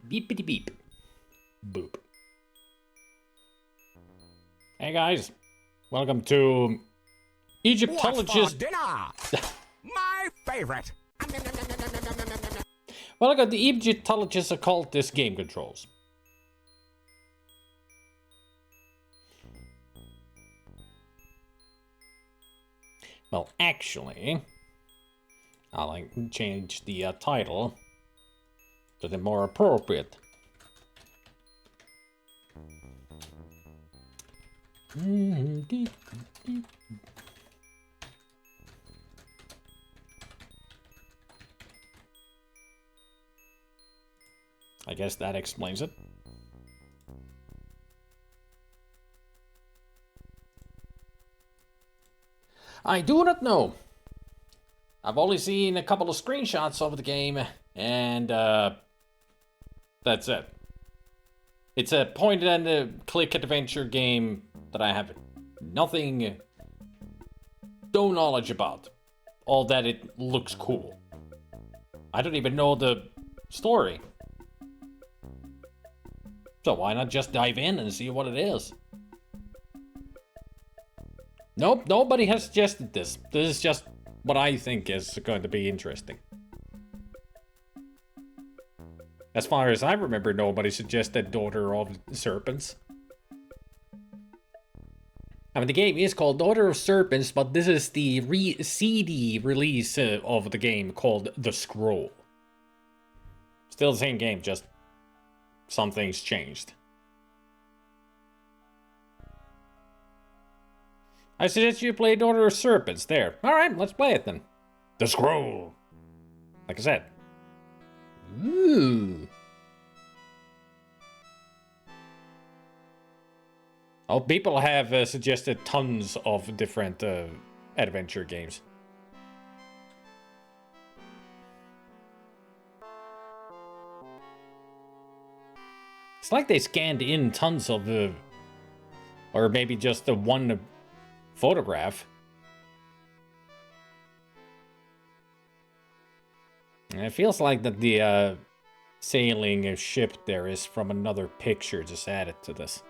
Beepity beep. Boop. Hey guys, welcome to Egyptologist. What's for dinner? My favorite. Welcome to Egyptologist Occultist Game Controls. Well, actually, I'll change the title to the more appropriate. I guess that explains it. I do not know. I've only seen a couple of screenshots of the game, and that's it. It's a point and click adventure game that I have nothing, no knowledge about. All that it looks cool. I don't even know the story. So why not just dive in and see what it is? Nope, nobody has suggested this. This is just what I think is going to be interesting. As far as I remember, nobody suggested Daughter of Serpents. I mean, the game is called Daughter of Serpents, but this is the CD release of the game called The Scroll. Still the same game, just some things changed. I suggest you play Daughter of Serpents. There. Alright, let's play it then. The Scroll. Like I said. Ooh. Oh, people have suggested tons of different adventure games. It's like they scanned in tons of or maybe just the one photograph. And it feels like that the sailing ship there is from another picture just added to this.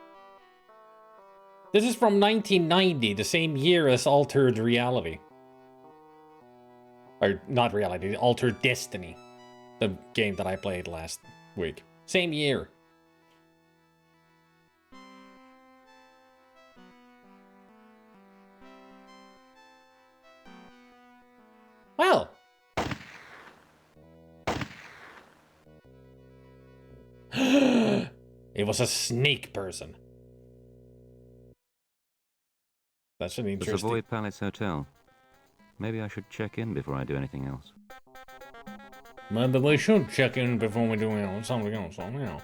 This is from 1990, the same year as Altered Reality. Or not Reality, Altered Destiny. The game that I played last week. Same year. Well. It was a snake person. That's an interesting... The Savoy Palace Hotel. Maybe I should check in before I do anything else. Maybe we should check in before we do something else, yeah.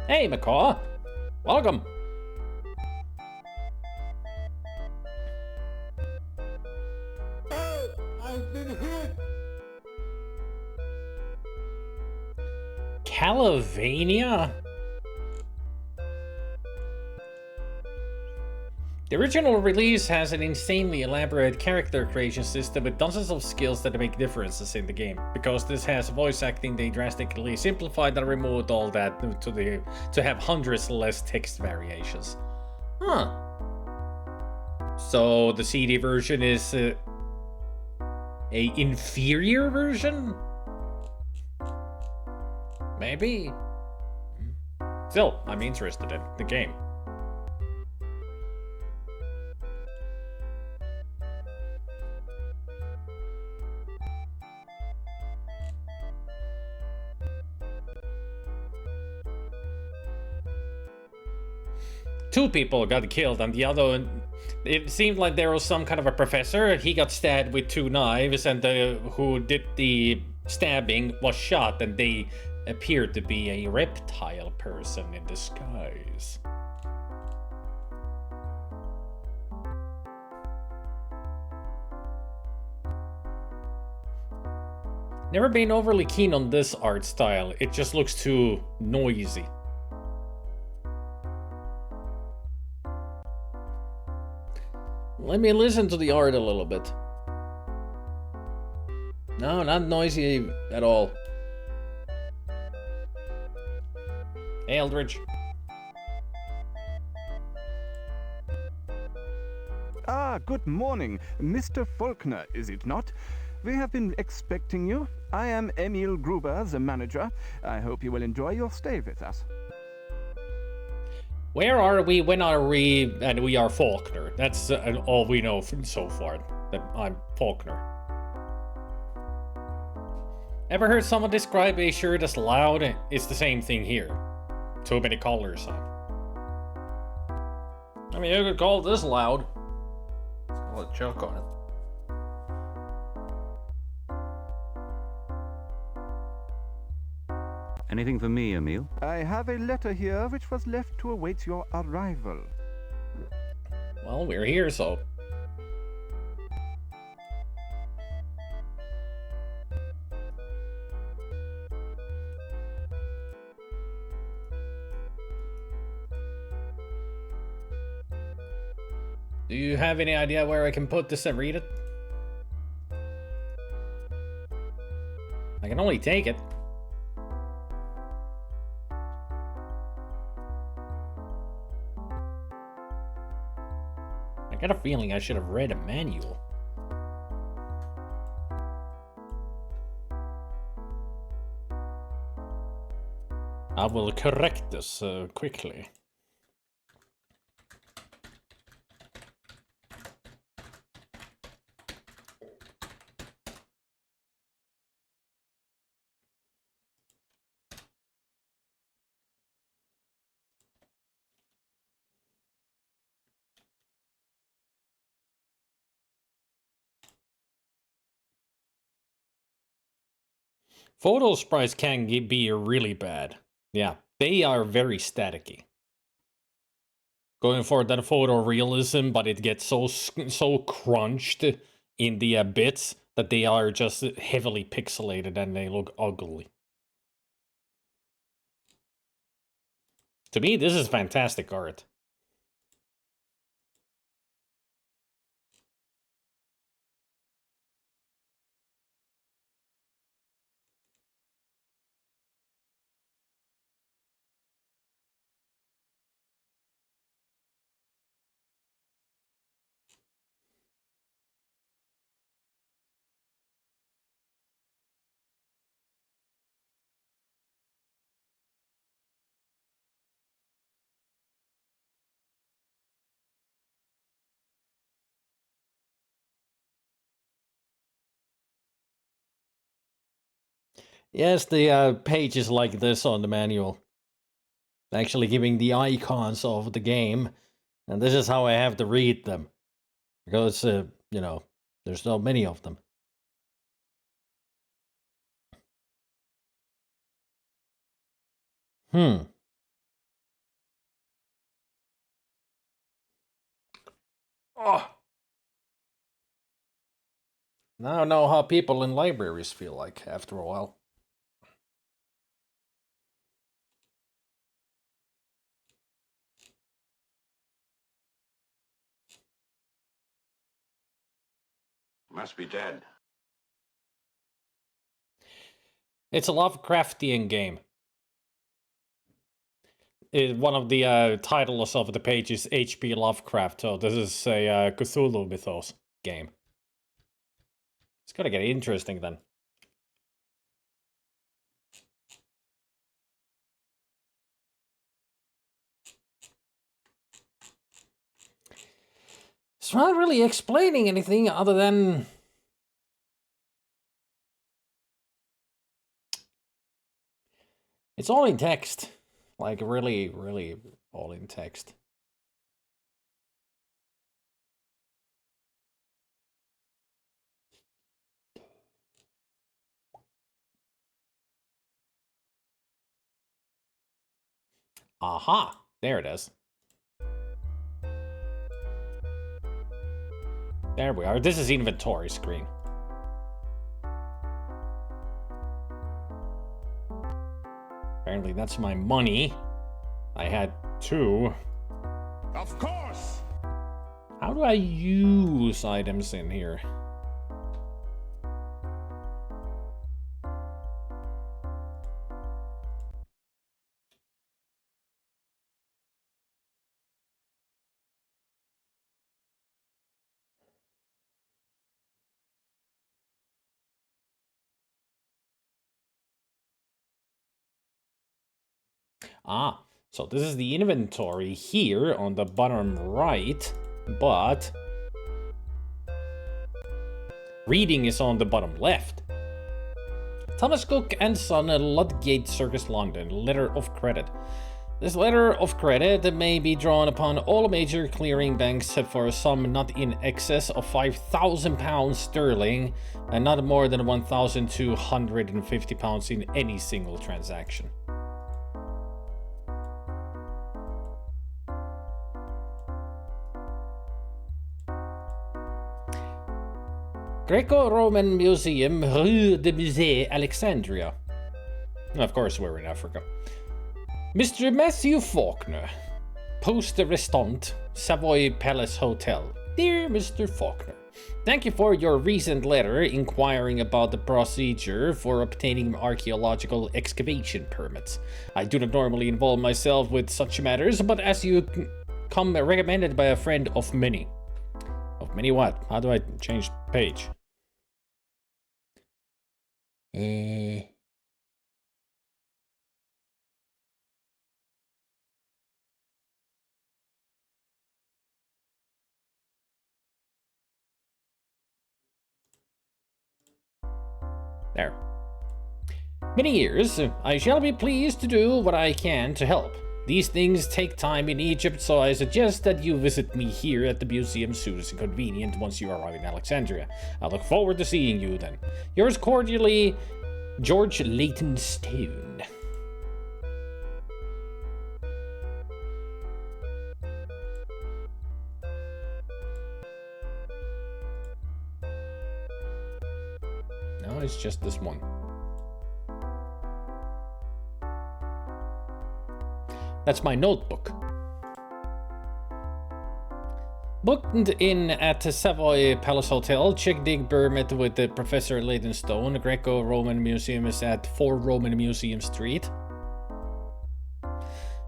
Hey, Macaw! Welcome! Hey, I've been hit! Calavania? The original release has an insanely elaborate character creation system with dozens of skills that make differences in the game. Because this has voice acting, they drastically simplified and removed all that to have hundreds less text variations. Huh. So the CD version is a inferior version? Maybe. Still, I'm interested in the game. Two people got killed, and the other... It seemed like there was some kind of a professor. He got stabbed with 2 knives, and who did the stabbing was shot, and they appeared to be a reptile person in disguise. Never been overly keen on this art style. It just looks too noisy. Let me listen to the art a little bit. No, not noisy at all. Hey, Eldridge. Ah, good morning. Mr. Faulkner, is it not? We have been expecting you. I am Emil Gruber, the manager. I hope you will enjoy your stay with us. Where are we? When are we? And we are Faulkner. That's all we know so far. That I'm Faulkner. Ever heard someone describe a shirt as loud? It's the same thing here. Too many colors on. I mean, you could call this loud. Let's call it choke on it. Anything for me, Emil? I have a letter here which was left to await your arrival. Well, we're here, so. Do you have any idea where I can put this and read it? I can only take it. I got a feeling I should have read a manual. I will correct this quickly. Photo sprites can be really bad. Yeah, they are very staticky. Going for that photorealism, but it gets so crunched in the bits that they are just heavily pixelated and they look ugly. To me, this is fantastic art. Yes, the pages like this on the manual. Actually giving the icons of the game. And this is how I have to read them. Because, you know, there's so many of them. Oh. Now I know how people in libraries feel like after a while. Must be dead. It's a Lovecraftian game. One of the titles of the page is H.P. Lovecraft, so this is a Cthulhu mythos game. It's gonna get interesting then. It's not really explaining anything other than... It's all in text. Like, really, really all in text. Aha! There it is. There we are. This is inventory screen. Apparently that's my money. I had 2. Of course! How do I use items in here? Ah, so this is the inventory here on the bottom right, but reading is on the bottom left. Thomas Cook and Son, Ludgate Circus, London. Letter of credit. This letter of credit may be drawn upon all major clearing banks for a sum not in excess of £5,000 sterling and not more than £1,250 in any single transaction. Greco-Roman Museum, Rue de Musée, Alexandria. Of course, we're in Africa. Mr. Matthew Faulkner, Poste Restante, Savoy Palace Hotel. Dear Mr. Faulkner, thank you for your recent letter inquiring about the procedure for obtaining archaeological excavation permits. I do not normally involve myself with such matters, but as you come recommended by a friend of many. Of many what? How do I change page? There. Many years, I shall be pleased to do what I can to help. These things take time in Egypt, so I suggest that you visit me here at the museum soon as convenient once you arrive in Alexandria. I look forward to seeing you then. Yours cordially, George Leighton Stone. No, it's just this one. That's my notebook. Booked in at Savoy Palace Hotel. Check dig permit with the Professor Leighton Stone. Greco-Roman Museum is at 4 Roman Museum Street.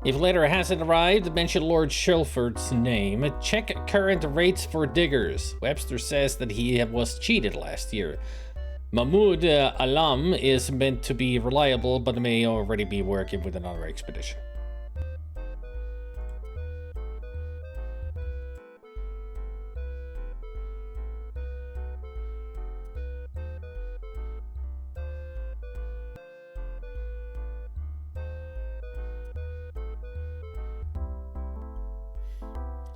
If letter hasn't arrived, mention Lord Shelford's name. Check current rates for diggers. Webster says that he was cheated last year. Mahmoud Alam is meant to be reliable, but may already be working with another expedition.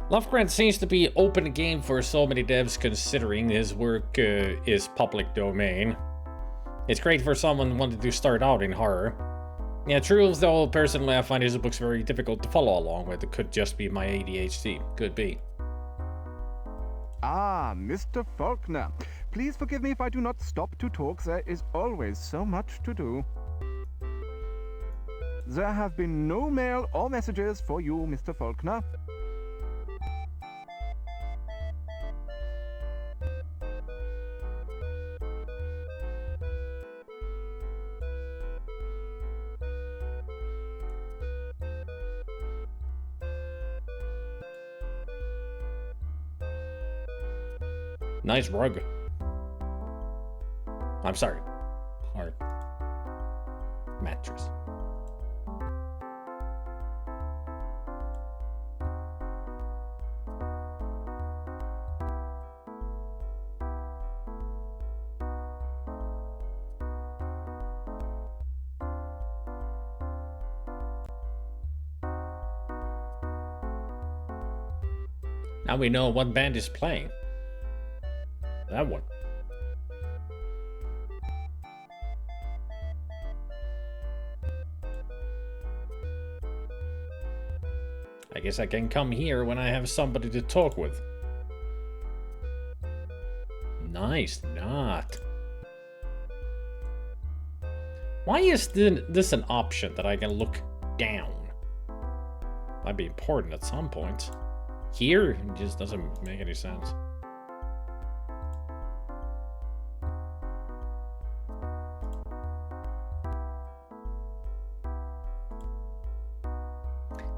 Lovecraft seems to be open game for so many devs considering his work is public domain. It's great for someone wanting to start out in horror. Yeah, true, though personally I find his books very difficult to follow along with. It could just be my ADHD. Could be. Ah, Mr. Faulkner. Please forgive me if I do not stop to talk. There is always so much to do. There have been no mail or messages for you, Mr. Faulkner. Nice rug. I'm sorry. Hard. Mattress. Now we know what band is playing. That one. I guess I can come here when I have somebody to talk with. Nice knot. Why is this an option that I can look down? Might be important at some point. Here, it just doesn't make any sense.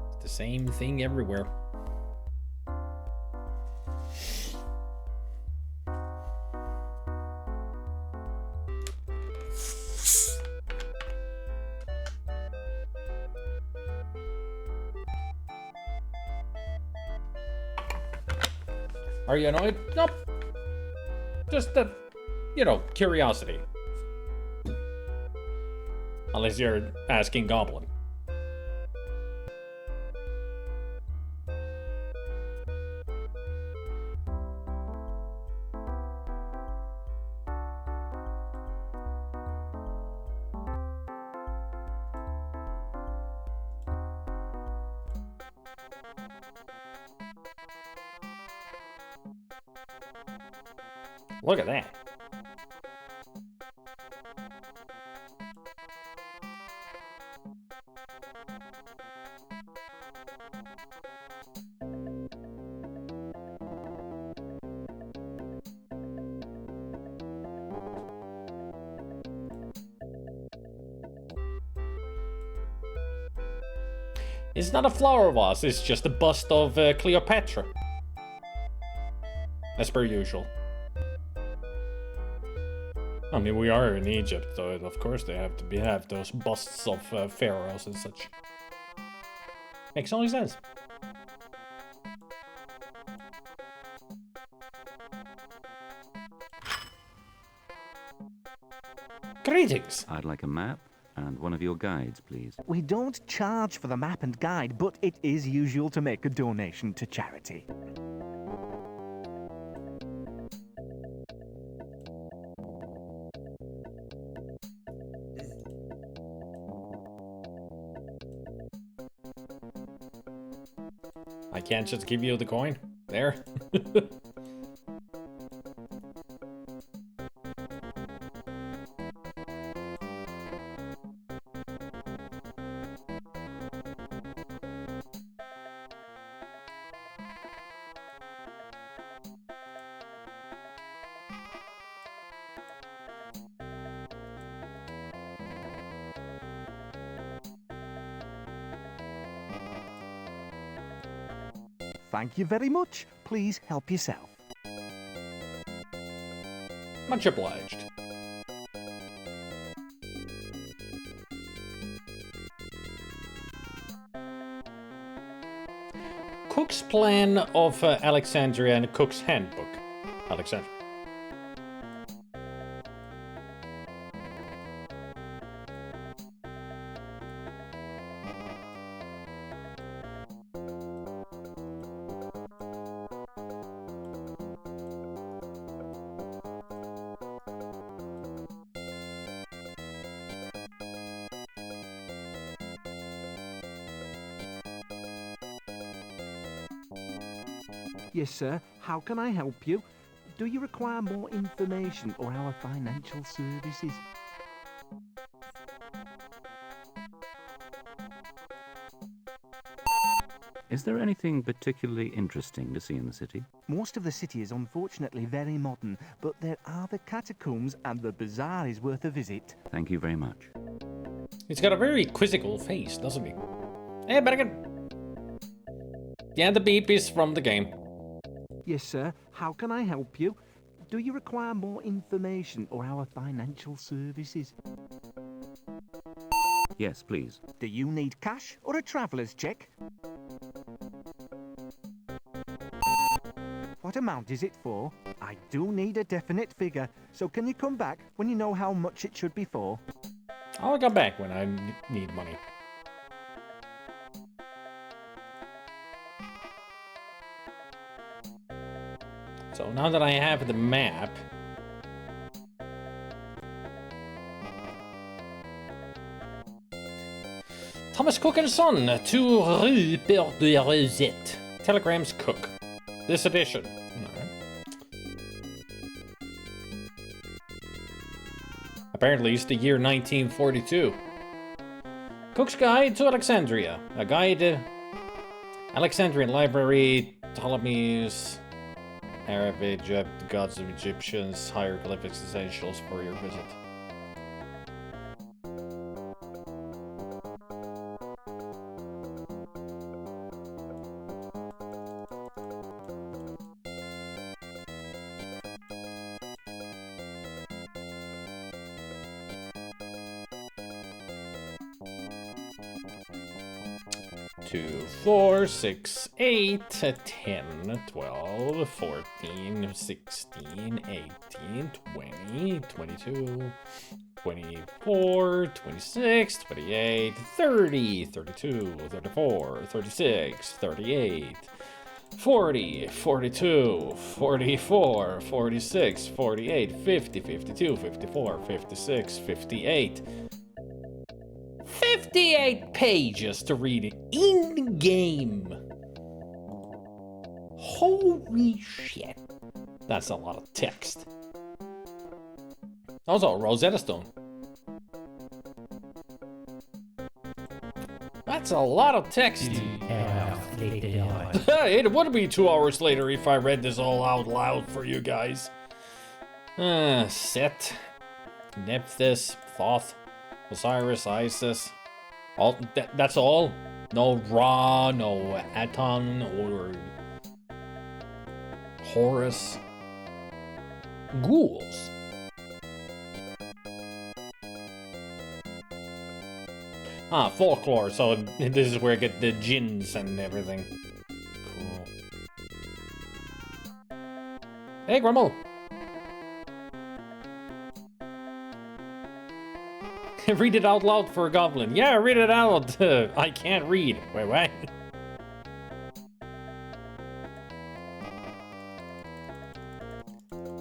It's the same thing everywhere. Are you annoyed? Nope. Just curiosity. Unless you're asking Goblin. Look at that. It's not a flower vase, it's just a bust of Cleopatra. As per usual. I mean, we are in Egypt, so of course they have to have those busts of pharaohs and such. Makes only sense. Greetings. I'd like a map and one of your guides, please. We don't charge for the map and guide, but it is usual to make a donation to charity. I can't just give you the coin. There. Thank you very much. Please help yourself. Much obliged. Cook's Plan of Alexandria and Cook's Handbook. Alexandria. Yes, sir. How can I help you? Do you require more information or our financial services? Is there anything particularly interesting to see in the city? Most of the city is unfortunately very modern, but there are the catacombs and the bazaar is worth a visit. Thank you very much. He's got a very quizzical face, doesn't he? Hey, Bergen. Yeah, the beep is from the game. Yes, sir. How can I help you? Do you require more information or our financial services? Yes, please. Do you need cash or a traveller's check? What amount is it for? I do need a definite figure, so can you come back when you know how much it should be for? I'll come back when I need money. So now that I have the map, Thomas Cook and Son, 2 Rue Père de Rosette. Telegrams Cook. This edition. Alright. Apparently it's the year 1942. Cook's Guide to Alexandria. A guide to Alexandrian Library, Ptolemy's, Arabic, the gods of Egyptians, hieroglyphics essentials for your visit. Two, 4, 6, 8, 10, 12, 14, 16, 18, 20, 22, 24, 26, 28, 30, 32, 34, 36, 38, 40, 42, 44, 46, 48, 50, 52, 54, 56, 58. 58 pages to read in the game. Holy shit. That's a lot of text. Also, Rosetta Stone. That's a lot of text. It would be 2 hours later if I read this all out loud for you guys. Set. Nephthys. Thoth. Osiris, Isis. All that's all? No Ra, no Aton, or Horus. Ghouls. Ah, folklore, so this is where I get the jinns and everything. Cool. Hey, Grumble! Read it out loud for a goblin. Yeah, read it out. I can't read. Wait, what?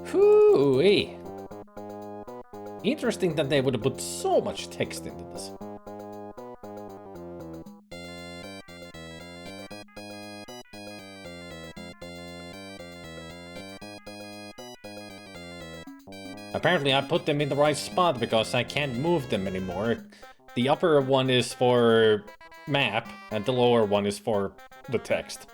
Hoo-wee. Interesting that they would have put so much text into this. Apparently I put them in the right spot because I can't move them anymore. The upper one is for map and the lower one is for the text.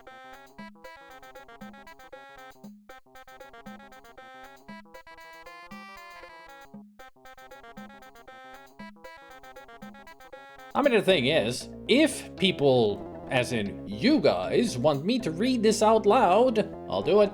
I mean, the thing is, if people, as in you guys, want me to read this out loud, I'll do it.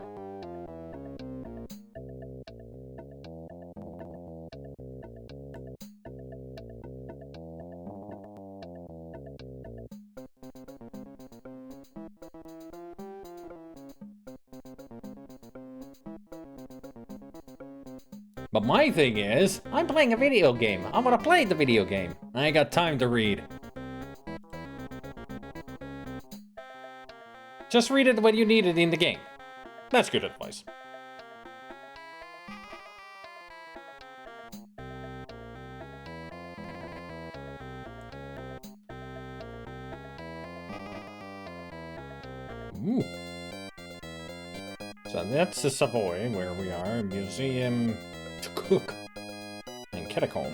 But my thing is, I'm playing a video game. I want to play the video game. I ain't got time to read. Just read it when you need it in the game. That's good advice. Ooh. So that's the Savoy, where we are. Museum to cook. And catacomb.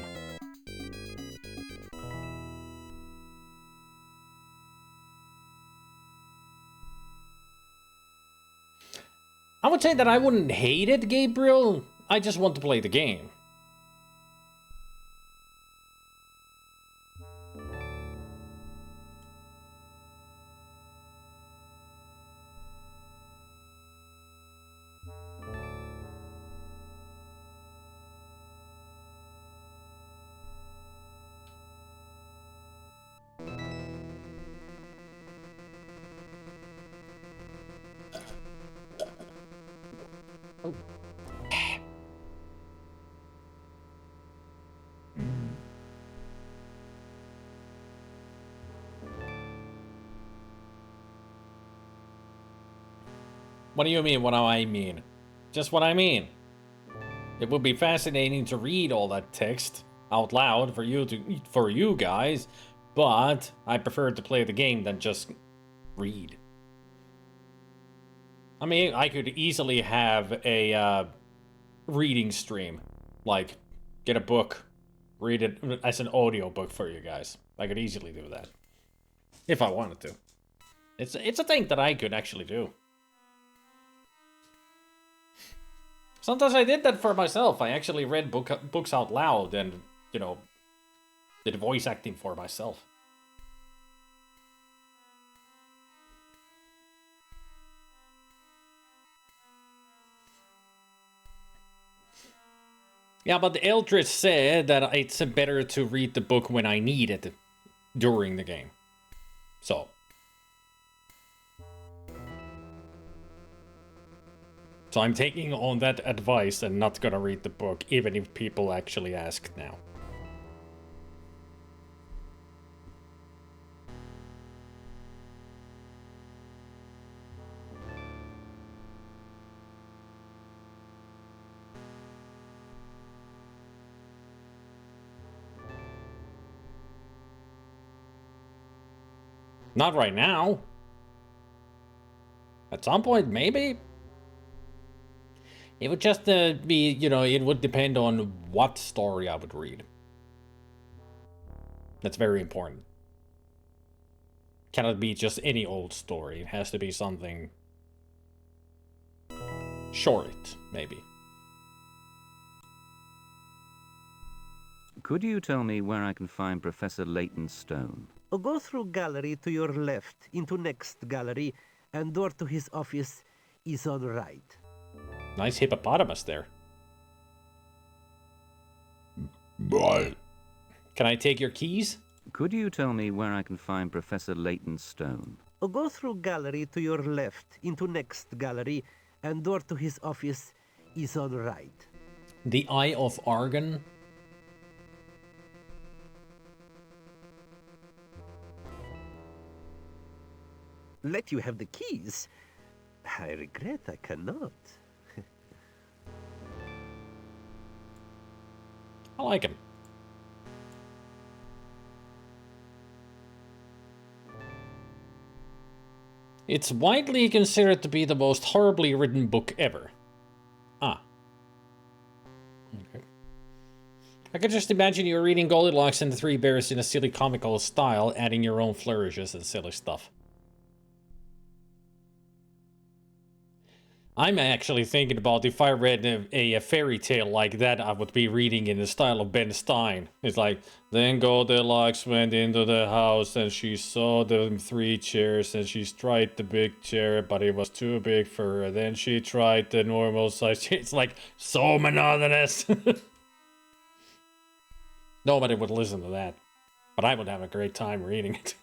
I would say that I wouldn't hate it, Gabriel. I just want to play the game. What do you mean, what do I mean? Just what I mean. It would be fascinating to read all that text out loud for you guys, but I prefer to play the game than just read. I mean, I could easily have a reading stream. Like, get a book, read it as an audiobook for you guys. I could easily do that. If I wanted to. It's a thing that I could actually do. Sometimes I did that for myself. I actually read books out loud and, you know, did voice acting for myself. Yeah, but the Eldritch said that it's better to read the book when I need it during the game. So I'm taking on that advice and not gonna read the book, even if people actually ask now. Not right now. At some point, maybe. It would just be, you know, it would depend on what story I would read. That's very important. Cannot be just any old story. It has to be something short, maybe. Could you tell me where I can find Professor Leighton's stone? Go through gallery to your left, into next gallery, and door to his office is on right. Nice hippopotamus there. Bye. Can I take your keys? Could you tell me where I can find Professor Leighton's stone? Go through gallery to your left, into next gallery, and door to his office is on right. The Eye of Argon. Let you have the keys. I regret I cannot. I like him. It's widely considered to be the most horribly written book ever. Ah. Okay. I could just imagine you reading Goldilocks and the Three Bears in a silly comical style, adding your own flourishes and silly stuff. I'm actually thinking about if I read a fairy tale like that, I would be reading in the style of Ben Stein. It's like, then Goldilocks went into the house and she saw the 3 chairs and she tried the big chair, but it was too big for her. Then she tried the normal size chair. It's like so monotonous. Nobody would listen to that, but I would have a great time reading it.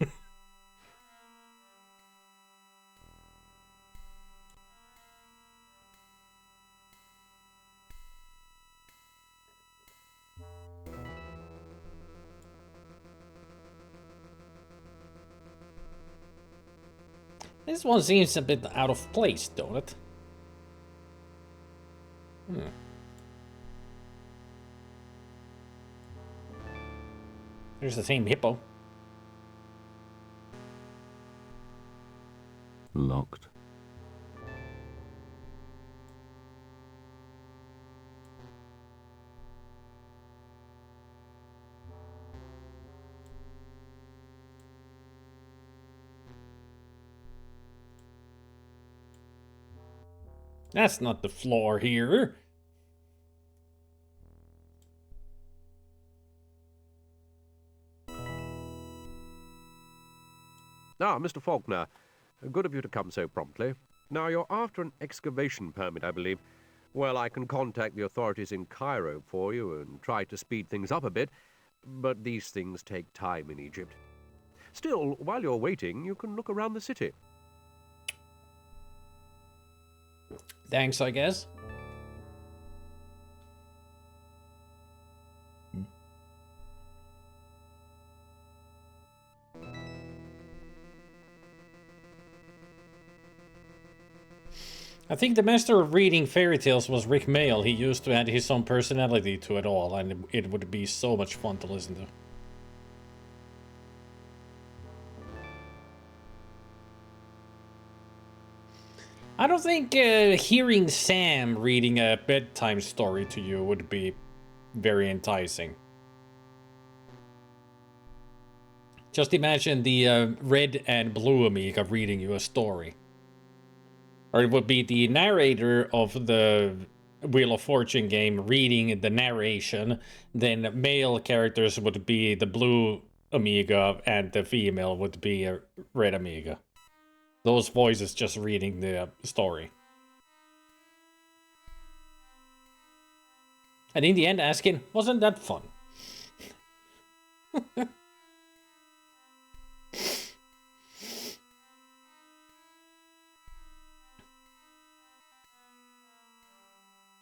This one seems a bit out of place, don't it? There's the same hippo. Locked. That's not the floor here. Ah, Mr. Faulkner. Good of you to come so promptly. Now, you're after an excavation permit, I believe. Well, I can contact the authorities in Cairo for you and try to speed things up a bit, but these things take time in Egypt. Still, while you're waiting, you can look around the city. Thanks, I guess. I think the master of reading fairy tales was Rick Mail. He used to add his own personality to it all, and it would be so much fun to listen to. I don't think hearing Sam reading a bedtime story to you would be very enticing. Just imagine the red and blue Amiga reading you a story. Or it would be the narrator of the Wheel of Fortune game reading the narration. Then male characters would be the blue Amiga and the female would be a red Amiga. Those voices just reading the story. And in the end asking, wasn't that fun?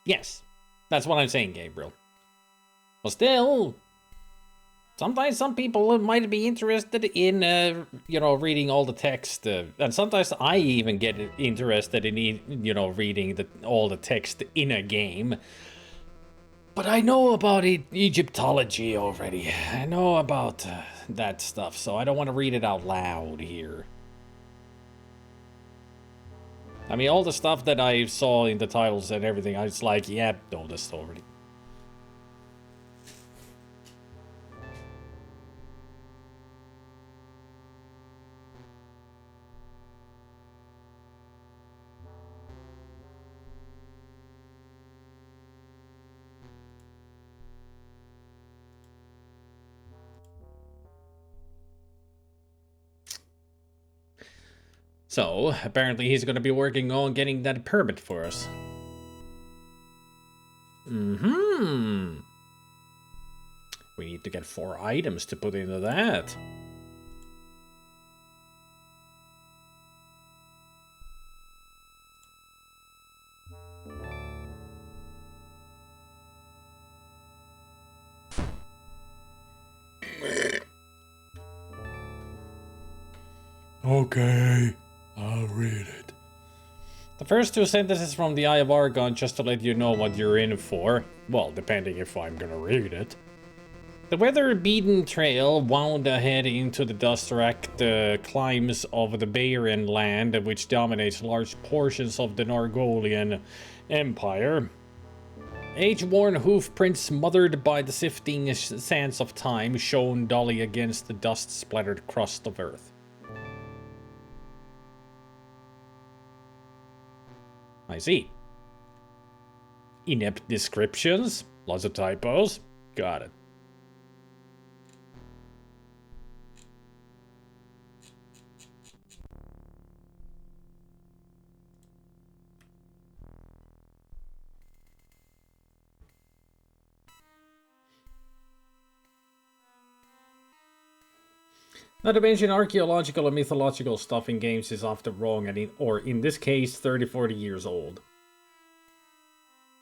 Yes, that's what I'm saying, Gabriel. But still, sometimes some people might be interested in, reading all the text. And sometimes I even get interested in, reading all the text in a game. But I know about Egyptology already. I know about that stuff, so I don't want to read it out loud here. I mean, all the stuff that I saw in the titles and everything, I was like, yeah, know this already. So, apparently he's going to be working on getting that permit for us. We need to get 4 items to put into that. Okay, I'll read it. The first 2 sentences from the Eye of Argon, just to let you know what you're in for. Well, depending if I'm gonna read it. The weather-beaten trail wound ahead into the dust-racked climes of the barren land, which dominates large portions of the Nargolian Empire. Age-worn hoofprints smothered by the sifting sands of time shone dully against the dust-splattered crust of Earth. I see. Inept descriptions, lots of typos. Got it. Not to mention archaeological and mythological stuff in games is often wrong and or in this case 30-40 years old.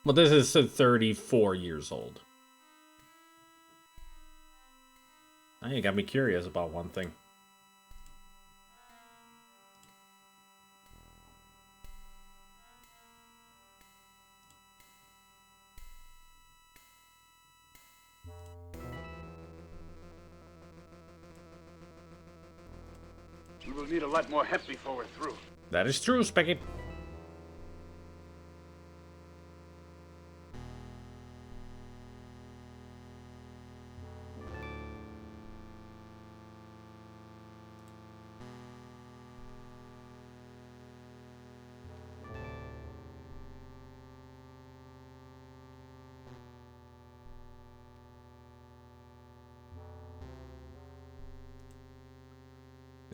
Well, this is 34 years old. Now you got me curious about one thing. We will need a lot more hemp before we're through. That is true, Specky.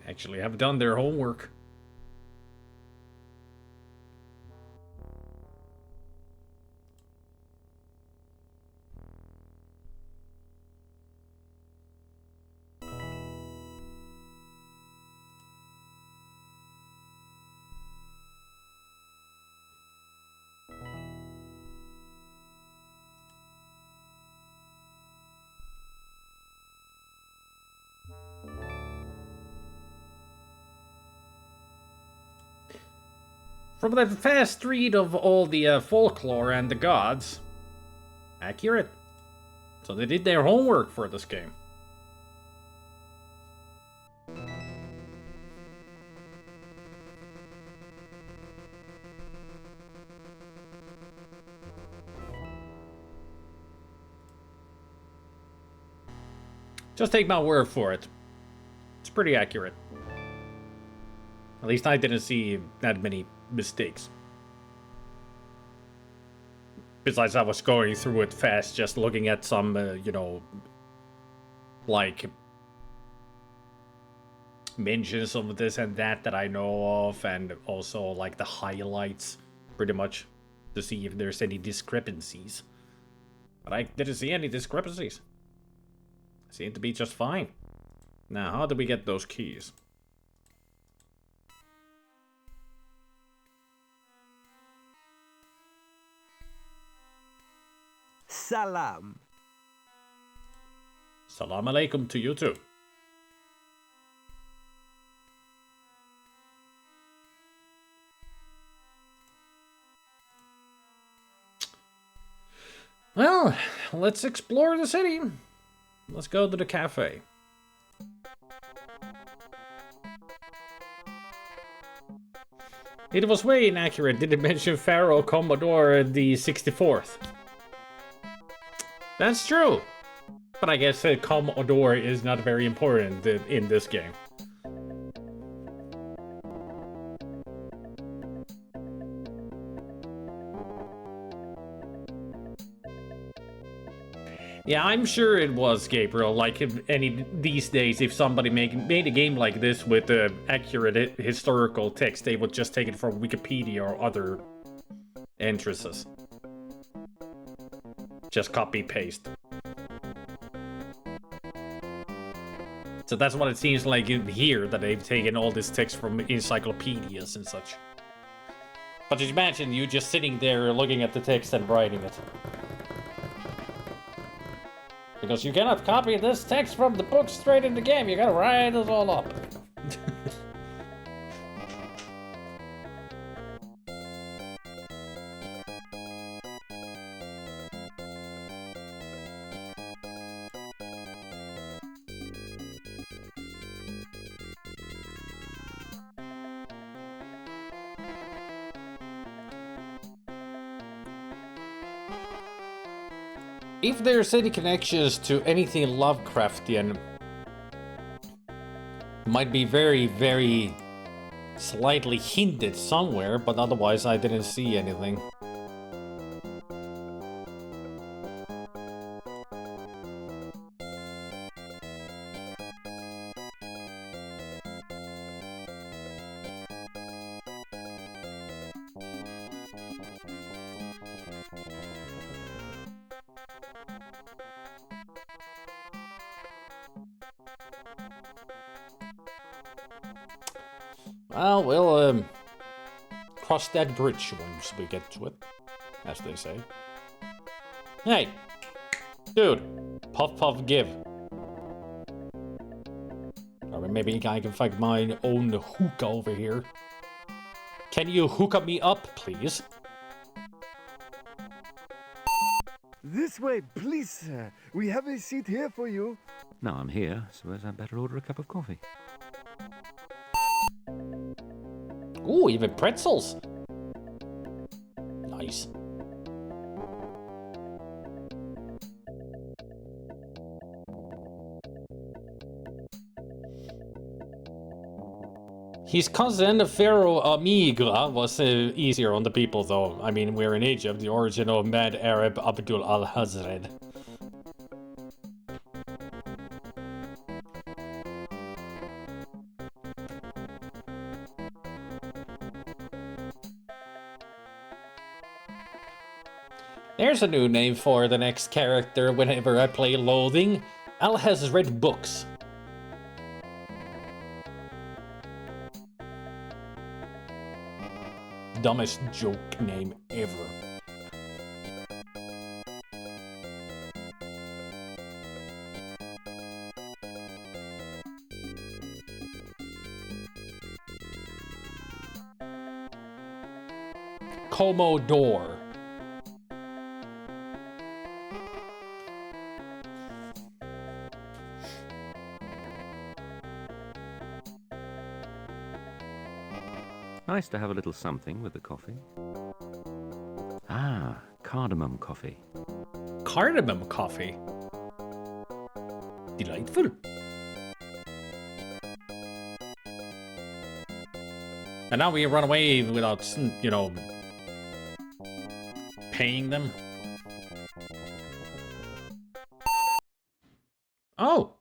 Actually have done their homework. From that fast read of all the folklore and the gods, accurate. So they did their homework for this game. Just take my word for it. pretty accurate. At least I didn't see that many mistakes. Besides, I was going through it fast, just looking at some, you know, like mentions of this and that I know of, and also like the highlights, pretty much, to see if there's any discrepancies. But I didn't see any discrepancies. Seemed to be just fine. Now, how do we get those keys? Salam. Salam alaikum to you too. Well, let's explore the city. Let's go to the cafe. It was way inaccurate. Did it mention Pharaoh Commodore the 64th? That's true. But I guess Commodore is not very important in this game. Yeah, I'm sure it was, Gabriel. Like, if these days, if somebody made a game like this with accurate historical text, they would just take it from Wikipedia or other entrances. Just copy-paste. So that's what it seems like in here, that they've taken all this text from encyclopedias and such. But just imagine you just sitting there looking at the text and writing it. Because you cannot copy this text from the book straight in the game, you gotta write it all up. If there's any connections to anything Lovecraftian, might be very, very slightly hinted somewhere, but otherwise I didn't see anything. Well, we'll cross that bridge once we get to it, as they say. Hey, dude, puff puff give. Or maybe I can find my own hookah over here. Can you hookah me up, please? This way, please, sir. We have a seat here for you. Now I'm here, suppose I'd better order a cup of coffee. Ooh, even pretzels. Nice. His cousin, Pharaoh Amigra, was easier on the people, though. I mean, we're in Egypt, the origin of Mad Arab Abdul al-Hazred. There's a new name for the next character whenever I play Loathing. Al has read books. Dumbest joke name ever. Commodore. Nice to have a little something with the coffee. Ah, cardamom coffee. Cardamom coffee. Delightful. And now we run away without, you know, paying them. Oh!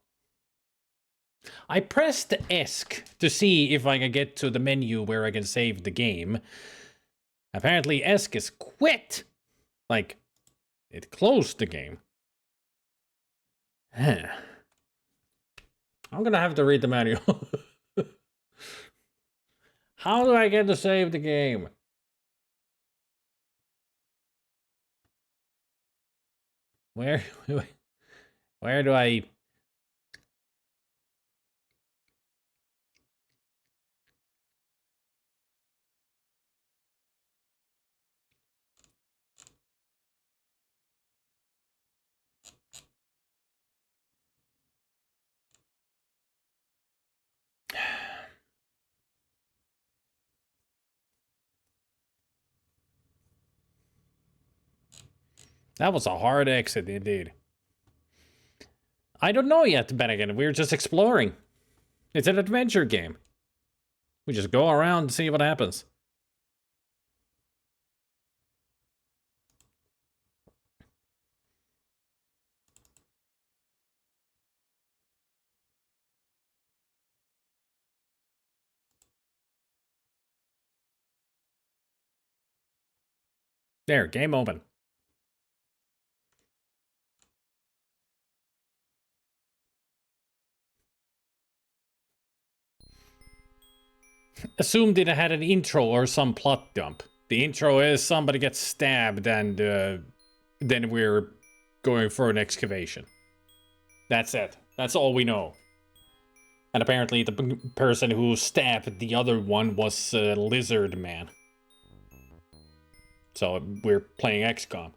I pressed ESC to see if I can get to the menu where I can save the game. Apparently ESC is quit! Like, it closed the game. I'm gonna have to read the manual. How do I get to save the game? Where do I... That was a hard exit indeed. I don't know yet, Ben again. We're just exploring. It's an adventure game. We just go around and see what happens. There, game open. Assumed it had an intro or some plot dump. The intro is somebody gets stabbed and then we're going for an excavation. That's it. That's all we know. And apparently the person who stabbed the other one was Lizard Man. So we're playing XCOM.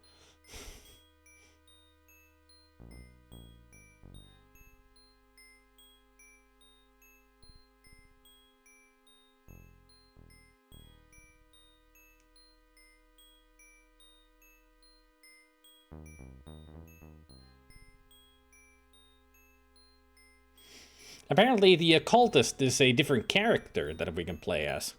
Apparently the occultist is a different character that we can play as.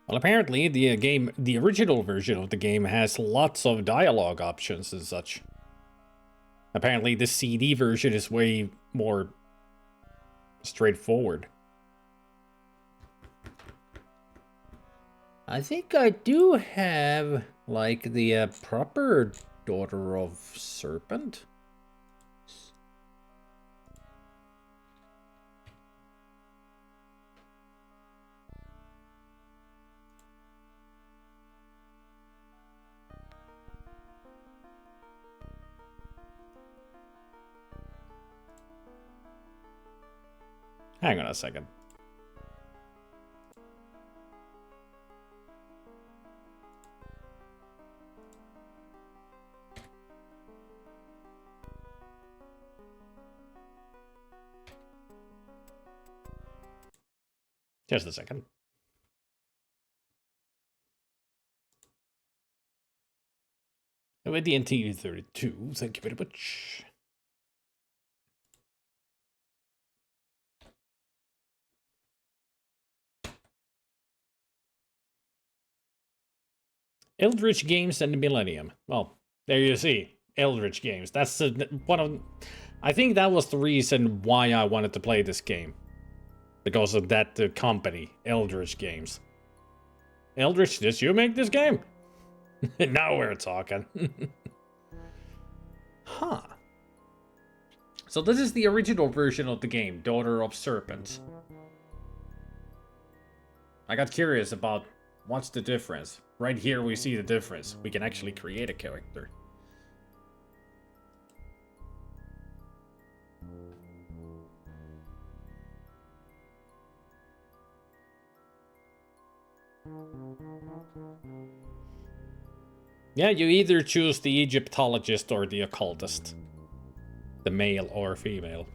Well, apparently the original version of the game has lots of dialogue options and such. Apparently the CD version is way more straightforward. I think I do have, like, the proper Daughter of Serpent. Hang on a second. Just a second. With the NT32, thank you very much. Eldritch Games and the Millennium. Well, there you see. Eldritch Games. That's one of... I think that was the reason why I wanted to play this game. Because of that company, Eldritch Games. Eldritch, did you make this game? Now we're talking. Huh. So this is the original version of the game, Daughter of Serpents. I got curious about what's the difference. Right here we see the difference. We can actually create a character. Yeah, you either choose the Egyptologist or the occultist. The male or female.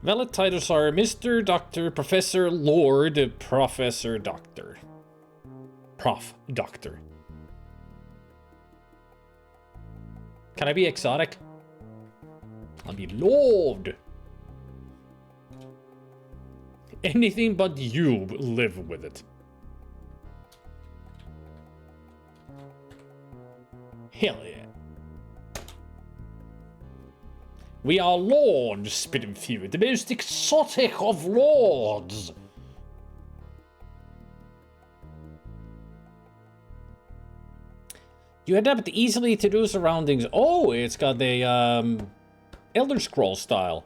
Valid titles are Mr. Doctor, Professor, Lord, Professor, Doctor. Prof. Doctor. Can I be exotic? I'll be Lord. Anything but you live with it. Hell yeah. We are Lord Spiritfield, the most exotic of lords. You adapt easily to new surroundings. Oh, it's got the Elder Scrolls style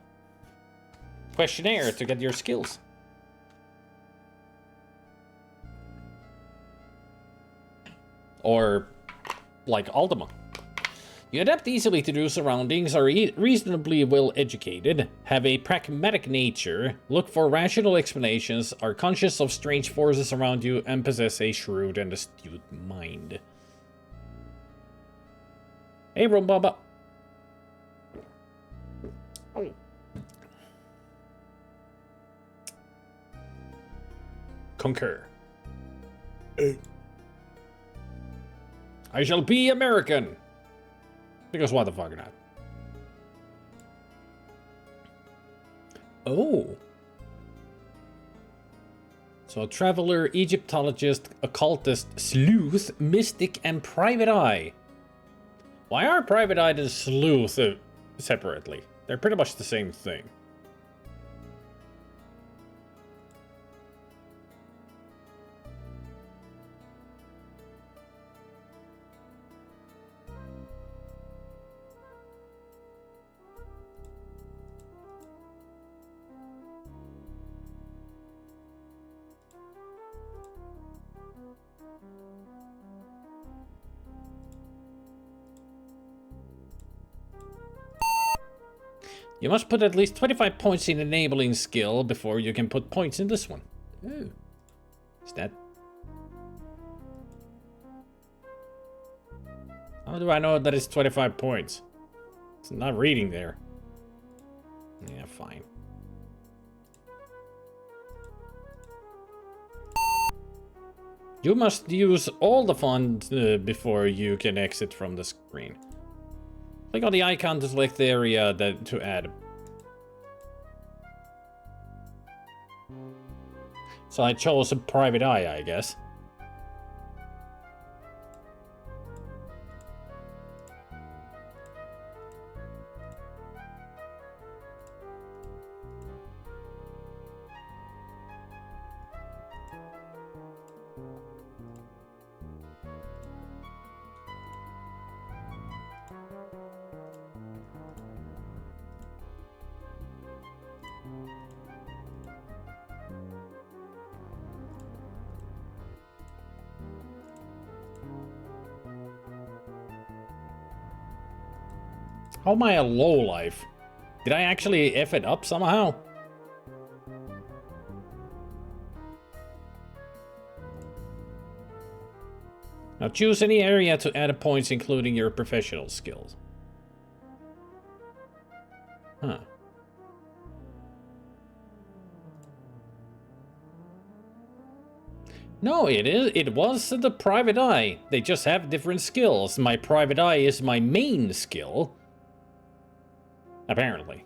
questionnaire to get your skills. Or like Ultima. You adapt easily to new surroundings, are reasonably well educated, have a pragmatic nature, look for rational explanations, are conscious of strange forces around you, and possess a shrewd and astute mind. Hey, Rumbaba. Concur. I shall be American. Because why the fuck not? Oh. So traveler, Egyptologist, occultist, sleuth, mystic, and private eye. Why are private eye and sleuth separately? They're pretty much the same thing. You must put at least 25 points in enabling skill before you can put points in this one. Ooh. Is that... How do I know that it's 25 points? It's not reading there. Yeah, fine. You must use all the funds before you can exit from the screen. Click on the icon to select the area to add. So I chose a private eye, I guess. How am I a lowlife? Did I actually F it up somehow? Now choose any area to add points, including your professional skills. Huh. No, it was the private eye. They just have different skills. My private eye is my main skill. Apparently.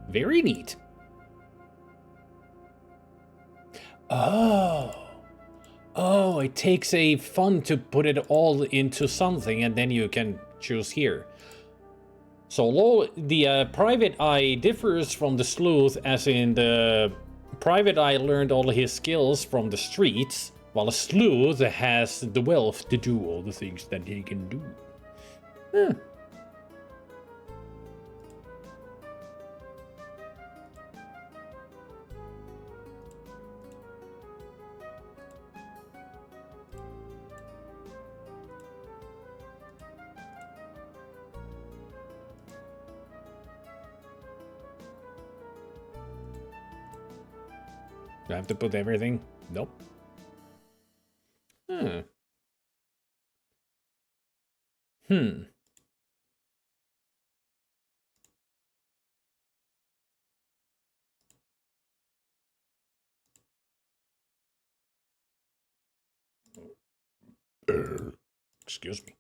Very neat. Oh. Oh, it takes a fund to put it all into something, and then you can choose here. So the private eye differs from the sleuth, as in the private eye learned all his skills from the streets, while a sleuth has the wealth to do all the things that he can do. Huh. Do I have to put everything? Nope. Hmm. Excuse me.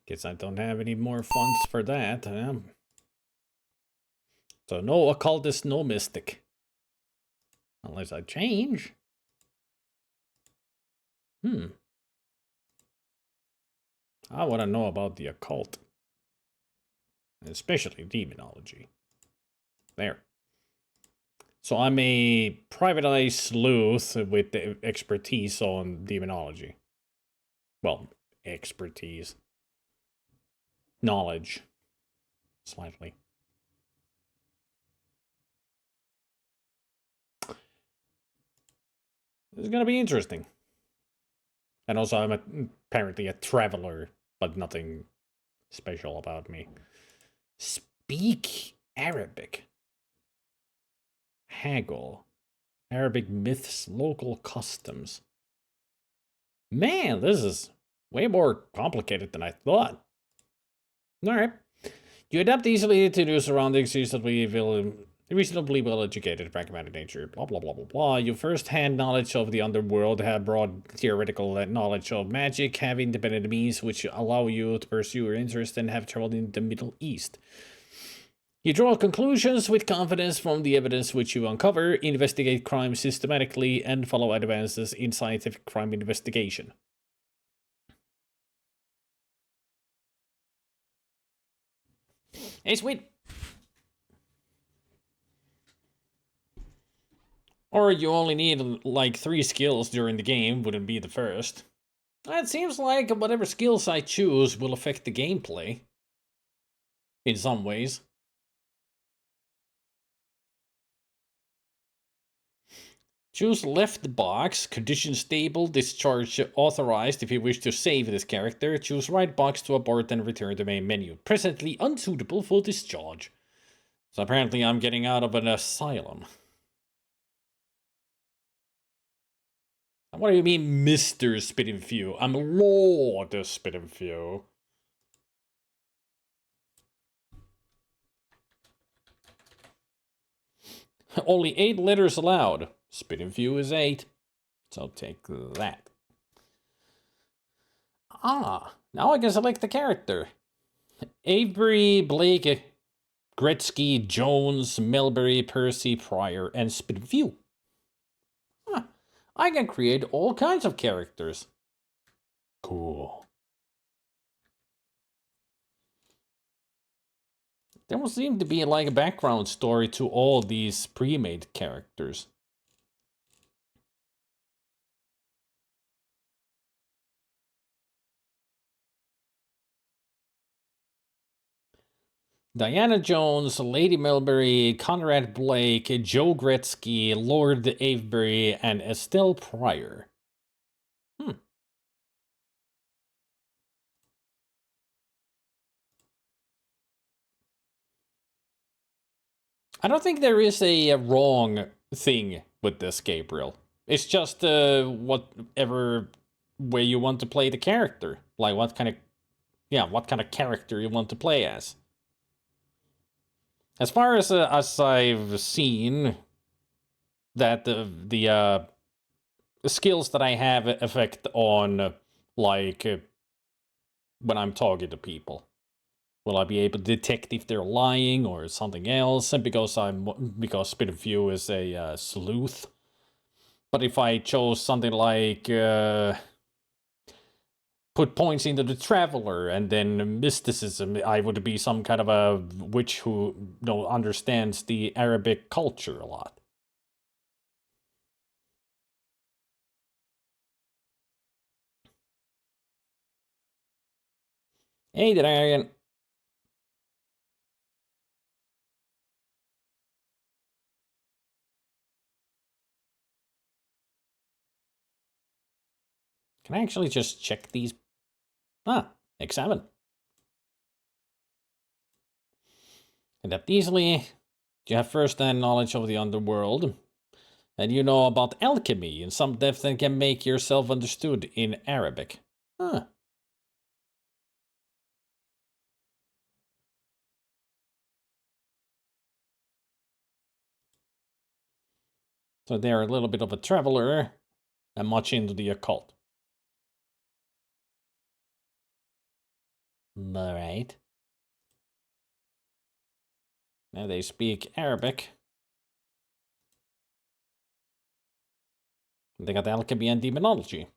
Guess I don't have any more funds for that. So no occultist, no mystic. Unless I change. I want to know about the occult. Especially demonology. There. So I'm a private eye sleuth with the expertise on demonology. Well, expertise. Knowledge. Slightly. This is gonna be interesting. And also I'm apparently a traveler, but nothing special about me. Speak Arabic. Haggle. Arabic myths, local customs. Man, this is way more complicated than I thought. Alright. You adapt easily to new surroundings, reasonably well-educated, pragmatic nature, blah blah blah blah blah. Your first-hand knowledge of the underworld, have broad theoretical knowledge of magic, have independent means which allow you to pursue your interest, and have traveled in the Middle East. You draw conclusions with confidence from the evidence which you uncover, investigate crime systematically, and follow advances in scientific crime investigation. Hey, sweet. Or you only need like 3 skills during the game, wouldn't be the first. It seems like whatever skills I choose will affect the gameplay. In some ways. Choose left box, condition stable, discharge authorized if you wish to save this character. Choose right box to abort and return to main menu. Presently unsuitable for discharge. So apparently I'm getting out of an asylum. What do you mean, Mr. Spit and Few? I'm Lord Spit and Few. Only 8 letters allowed. Spit and Few is 8. So take that. Ah, now I can select the character. Avery, Blake, Gretzky, Jones, Melbury, Percy, Pryor, and Spit and Few. Huh. I can create all kinds of characters. Cool. There will seem to be like a background story to all these pre-made characters. Diana Jones, Lady Melbury, Conrad Blake, Joe Gretzky, Lord Avebury, and Estelle Pryor. I don't think there is a wrong thing with this, Gabriel. It's just whatever way you want to play the character. Like what kind of character you want to play as. As far as I've seen, that the skills that I have affect on like when I'm talking to people. Will I be able to detect if they're lying or something else? And because Spit of View is a sleuth. But if I chose something like put points into the Traveler and then mysticism, I would be some kind of a witch who understands the Arabic culture a lot. Hey, Dragon. Can I actually just check these? Examine. Adapt easily. You have first-hand knowledge of the underworld. And you know about alchemy in some depth and can make yourself understood in Arabic. Huh. So they're a little bit of a traveler and much into the occult. Alright. Now they speak Arabic. They got alchemy and demonology.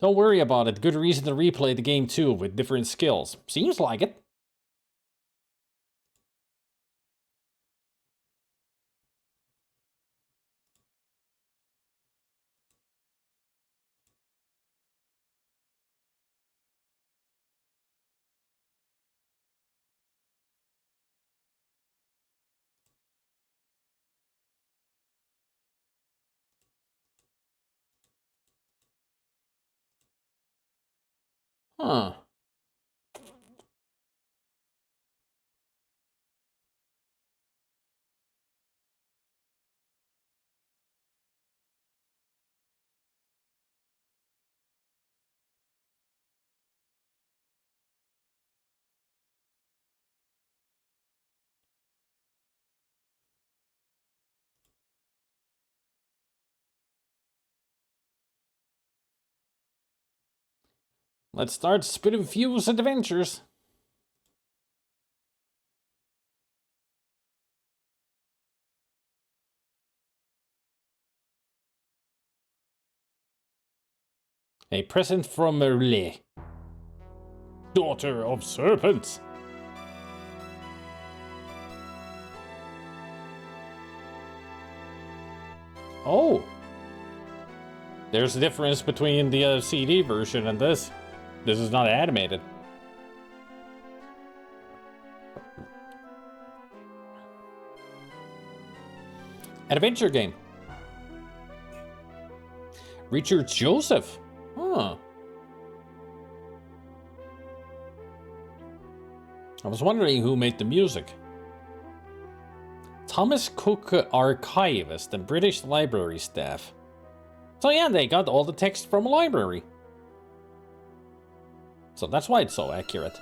Don't worry about it. Good reason to replay the game too with different skills. Seems like it. Huh. Let's start Spit and Fuse adventures. A present from Merle, daughter of Serpents. Oh. There's a difference between the CD version and this. This is not animated. Adventure game. Richard Joseph. Huh. I was wondering who made the music. Thomas Cook Archivist and British Library staff. So yeah, they got all the text from a library. So that's why it's so accurate.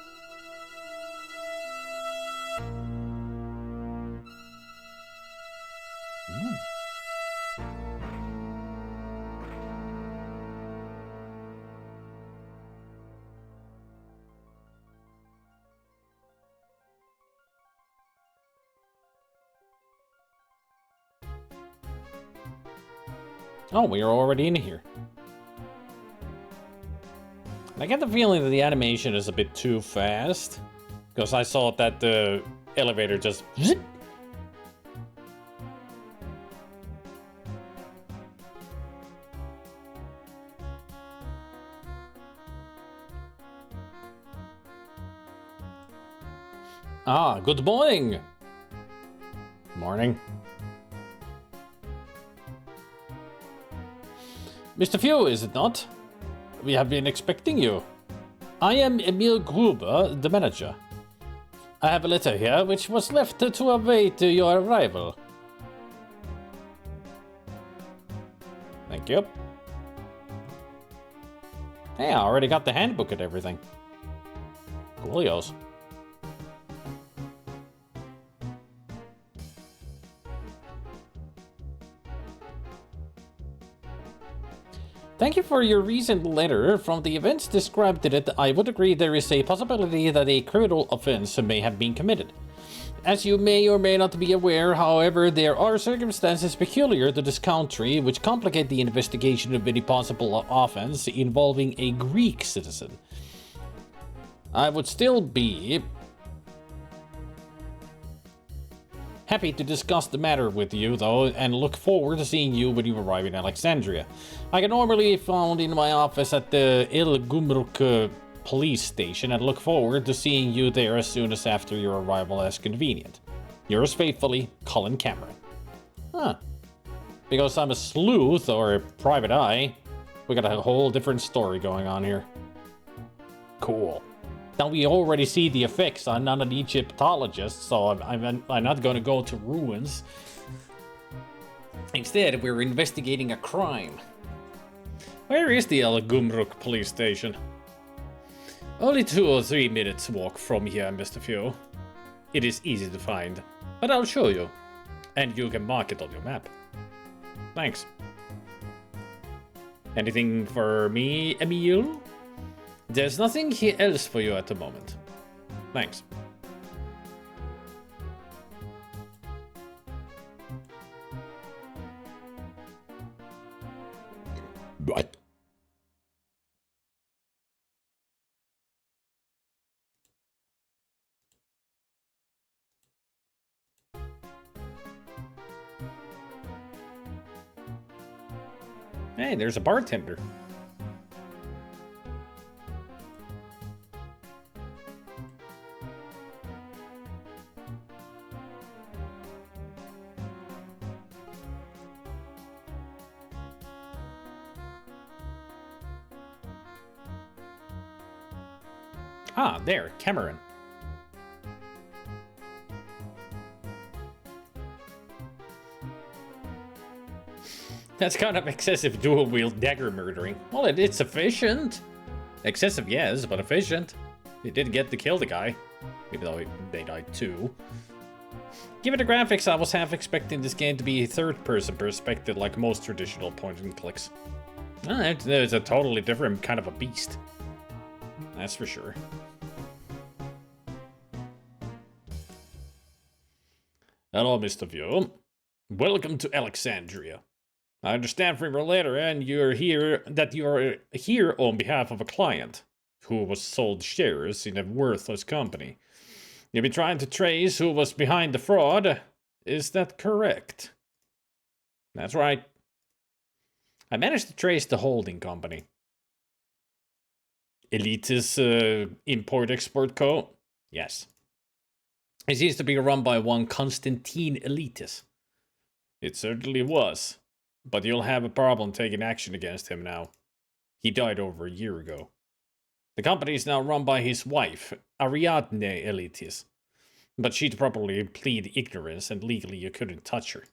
Oh, we are already in here. I get the feeling that the animation is a bit too fast. Because I saw that the elevator just... Zip. Ah, good morning. Morning. Mr. Few, is it not? we have been expecting you. I am Emil Gruber, the manager. I have a letter here which was left to await your arrival. Thank you. Hey, I already got the handbook and everything. Coolios. Thank you for your recent letter. From the events described in it, I would agree there is a possibility that a criminal offense may have been committed. As you may or may not be aware, however, there are circumstances peculiar to this country which complicate the investigation of any possible offense involving a Greek citizen. I would still be happy to discuss the matter with you, though, and look forward to seeing you when you arrive in Alexandria. I can normally be found in my office at the Il Gumruk police station and look forward to seeing you there as soon as after your arrival as convenient. Yours faithfully, Colin Cameron. Huh. Because I'm a sleuth or a private eye, we got a whole different story going on here. Cool. Now we already see the effects. I'm not an Egyptologist, so I'm not going to go to ruins. Instead, we're investigating a crime. Where is the El Gumruk police station? Only 2 or 3 minutes walk from here, Mr. Few. It is easy to find, but I'll show you. And you can mark it on your map. Thanks. Anything for me, Emil? There's nothing else for you at the moment. Thanks. What? Hey, there's a bartender. Ah, there, Cameron. That's kind of excessive dual-wield dagger murdering. Well, it's efficient. Excessive, yes, but efficient. It did get to kill the guy, even though they died too. Given the graphics, I was half expecting this game to be a third-person perspective like most traditional point-and-clicks. It's a totally different kind of a beast. That's for sure. Hello, Mr. View. Welcome to Alexandria. I understand from your letter and you're here on behalf of a client who was sold shares in a worthless company. You've been trying to trace who was behind the fraud. Is that correct? That's right. I managed to trace the holding company. Elitis Import-Export Co. Yes. It seems to be run by one Constantine Elitis. It certainly was. But you'll have a problem taking action against him now. He died over a year ago. The company is now run by his wife, Ariadne Elitis. But she'd probably plead ignorance and legally you couldn't touch her.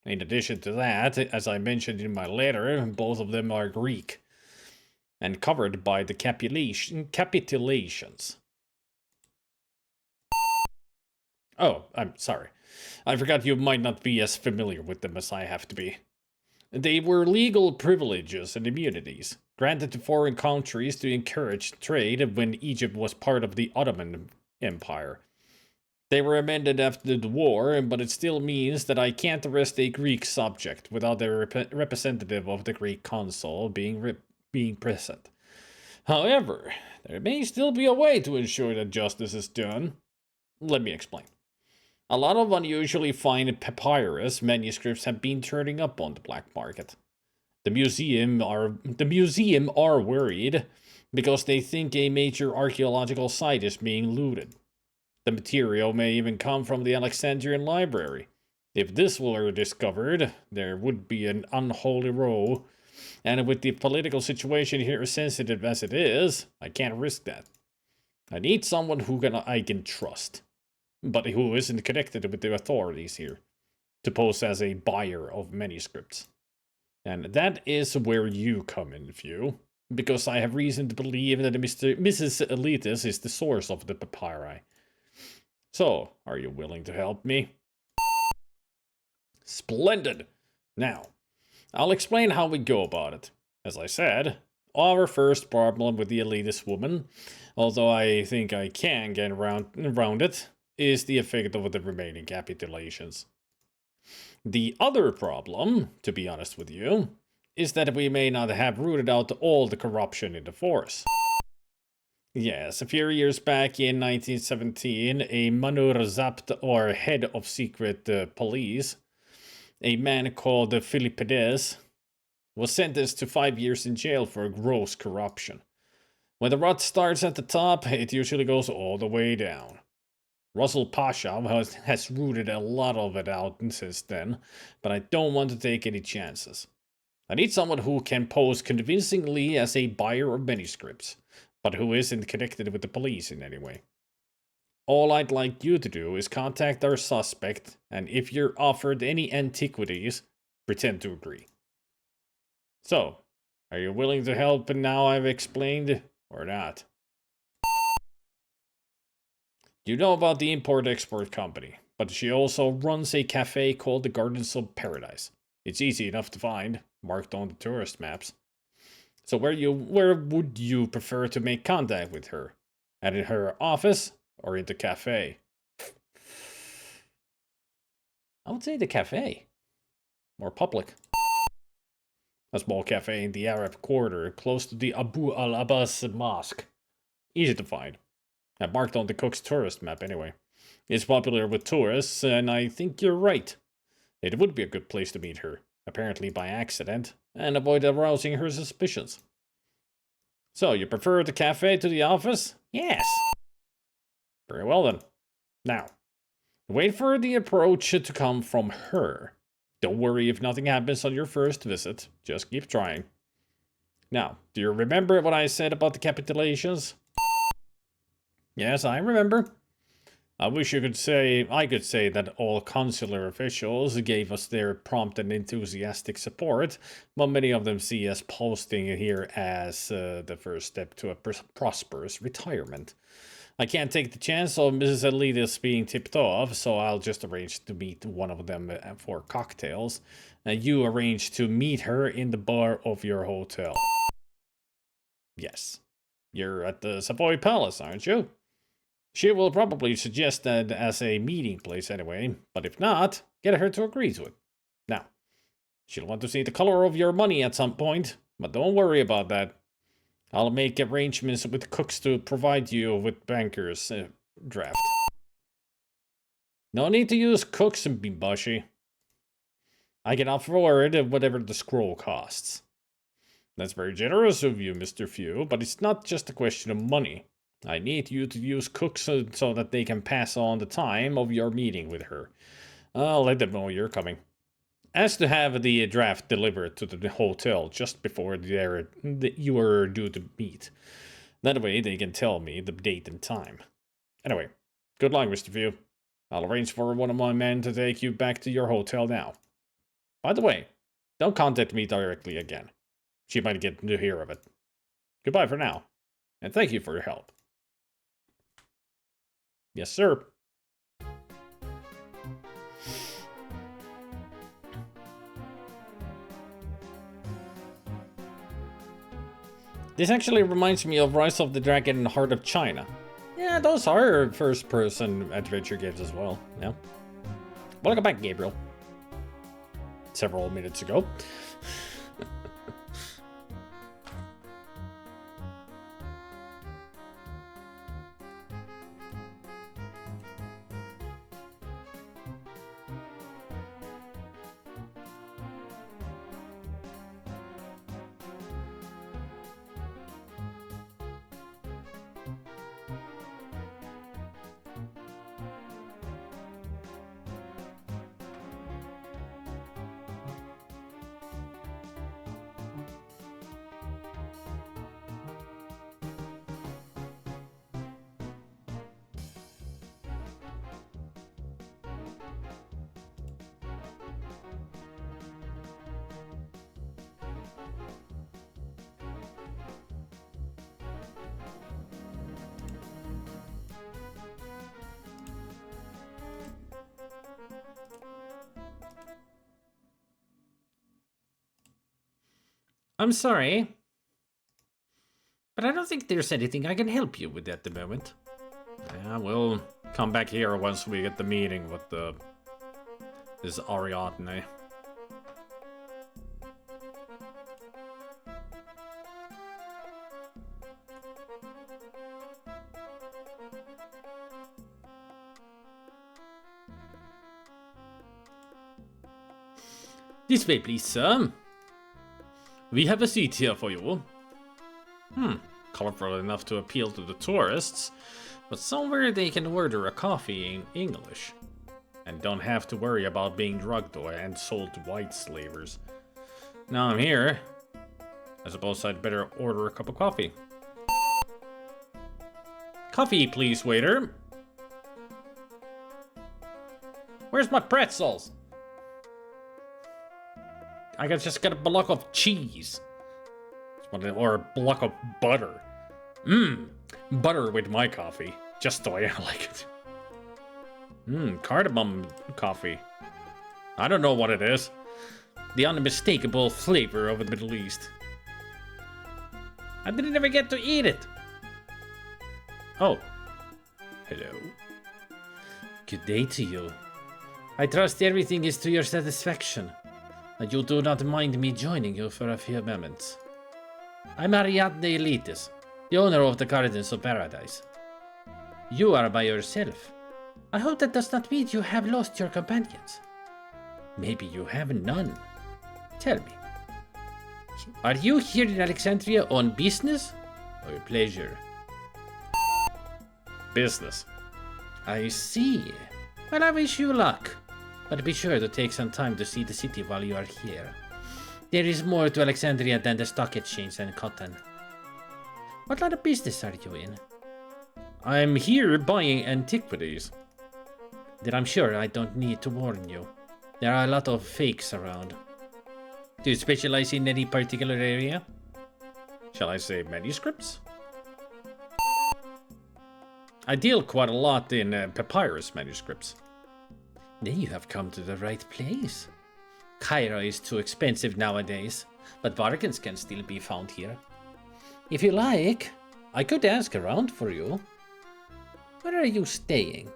In addition to that, as I mentioned in my letter, both of them are Greek. And covered by the capitulations. Oh, I'm sorry. I forgot you might not be as familiar with them as I have to be. They were legal privileges and immunities, granted to foreign countries to encourage trade when Egypt was part of the Ottoman Empire. They were amended after the war, but it still means that I can't arrest a Greek subject without a representative of the Greek consul being present. However, there may still be a way to ensure that justice is done. Let me explain. A lot of unusually fine papyrus manuscripts have been turning up on the black market. The museum are worried because they think a major archaeological site is being looted. The material may even come from the Alexandrian library. If this were discovered, there would be an unholy row And with the political situation here as sensitive as it is, I can't risk that. I need someone I can trust, but who isn't connected with the authorities here, to pose as a buyer of manuscripts. And that is where you come in view, because I have reason to believe that Mrs. Elitis is the source of the papyri. So, are you willing to help me? Splendid! Now, I'll explain how we go about it. As I said, our first problem with the elitist woman, although I think I can get around it, is the effect of the remaining capitulations. The other problem, to be honest with you, is that we may not have rooted out all the corruption in the force. Yes, a few years back in 1917, a Manur Zapt, or head of secret police, a man called Philippides, was sentenced to 5 years in jail for gross corruption. When the rot starts at the top, it usually goes all the way down. Russell Pasha has rooted a lot of it out since then, but I don't want to take any chances. I need someone who can pose convincingly as a buyer of manuscripts, but who isn't connected with the police in any way. All I'd like you to do is contact our suspect, and if you're offered any antiquities, pretend to agree. So, are you willing to help now I've explained, or not? You know about the Import-Export Company, but she also runs a cafe called the Gardens of Paradise. It's easy enough to find, marked on the tourist maps. So where would you prefer to make contact with her? At her office or in the cafe? I would say the cafe. More public. A small cafe in the Arab quarter, close to the Abu al-Abbas Mosque. Easy to find. I marked on the Cook's tourist map anyway. It's popular with tourists, and I think you're right. It would be a good place to meet her, apparently by accident, and avoid arousing her suspicions. So, you prefer the cafe to the office? Yes. Very well then. Now, wait for the approach to come from her. Don't worry if nothing happens on your first visit. Just keep trying. Now, do you remember what I said about the capitulations? Yes, I remember. I wish I could say that all consular officials gave us their prompt and enthusiastic support, but many of them see us posting here as the first step to a prosperous retirement. I can't take the chance of Mrs. Elitis being tipped off, so I'll just arrange to meet one of them for cocktails, and you arrange to meet her in the bar of your hotel. Yes. You're at the Savoy Palace, aren't you? She will probably suggest that as a meeting place anyway, but if not, get her to agree to it. Now, she'll want to see the color of your money at some point, but don't worry about that. I'll make arrangements with Cooks to provide you with banker's draft. No need to use Cooks and Bimbashi. I can afford whatever the scroll costs. That's very generous of you, Mr. Few, but it's not just a question of money. I need you to use Cooks so that they can pass on the time of your meeting with her. I'll let them know you're coming. Ask to have the draft delivered to the hotel just before you are due to meet. That way they can tell me the date and time. Anyway, good luck, Mr. Few. I'll arrange for one of my men to take you back to your hotel now. By the way, don't contact me directly again. She might get to hear of it. Goodbye for now, and thank you for your help. Yes, sir. This actually reminds me of Rise of the Dragon and Heart of China. Yeah, those are first-person adventure games as well. Yeah. Welcome back, Gabriel. Several minutes ago. I'm sorry, but I don't think there's anything I can help you with at the moment. Yeah, we'll come back here once we get the meeting with this Ariadne. This way, please, sir. We have a seat here for you. Colorful enough to appeal to the tourists, but somewhere they can order a coffee in English. And don't have to worry about being drugged and sold to white slavers. Now I'm here, I suppose I'd better order a cup of coffee. Coffee, please, waiter. Where's my pretzels? I just got a block of cheese. Or a block of butter. Butter with my coffee. Just the way I like it. Cardamom coffee. I don't know what it is. The unmistakable flavor of the Middle East. I didn't even get to eat it. Oh. Hello. Good day to you. I trust everything is to your satisfaction. And you do not mind me joining you for a few moments. I'm Ariadne Elitis, the owner of the Gardens of Paradise. You are by yourself. I hope that does not mean you have lost your companions. Maybe you have none. Tell me, are you here in Alexandria on business or pleasure? Business. I see. Well, I wish you luck. But be sure to take some time to see the city while you are here. There is more to Alexandria than the stock exchange and cotton. What line of business are you in? I'm here buying antiquities. Then I'm sure I don't need to warn you. There are a lot of fakes around. Do you specialize in any particular area? Shall I say manuscripts? I deal quite a lot in papyrus manuscripts. Then you have come to the right place. Cairo is too expensive nowadays, but bargains can still be found here. If you like, I could ask around for you. Where are you staying?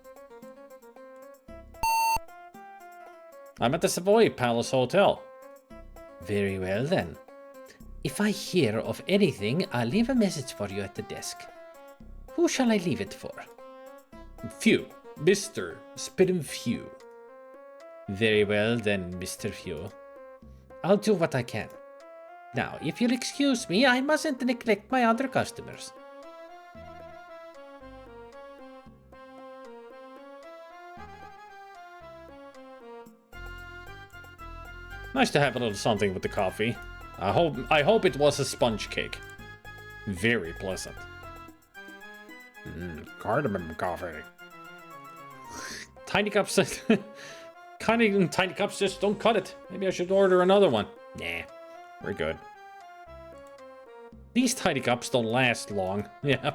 I'm at the Savoy Palace Hotel. Very well then. If I hear of anything, I'll leave a message for you at the desk. Who shall I leave it for? Few. Mr. Spidden Few. Very well then, Mr. Few. I'll do what I can. Now, if you'll excuse me, I mustn't neglect my other customers. Nice to have a little something with the coffee. I hope it was a sponge cake. Very pleasant. Cardamom coffee. Tiny cups. Tiny cups just don't cut it. Maybe I should order another one. Nah, we're good. These tiny cups don't last long. Yeah.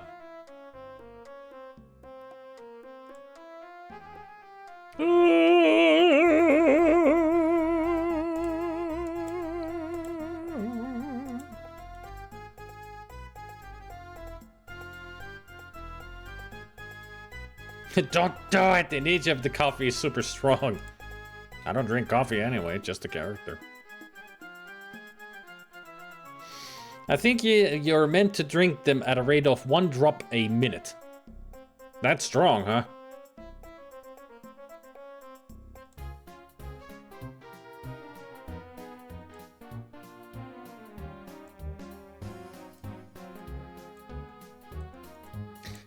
Don't do it! The nature of the coffee is super strong. I don't drink coffee anyway, just a character. I think you're meant to drink them at a rate of 1 drop a minute. That's strong, huh?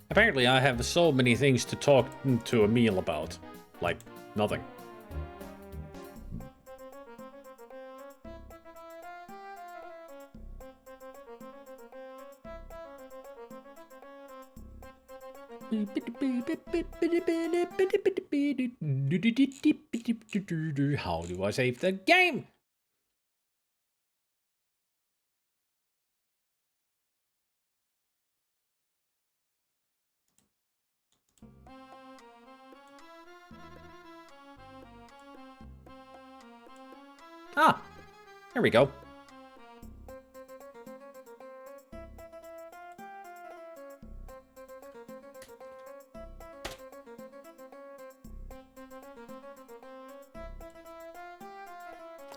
Apparently I have so many things to talk to Emil about. Like, nothing. How do I save the game? Ah, here we go.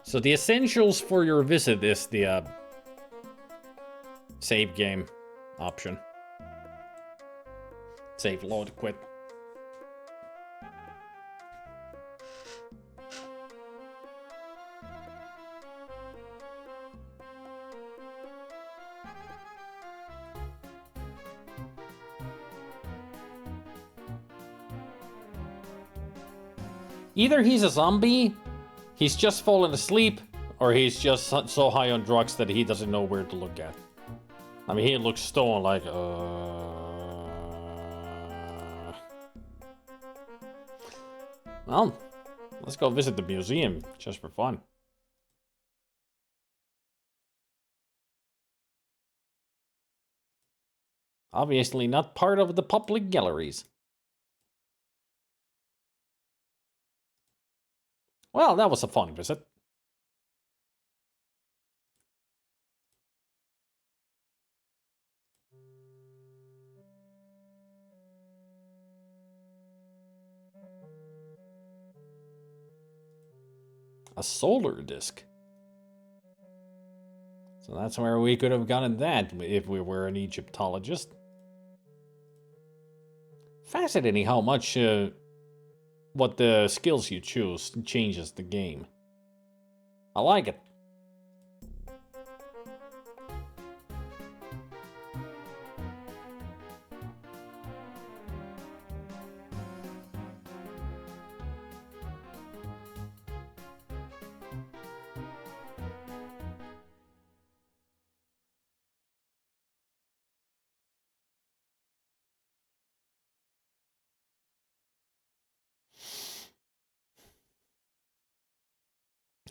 So the essentials for your visit is the save game option. Save, load, quit. Either he's a zombie, he's just fallen asleep, or he's just so high on drugs that he doesn't know where to look at. I mean, he looks stone like, Well, let's go visit the museum, just for fun. Obviously not part of the public galleries. Well, that was a fun visit. A solar disk. So that's where we could have gotten that if we were an Egyptologist. Fascinating how much what the skills you choose changes the game. I like it.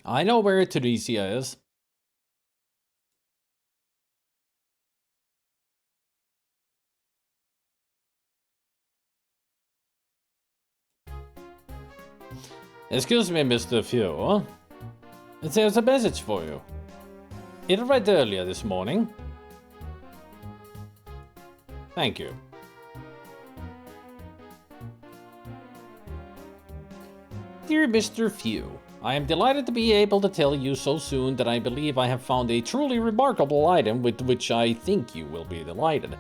I know where Tunisia is. Excuse me, Mr. Few. There's a message for you. It arrived earlier this morning. Thank you. Dear Mr. Few, I am delighted to be able to tell you so soon that I believe I have found a truly remarkable item with which I think you will be delighted.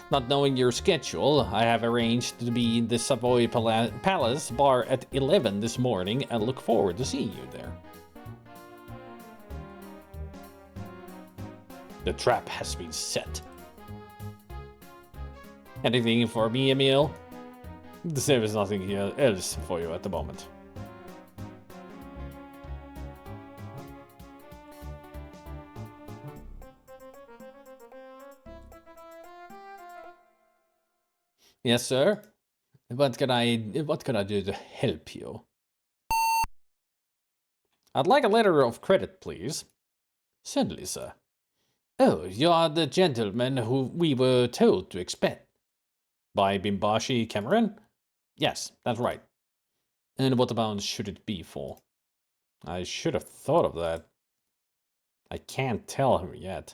Not knowing your schedule, I have arranged to be in the Savoy Palace bar at 11 this morning and look forward to seeing you there. The trap has been set. Anything for me, Emil? There is nothing else for you at the moment. Yes, sir. What can I do to help you? I'd like a letter of credit, please. Certainly, sir. Oh, you are the gentleman who we were told to expect. By Bimbashi Cameron? Yes, that's right. And what amount should it be for? I should have thought of that. I can't tell him yet.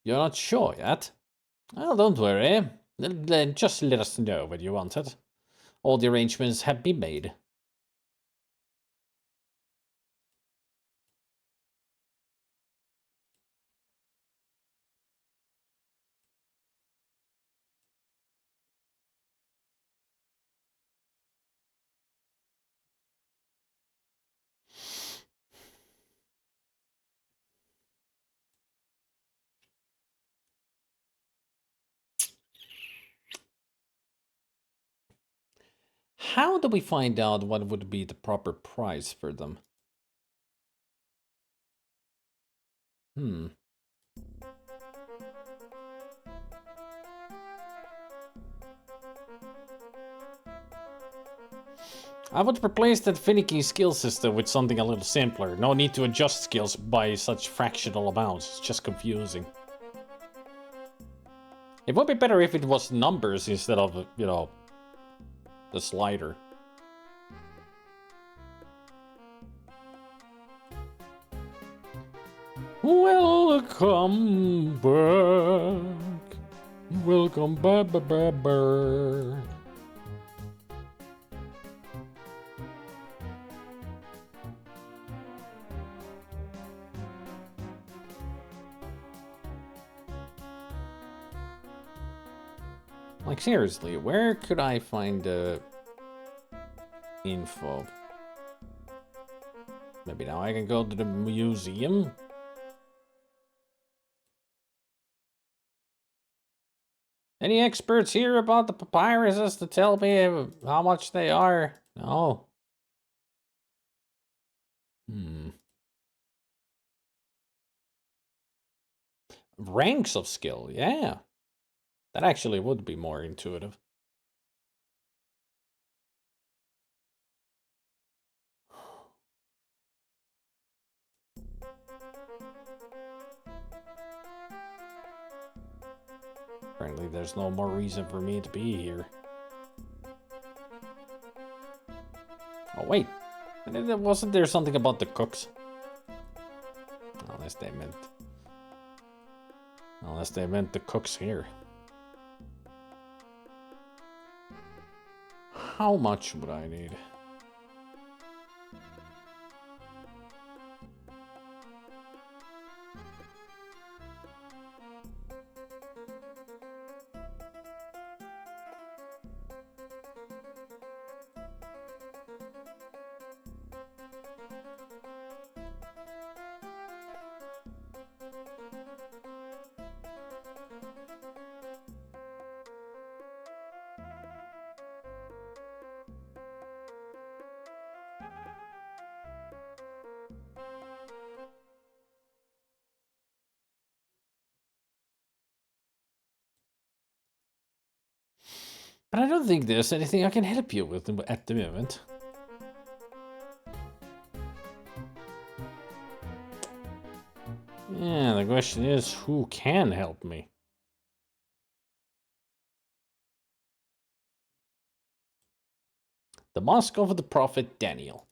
You're not sure yet? Well, don't worry. Just let us know when you want it. All the arrangements have been made. How do we find out what would be the proper price for them? I would replace that finicky skill system with something a little simpler. No need to adjust skills by such fractional amounts. It's just confusing. It would be better if it was numbers instead of, you know, the slider. Welcome back. Welcome back. Like, seriously, where could I find the info? Maybe now I can go to the museum? Any experts here about the papyruses to tell me how much they are? No. Ranks of skill, yeah. That actually would be more intuitive. Apparently there's no more reason for me to be here. Oh wait, wasn't there something about the cooks? Unless they meant the cooks here. How much would I need? But I don't think there's anything I can help you with at the moment. Yeah, the question is, who can help me? The Mosque of the Prophet Daniel.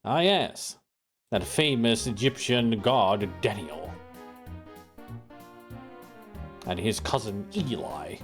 Ah yes, that famous Egyptian god Daniel. And his cousin Eli.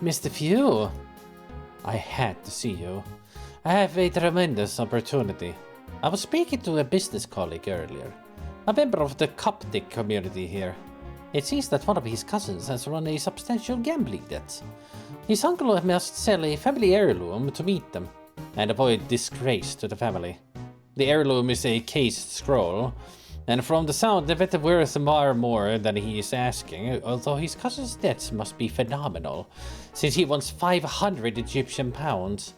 Mr. Few, I had to see you. I have a tremendous opportunity. I was speaking to a business colleague earlier, a member of the Coptic community here. It seems that one of his cousins has run a substantial gambling debt. His uncle must sell a family heirloom to meet them and avoid disgrace to the family. The heirloom is a cased scroll, and from the sound of it worth far more than he is asking, although his cousin's debts must be phenomenal, since he wants 500 Egyptian pounds.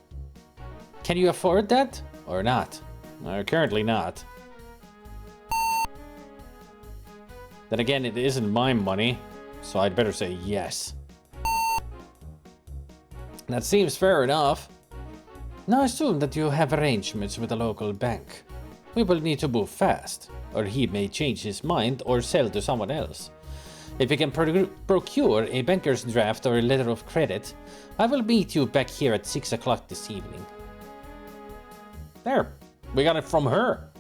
Can you afford that, or not? Currently not. Then again, it isn't my money, so I'd better say yes. That seems fair enough. Now assume that you have arrangements with a local bank. We will need to move fast, or he may change his mind or sell to someone else. If you can procure a banker's draft or a letter of credit, I will meet you back here at 6 o'clock this evening. There, we got it from her.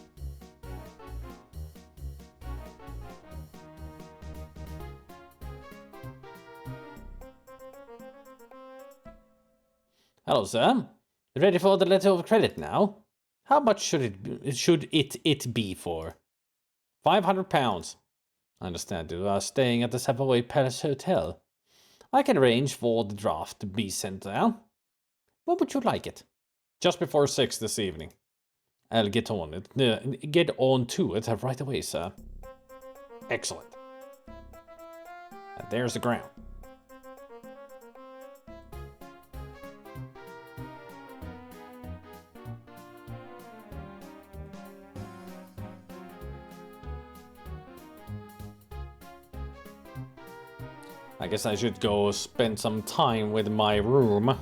Hello, sir. Ready for the letter of credit now? How much should it be for? 500 pounds. I understand you are staying at the Savoy Palace Hotel. I can arrange for the draft to be sent down. When would you like it? Just before 6 this evening. I'll get on it. Get on to it right away, sir. Excellent. And there's the ground. I guess I should go spend some time with my room.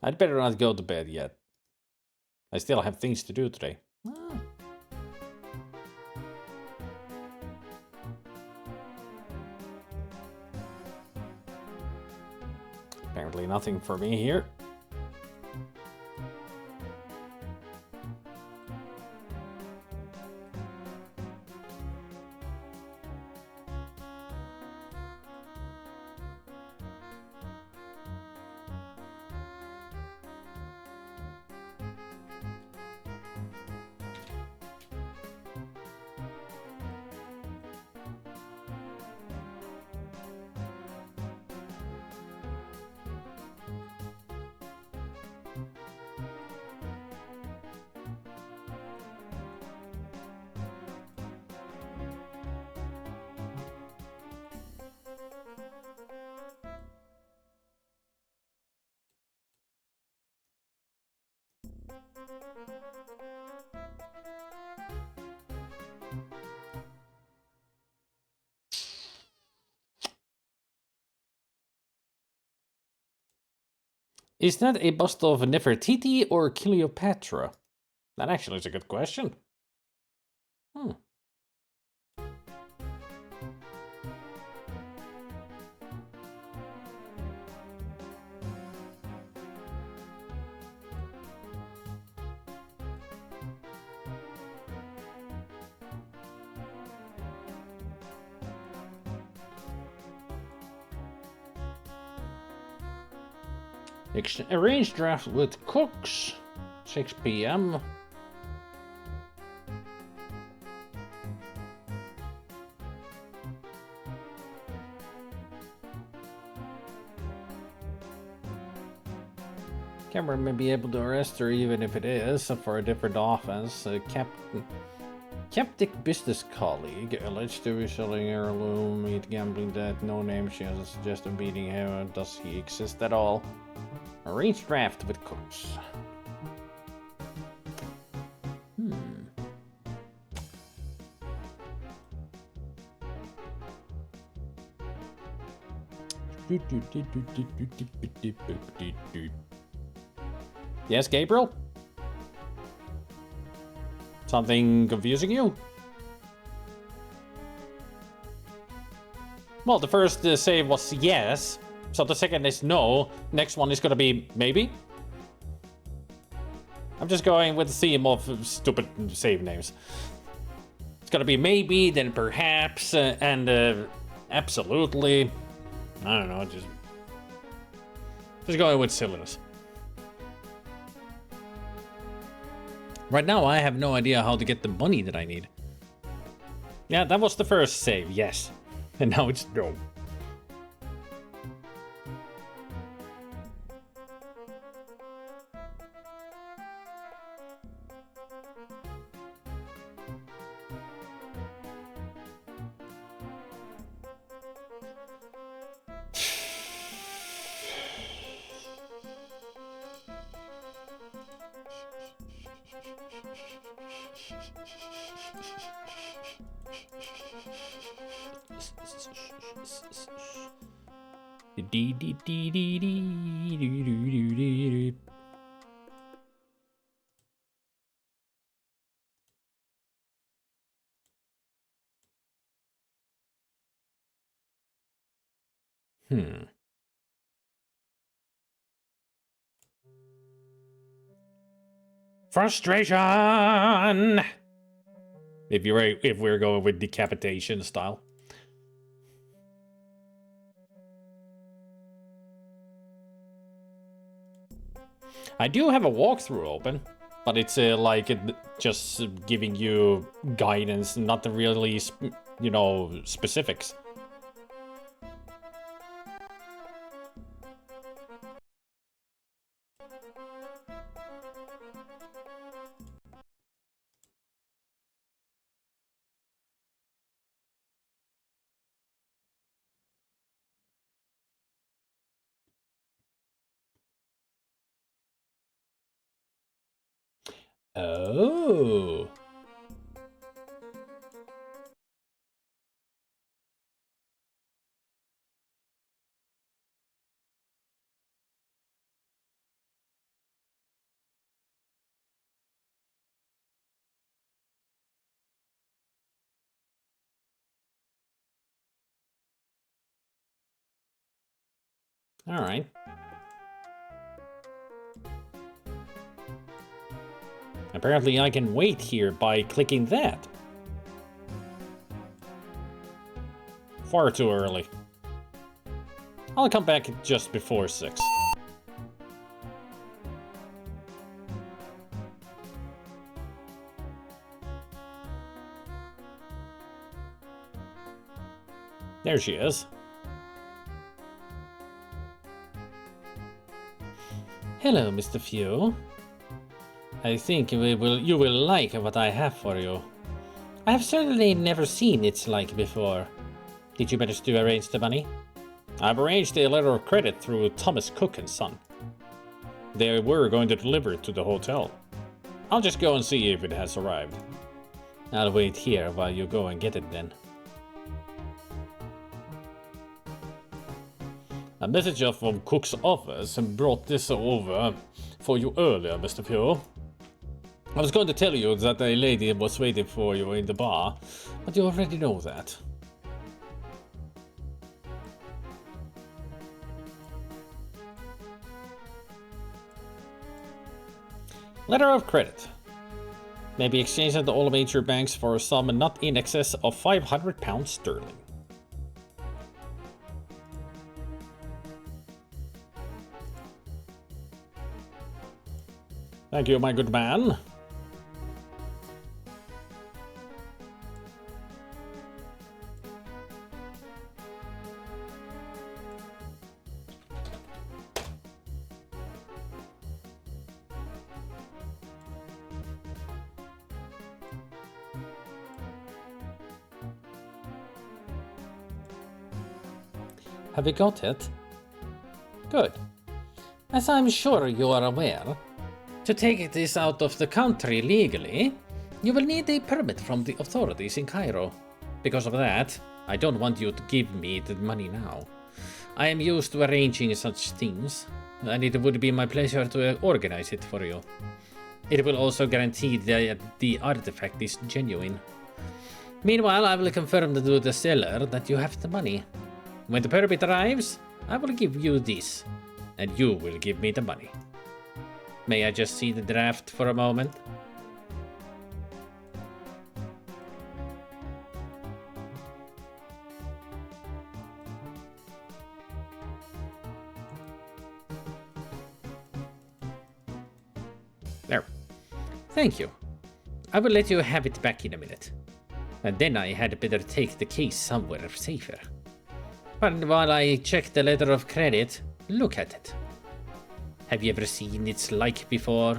I'd better not go to bed yet. I still have things to do today. Apparently nothing for me here. Is that a bust of Nefertiti or Cleopatra? That actually is a good question. Arrange draft with Cooks, 6 p.m. Cameron may be able to arrest her even if it is for a different offense. Captic business colleague alleged to be selling heirloom meat gambling debt. No name. She has suggested meeting him. Does he exist at all? Arrange draft with Cooks. Yes, Gabriel? Something confusing you? Well, the first save was yes, so the second is no. Next one is gonna be maybe. I'm just going with the theme of stupid save names. It's gonna be maybe, then perhaps, and absolutely. I don't know, just going with silliness. Right now, I have no idea how to get the money that I need. Yeah, that was the first save, yes. And now it's no. Frustration. If we're going with decapitation style. I do have a walkthrough open, but it's just giving you guidance, not really, specifics. Oh. Alright. Apparently I can wait here by clicking that. Far too early. I'll come back just before 6. There she is. Hello, Mr. Few. I think you will like what I have for you. I have certainly never seen its like before. Did you manage to arrange the money? I've arranged a letter of credit through Thomas Cook and Son. They were going to deliver it to the hotel. I'll just go and see if it has arrived. I'll wait here while you go and get it then. A messenger from Cook's office brought this over for you earlier, Mr. Pugh. I was going to tell you that a lady was waiting for you in the bar, but you already know that. Letter of credit. May be exchanged at all major banks for a sum not in excess of £500 sterling. Thank you, my good man. Have you got it? Good. As I'm sure you are aware, to take this out of the country legally, you will need a permit from the authorities in Cairo. Because of that, I don't want you to give me the money now. I am used to arranging such things, and it would be my pleasure to organize it for you. It will also guarantee that the artifact is genuine. Meanwhile, I will confirm to the seller that you have the money. When the permit arrives, I will give you this, and you will give me the money. May I just see the draft for a moment? There. Thank you. I will let you have it back in a minute. And then I had better take the case somewhere safer. But while I check the letter of credit, look at it. Have you ever seen its like before?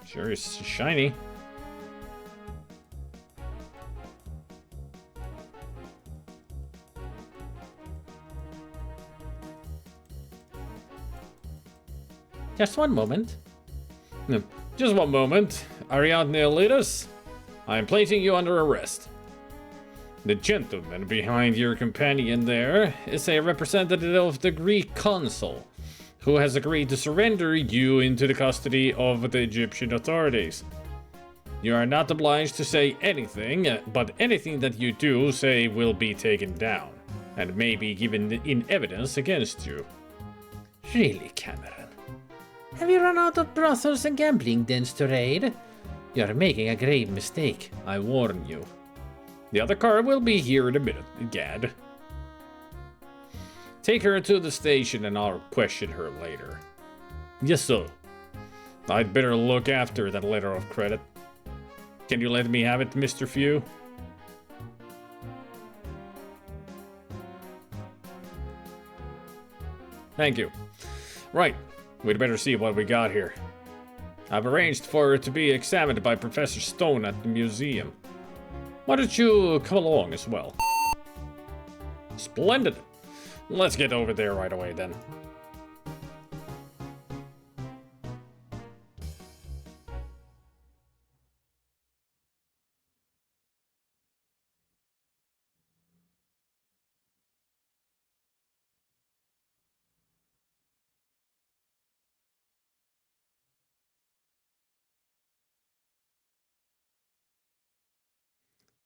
Sure, it's shiny. Just one moment. Just one moment. Ariadne Elidas, I am placing you under arrest. The gentleman behind your companion there is a representative of the Greek consul, who has agreed to surrender you into the custody of the Egyptian authorities. You are not obliged to say anything, but anything that you do say will be taken down, and may be given in evidence against you. Really, Cameron? Have you run out of brothels and gambling dens to raid? You are making a grave mistake, I warn you. The other car will be here in a minute, Gad. Take her to the station and I'll question her later. Yes, sir. I'd better look after that letter of credit. Can you let me have it, Mr. Few? Thank you. Right, we'd better see what we got here. I've arranged for it to be examined by Professor Stone at the museum. Why don't you come along as well? Splendid! Let's get over there right away then.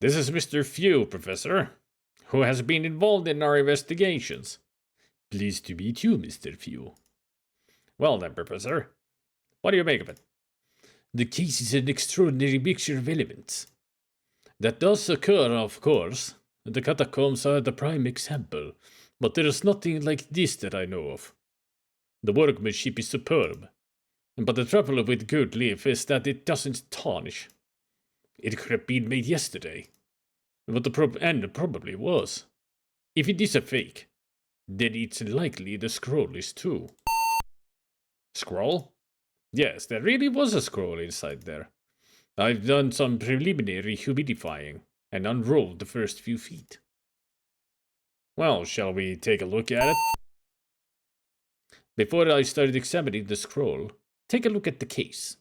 This is Mr. Few, Professor. who has been involved in our investigations. Pleased to meet you, Mr. Few. Well then, Professor, what do you make of it? The case is an extraordinary mixture of elements. That does occur, of course. The catacombs are the prime example, but there is nothing like this that I know of. The workmanship is superb, but the trouble with good leaf is that it doesn't tarnish. It could have been made yesterday, but and probably was. If it is a fake, then it's likely the scroll is too. Scroll? Yes, there really was a scroll inside there. I've done some preliminary humidifying and unrolled the first few feet. Well, shall we take a look at it? Before I start examining the scroll, take a look at the case.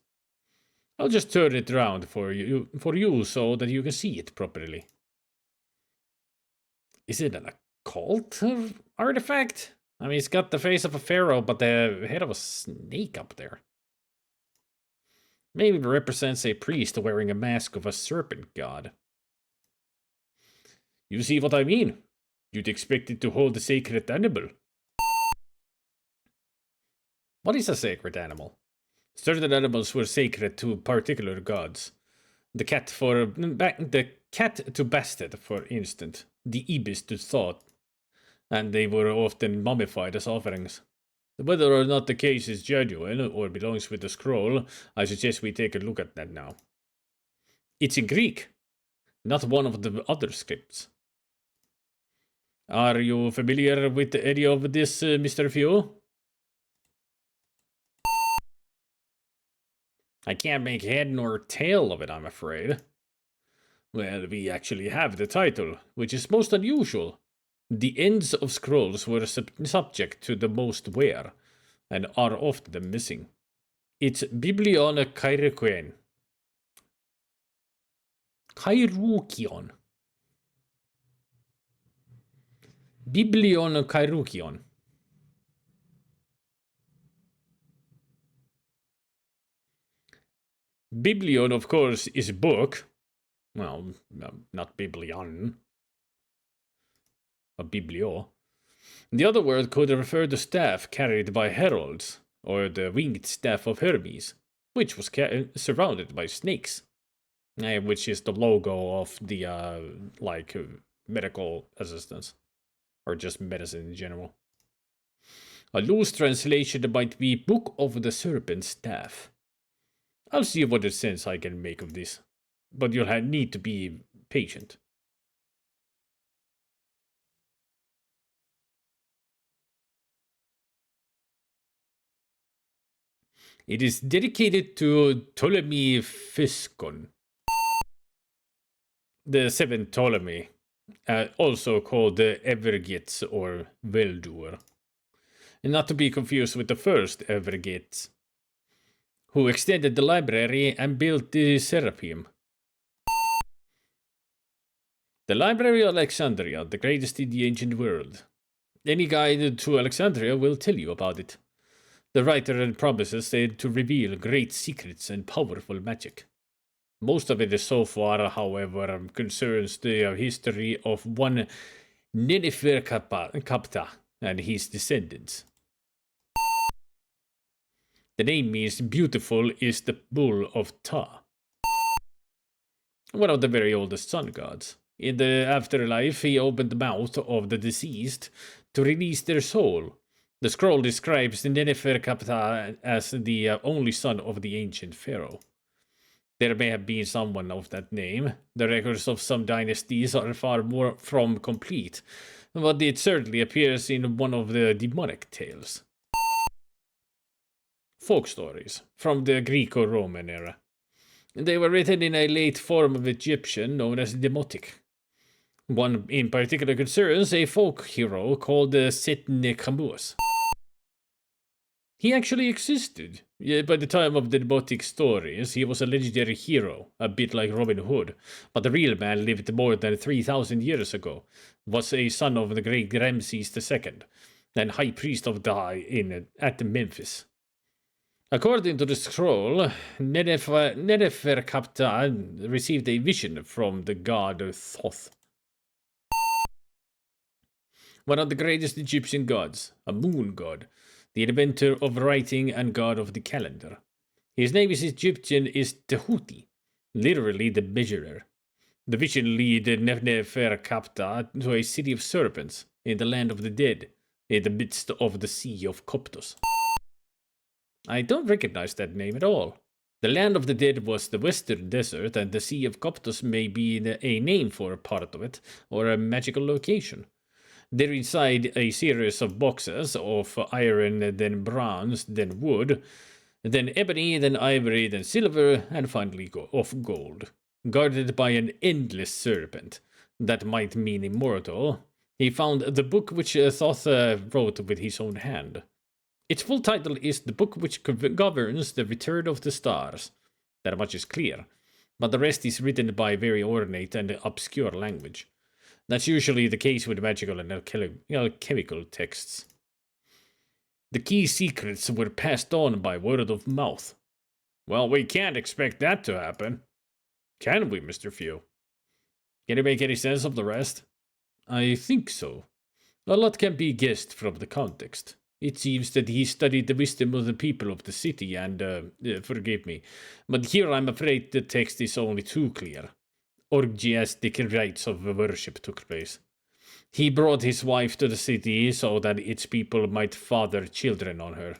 I'll just turn it around for you so that you can see it properly. Is it an occult artifact? I mean, it's got the face of a pharaoh, but the head of a snake up there. Maybe it represents a priest wearing a mask of a serpent god. You see what I mean? You'd expect it to hold a sacred animal. What is a sacred animal? Certain animals were sacred to particular gods. The cat to Bastet, for instance. The ibis to Thoth. And they were often mummified as offerings. Whether or not the case is genuine or belongs with the scroll, I suggest we take a look at that now. It's in Greek, not one of the other scripts. Are you familiar with any of this, Mr. Few? I can't make head nor tail of it, I'm afraid. Well, we actually have the title, which is most unusual. The ends of scrolls were subject to the most wear, and are often missing. It's Biblion Kairukion. Biblion Kairukion. Biblion, of course, is a book. Well, not Biblion. A biblio. The other word could refer to staff carried by heralds, or the winged staff of Hermes, which was surrounded by snakes, which is the logo of the, medical assistance, or just medicine in general. A loose translation might be Book of the Serpent Staff. I'll see what sense I can make of this, but you'll need to be patient. It is dedicated to Ptolemy Physcon, the seventh Ptolemy, also called the Evergetes or Well-doer, and not to be confused with the first Evergetes, who extended the library and built the Serapeum. The Library of Alexandria, the greatest in the ancient world. Any guide to Alexandria will tell you about it. The writer promises to reveal great secrets and powerful magic. Most of it so far, however, concerns the history of one Neneferkapta and his descendants. The name means beautiful is the bull of Ta, one of the very oldest sun gods. In the afterlife, he opened the mouth of the deceased to release their soul. The scroll describes the Neneferkapta as the only son of the ancient pharaoh. There may have been someone of that name. The records of some dynasties are far more from complete, but it certainly appears in one of the demonic tales. Folk stories from the Greco-Roman era. They were written in a late form of Egyptian known as demotic. One in particular concerns a folk hero called Setnekamus. He actually existed. By the time of the demotic stories, he was a legendary hero, a bit like Robin Hood, but the real man lived more than 3,000 years ago, was a son of the great Ramses II, and high priest of Dai at Memphis. According to the scroll, Neneferkapta received a vision from the god Thoth. one of the greatest Egyptian gods, a moon god, the inventor of writing and god of the calendar. His name is Egyptian is Tehuti, literally the measurer. The vision lead Neferkapta to a city of serpents in the land of the dead, in the midst of the Sea of Coptos. I don't recognize that name at all. The land of the dead was the western desert, and the Sea of Coptos may be a name for a part of it, or a magical location. There inside a series of boxes of iron, then bronze, then wood, then ebony, then ivory, then silver, and finally of gold. Guarded by an endless serpent. That might mean immortal. He found the book which Thoth wrote with his own hand. Its full title is The Book Which Governs the Return of the Stars. That much is clear, but the rest is written by very ornate and obscure language. That's usually the case with magical and alchemical texts. The key secrets were passed on by word of mouth. Well, we can't expect that to happen. Can we, Mr. Few? Can you make any sense of the rest? I think so. A lot can be guessed from the context. It seems that he studied the wisdom of the people of the city and, forgive me, but here I'm afraid the text is only too clear. Orgiastic rites of worship took place. He brought his wife to the city so that its people might father children on her.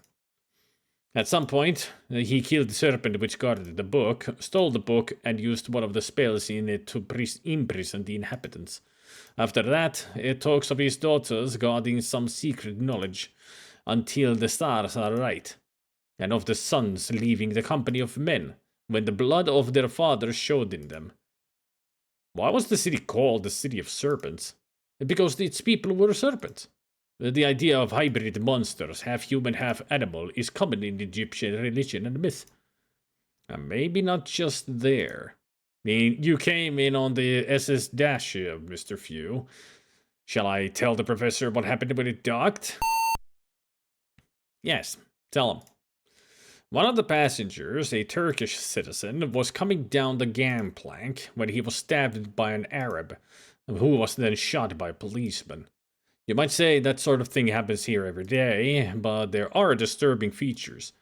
At some point, he killed the serpent which guarded the book, stole the book, and used one of the spells in it to imprison the inhabitants. After that, it talks of his daughters guarding some secret knowledge, until the stars are right, and of the sons leaving the company of men, when the blood of their fathers showed in them. Why was the city called the City of Serpents? Because its people were serpents. The idea of hybrid monsters, half human, half animal, is common in Egyptian religion and myth. And maybe not just there. I mean, you came in on the SS Dash, Mr. Few. Shall I tell the professor what happened when it docked? Yes, tell him. One of the passengers, a Turkish citizen, was coming down the gangplank when he was stabbed by an Arab, who was then shot by a policeman. You might say that sort of thing happens here every day, but there are disturbing features.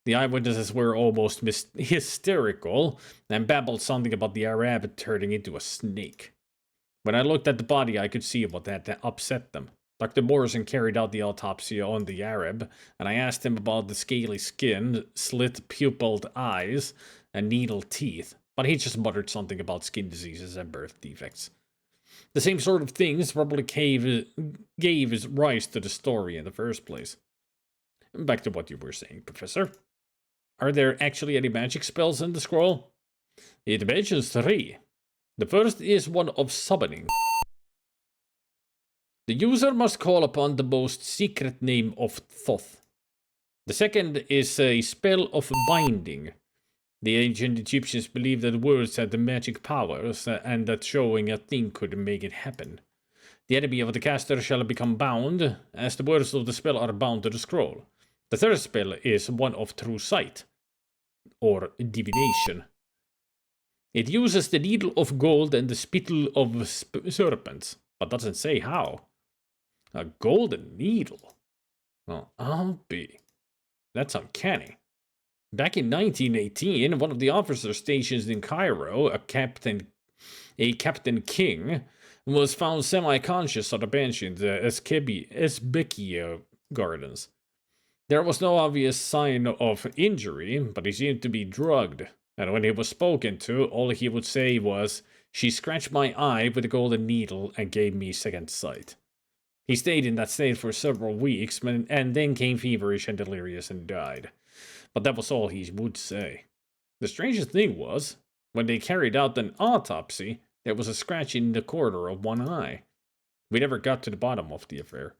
The eyewitnesses were almost hysterical and babbled something about the Arab turning into a snake. When I looked at the body, I could see what had upset them. Dr. Morrison carried out the autopsy on the Arab, and I asked him about the scaly skin, slit pupilled eyes, and needle teeth, but he just muttered something about skin diseases and birth defects. The same sort of things probably gave rise to the story in the first place. Back to what you were saying, Professor. Are there actually any magic spells in the scroll? It mentions 3. The first is one of summoning. The user must call upon the most secret name of Thoth. The second is a spell of binding. The ancient Egyptians believed that words had the magic powers, and that showing a thing could make it happen. The enemy of the caster shall become bound, as the words of the spell are bound to the scroll. The third spell is one of true sight, or divination. It uses the needle of gold and the spittle of serpents, but doesn't say how. A golden needle? Well, I'll be. That's uncanny. Back in 1918, one of the officers stationed in Cairo, a Captain King, was found semi-conscious on a bench in the Esbekia Gardens. There was no obvious sign of injury, but he seemed to be drugged, and when he was spoken to, all he would say was, "She scratched my eye with a golden needle and gave me second sight." He stayed in that state for several weeks, and then came feverish and delirious and died. But that was all he would say. The strangest thing was, when they carried out an autopsy, there was a scratch in the corner of one eye. We never got to the bottom of the affair.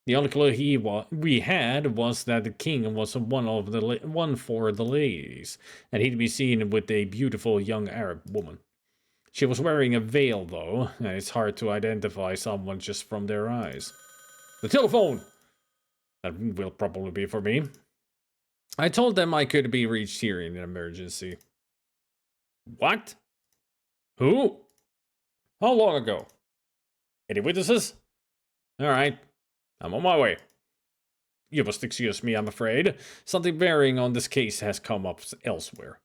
The only clue we had was that the king was one for the ladies, and he'd be seen with a beautiful young Arab woman. She was wearing a veil, though, and it's hard to identify someone just from their eyes. The telephone! That will probably be for me. I told them I could be reached here in an emergency. What? Who? How long ago? Any witnesses? Alright, I'm on my way. You must excuse me, I'm afraid. Something bearing on this case has come up elsewhere.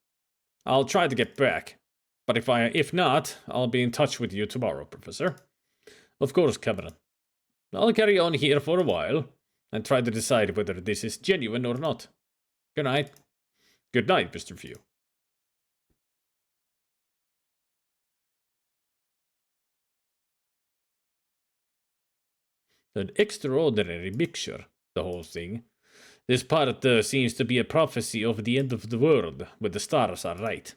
I'll try to get back, but if not, I'll be in touch with you tomorrow, Professor. Of course, Cameron. I'll carry on here for a while, and try to decide whether this is genuine or not. Good night. Good night, Mr. Few. An extraordinary mixture, the whole thing. This part seems to be a prophecy of the end of the world, where the stars are right.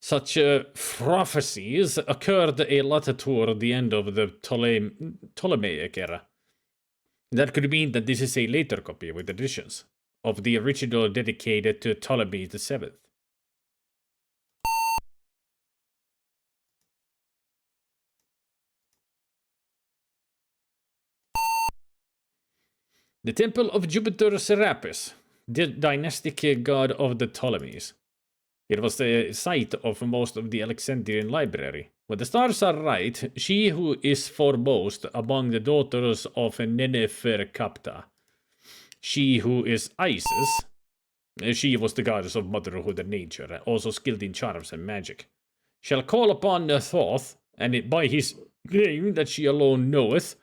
Such prophecies occurred a lot toward the end of the Ptolemaic era. That could mean that this is a later copy with additions of the original dedicated to Ptolemy VII. The Temple of Jupiter Serapis, the dynastic god of the Ptolemies. It was the site of most of the Alexandrian library. When the stars are right, she who is foremost among the daughters of Neneferkapta, she who is Isis, she was the goddess of motherhood and nature, also skilled in charms and magic, shall call upon Thoth, and by his name that she alone knoweth,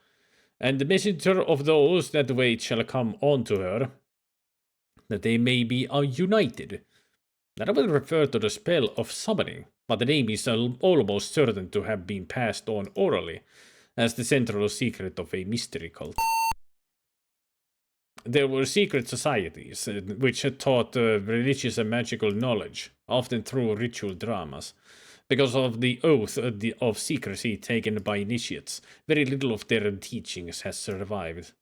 and the messenger of those that wait shall come unto her, that they may be united. That will refer to the spell of summoning, but the name is almost certain to have been passed on orally, as the central secret of a mystery cult. There were secret societies, which taught religious and magical knowledge, often through ritual dramas. Because of the oath of secrecy taken by initiates, very little of their teachings has survived.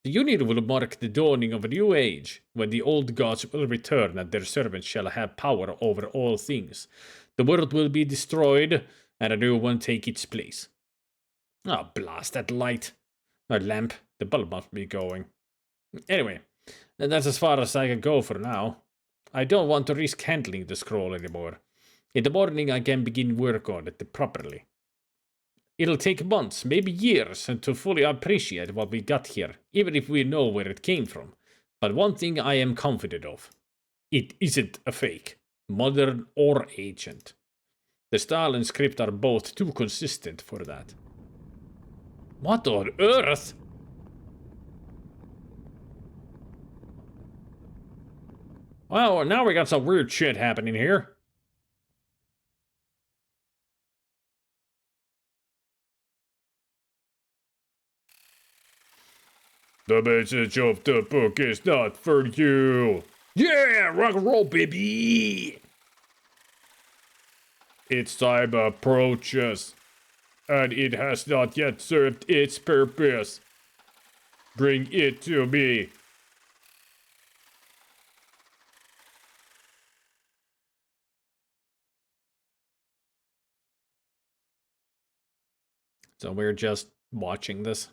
The Union will mark the dawning of a new age, when the old gods will return and their servants shall have power over all things. The world will be destroyed, and a new one take its place. Oh, blast that light. A lamp. The bulb must be going. Anyway, that's as far as I can go for now. I don't want to risk handling the scroll anymore. In the morning I can begin work on it properly. It'll take months, maybe years, to fully appreciate what we got here, even if we know where it came from. But one thing I am confident of. It isn't a fake, modern or ancient. The style and script are both too consistent for that. What on earth? Well, now we got some weird shit happening here. The message of the book is not for you. Yeah, rock and roll, baby. Its time approaches, and it has not yet served its purpose. Bring it to me. So we're just watching this.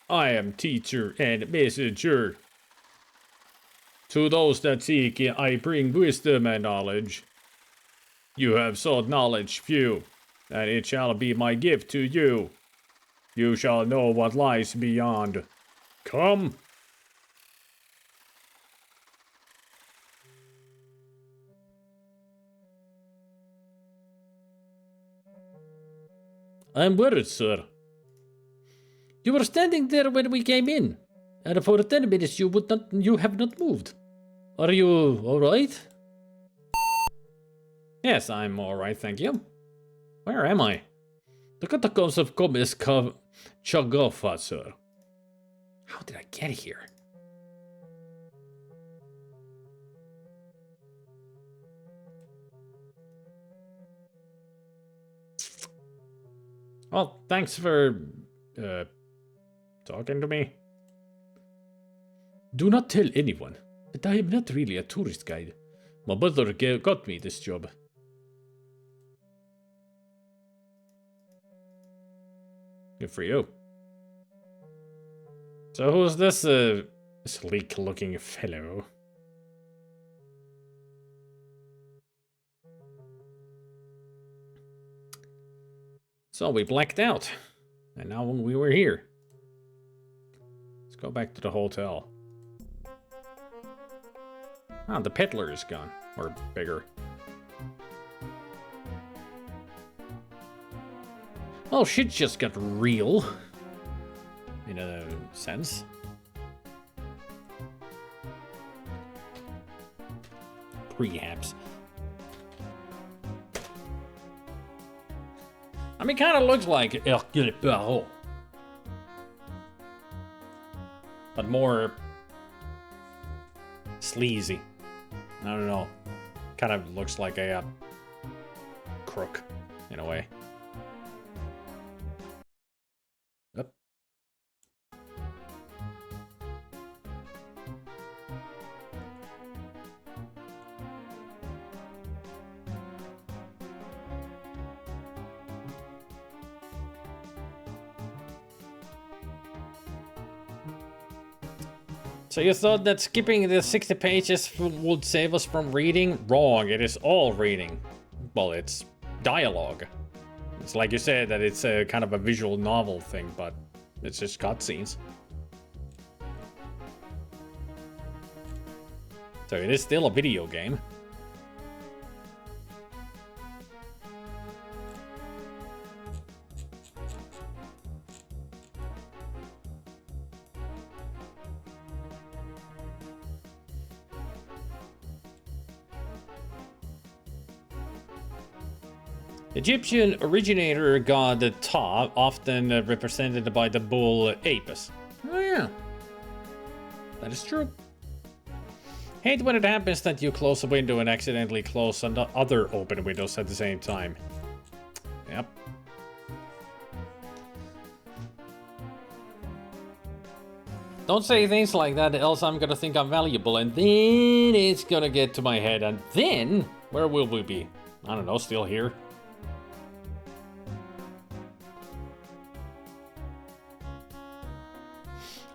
I am teacher and messenger. To those that seek, I bring wisdom and knowledge. You have sought knowledge, few, and it shall be my gift to you. You shall know what lies beyond. Come. I'm worried, sir. You were standing there when we came in, and for 10 minutes you have not moved. Are you alright? Yes, I'm alright, thank you. Where am I? The catacombs of Chagofa, sir. How did I get here? Well, thanks for talking to me. Do not tell anyone, but I am not really a tourist guide. My mother got me this job. Good for you. So who's this sleek-looking fellow? So we blacked out. And now we were here. Let's go back to the hotel. Ah, the peddler is gone. Or bigger. Oh, shit just got real. In a sense. Perhaps. I mean, kind of looks like Hercule Poirot. But more sleazy. I don't know. Kind of looks like a crook, in a way. Yep. So you thought that skipping the 60 pages would save us from reading? Wrong, it is all reading. Well, it's dialogue. It's like you said that it's a kind of a visual novel thing, but it's just cutscenes. So it is still a video game. Egyptian originator god Ptah, often represented by the bull Apis. Oh yeah, that is true. Hate when it happens that you close a window and accidentally close other open windows at the same time. Yep. Don't say things like that, else I'm gonna think I'm valuable, and then it's gonna get to my head, and then where will we be? I don't know, still here.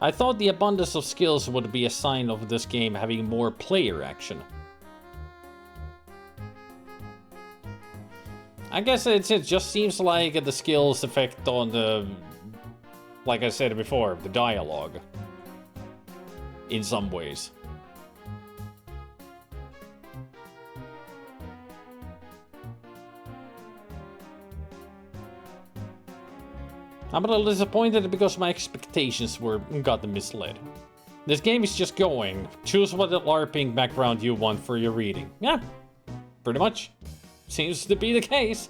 I thought the abundance of skills would be a sign of this game having more player action. I guess it just seems like the skills affect on the, like I said before, the dialogue. In some ways. I'm a little disappointed because my expectations got misled. This game is just going, choose what LARPing background you want for your reading. Yeah, pretty much. Seems to be the case.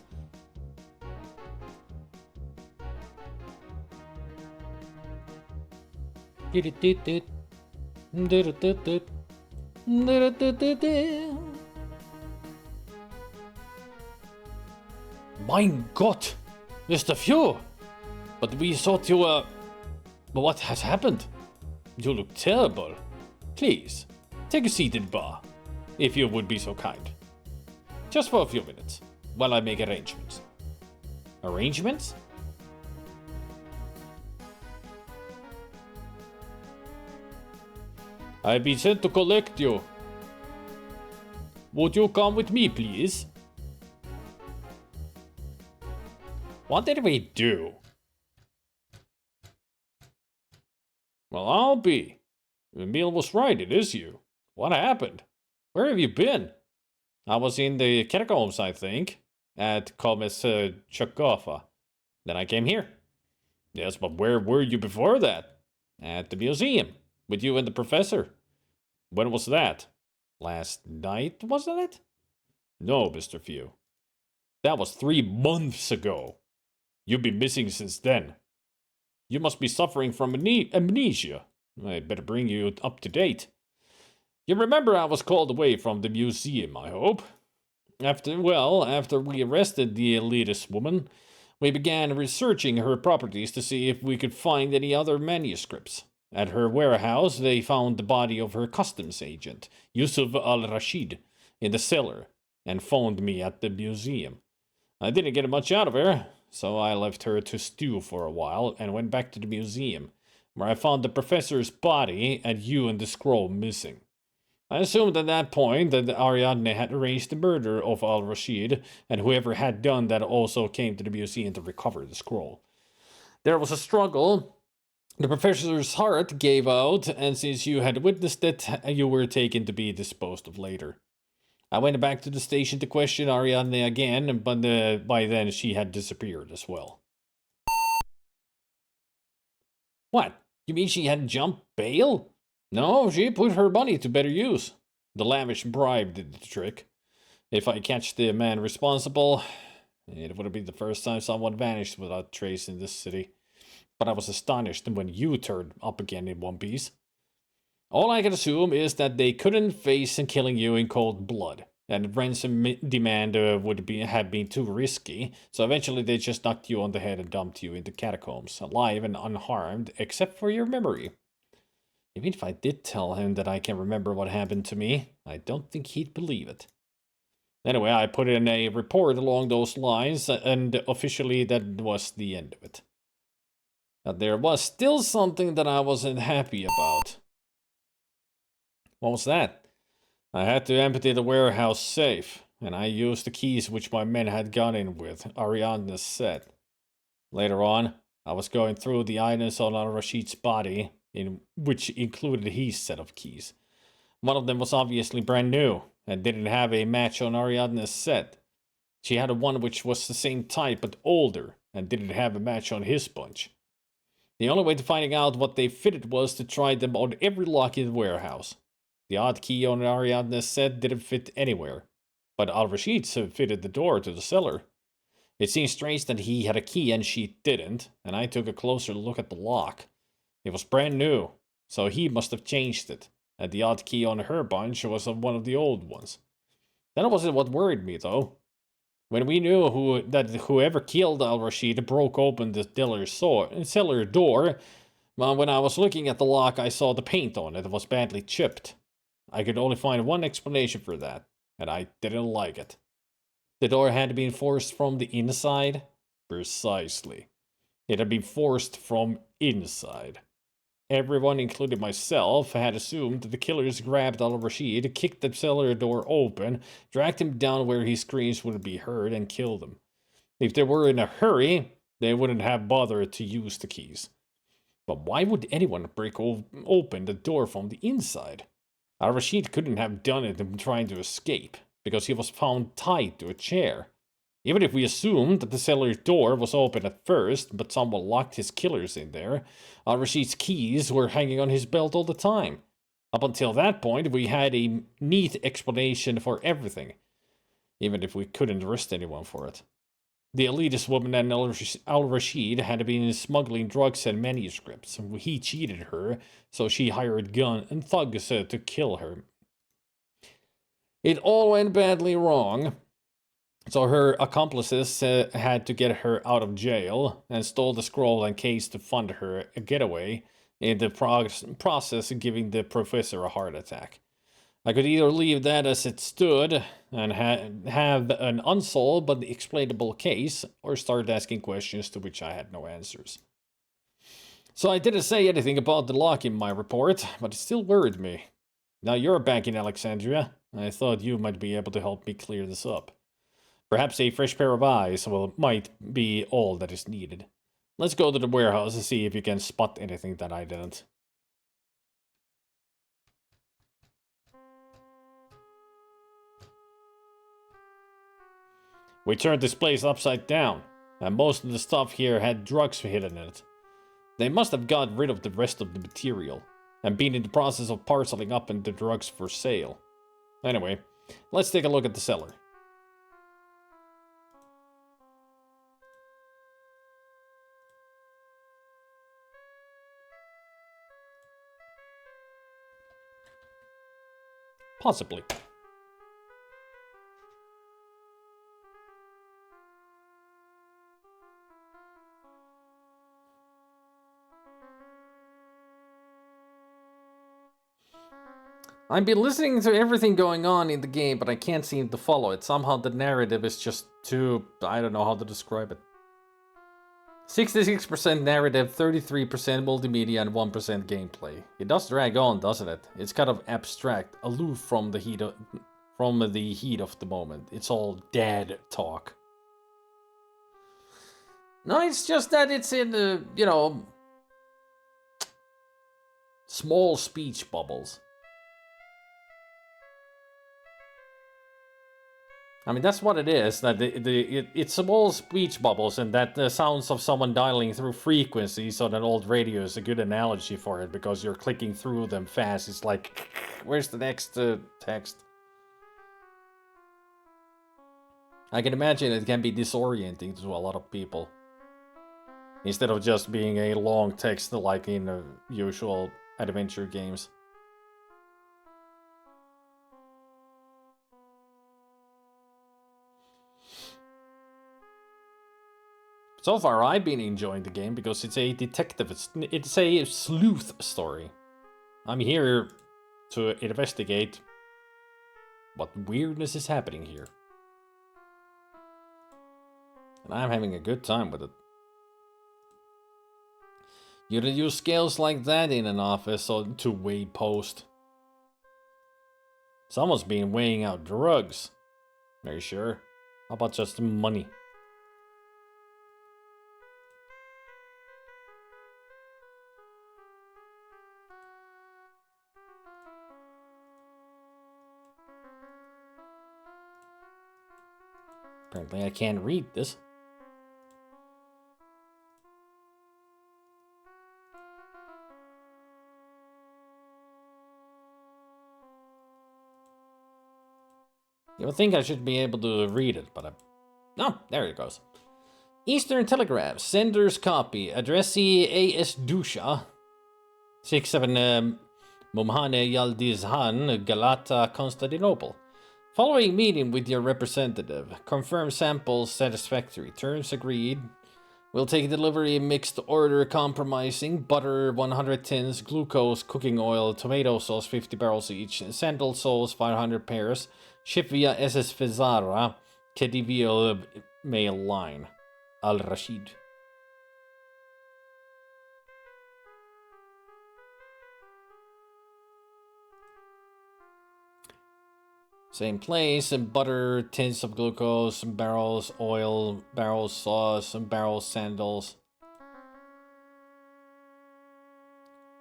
Mein Gott, Mr. Few! But we thought you were... But what has happened? You look terrible. Please, take a seat in the bar, if you would be so kind. Just for a few minutes, while I make arrangements. Arrangements? I've been sent to collect you. Would you come with me, please? What did we do? Well, I'll be. Emil was right, it is you. What happened? Where have you been? I was in the catacombs, I think, at Comes Chakova. Then I came here. Yes, but where were you before that? At the museum, with you and the professor. When was that? Last night, wasn't it? No, Mr. Few. That was 3 months ago. You've been missing since then. You must be suffering from amnesia. I better bring you up to date. You remember I was called away from the museum, I hope? After we arrested the elitist woman, we began researching her properties to see if we could find any other manuscripts. At her warehouse, they found the body of her customs agent, Yusuf al-Rashid, in the cellar, and phoned me at the museum. I didn't get much out of her, so I left her to stew for a while and went back to the museum, where I found the professor's body and you and the scroll missing. I assumed at that point that Ariadne had arranged the murder of al-Rashid, and whoever had done that also came to the museum to recover the scroll. There was a struggle. The professor's heart gave out, and since you had witnessed it, you were taken to be disposed of later. I went back to the station to question Ariadne again, but by then she had disappeared as well. What? You mean she hadn't jumped bail? No, she put her money to better use. The lavish bribe did the trick. If I catch the man responsible, it would be the first time someone vanished without trace in this city. But I was astonished when you turned up again in one piece. All I can assume is that they couldn't face killing you in cold blood, and ransom demand have been too risky, so eventually they just knocked you on the head and dumped you into catacombs, alive and unharmed, except for your memory. Even if I did tell him that I can remember what happened to me, I don't think he'd believe it. Anyway, I put in a report along those lines, and officially that was the end of it. But there was still something that I wasn't happy about. What was that? I had to empty the warehouse safe, and I used the keys which my men had gone in with, Ariadne's set. Later on, I was going through the items on al-Rashid's body, which included his set of keys. One of them was obviously brand new, and didn't have a match on Ariadne's set. She had one which was the same type but older, and didn't have a match on his bunch. The only way to finding out what they fitted was to try them on every lock in the warehouse. The odd key on Ariadne's set didn't fit anywhere, but al-Rashid's fitted the door to the cellar. It seemed strange that he had a key and she didn't, and I took a closer look at the lock. It was brand new, so he must have changed it, and the odd key on her bunch was one of the old ones. That wasn't what worried me, though. When we knew that whoever killed al-Rashid broke open the cellar door, when I was looking at the lock, I saw the paint on it was badly chipped. I could only find one explanation for that, and I didn't like it. The door had been forced from the inside? Precisely. It had been forced from inside. Everyone, including myself, had assumed that the killers grabbed al-Rashid, kicked the cellar door open, dragged him down where his screams would be heard, and killed him. If they were in a hurry, they wouldn't have bothered to use the keys. But why would anyone break open the door from the inside? Al-Rashid couldn't have done it in trying to escape, because he was found tied to a chair. Even if we assumed that the cellar door was open at first, but someone locked his killers in there, Al-Rashid's keys were hanging on his belt all the time. Up until that point, we had a neat explanation for everything, even if we couldn't arrest anyone for it. The elitist woman and al-Rashid had been smuggling drugs and manuscripts. He cheated her, so she hired gun and thugs to kill her. It all went badly wrong, so her accomplices had to get her out of jail and stole the scroll and case to fund her getaway, in the process giving the professor a heart attack. I could either leave that as it stood and have an unsolved but explainable case, or start asking questions to which I had no answers. So I didn't say anything about the lock in my report, but it still worried me. Now you're back in Alexandria. I thought you might be able to help me clear this up. Perhaps a fresh pair of eyes might be all that is needed. Let's go to the warehouse and see if you can spot anything that I didn't. We turned this place upside down, and most of the stuff here had drugs hidden in it. They must have got rid of the rest of the material, and been in the process of parceling up the drugs for sale. Anyway, let's take a look at the cellar. Possibly. I've been listening to everything going on in the game, but I can't seem to follow it. Somehow the narrative is just too... I don't know how to describe it. 66% narrative, 33% multimedia, and 1% gameplay. It does drag on, doesn't it? It's kind of abstract, aloof from the heat of the moment. It's all dead talk. No, it's just that it's in the, small speech bubbles. I mean, that's what it is. That it's small speech bubbles, and that the sounds of someone dialing through frequencies on an old radio is a good analogy for it, because you're clicking through them fast. It's like, where's the next text? I can imagine it can be disorienting to a lot of people. Instead of just being a long text like in usual adventure games. So far, I've been enjoying the game because it's a detective, it's a sleuth story. I'm here to investigate what weirdness is happening here. And I'm having a good time with it. You don't use scales like that in an office or to weigh post. Someone's been weighing out drugs. Are you sure? How about just money? Apparently I can't read this. You would think I should be able to read it, but oh, there it goes. Eastern Telegraph, sender's copy, addressee A.S. Dusha, 67 Mumhane Yaldizhan, Galata, Constantinople. Following meeting with your representative, confirm samples satisfactory, terms agreed. We'll take delivery mixed order compromising, butter 100 tins, glucose, cooking oil, tomato sauce 50 barrels each, sandal soles 500 pairs, ship via SS Fezara, Khedivial mail line. Al-Rashid. Same place, some butter, tins of glucose, some barrels, oil, barrels, sauce, some barrels, sandals.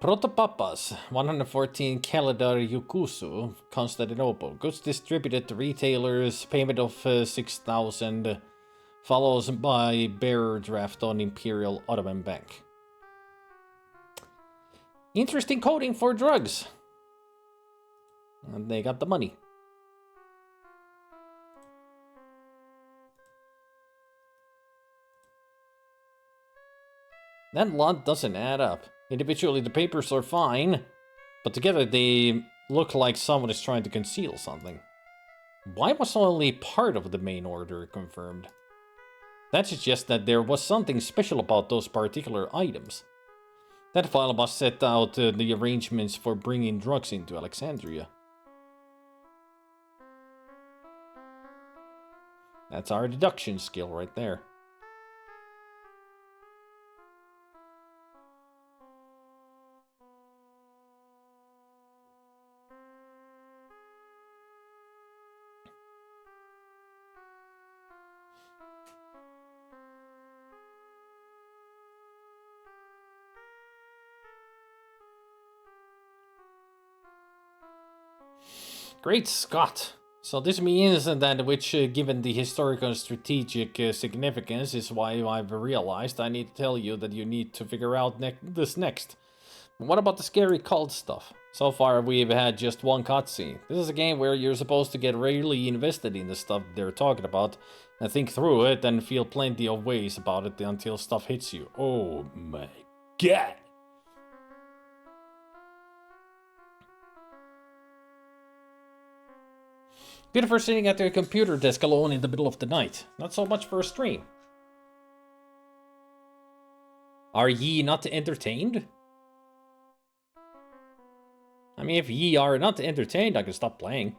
Protopapas, 114 Kalidar Yukusu, Constantinople. Goods distributed to retailers, payment of 6,000, follows by bearer draft on Imperial Ottoman Bank. Interesting coding for drugs. And they got the money. That lot doesn't add up. Individually, the papers are fine, but together they look like someone is trying to conceal something. Why was only part of the main order confirmed? That suggests that there was something special about those particular items. That file must set out the arrangements for bringing drugs into Alexandria. That's our deduction skill right there. Great Scott! So this means that which, given the historical and strategic significance, is why I've realized I need to tell you that you need to figure out this next. What about the scary cult stuff? So far we've had just one cutscene. This is a game where you're supposed to get really invested in the stuff they're talking about, and think through it and feel plenty of ways about it until stuff hits you. Oh my god! Good for sitting at your computer desk alone in the middle of the night. Not so much for a stream. Are ye not entertained? I mean, if ye are not entertained, I can stop playing.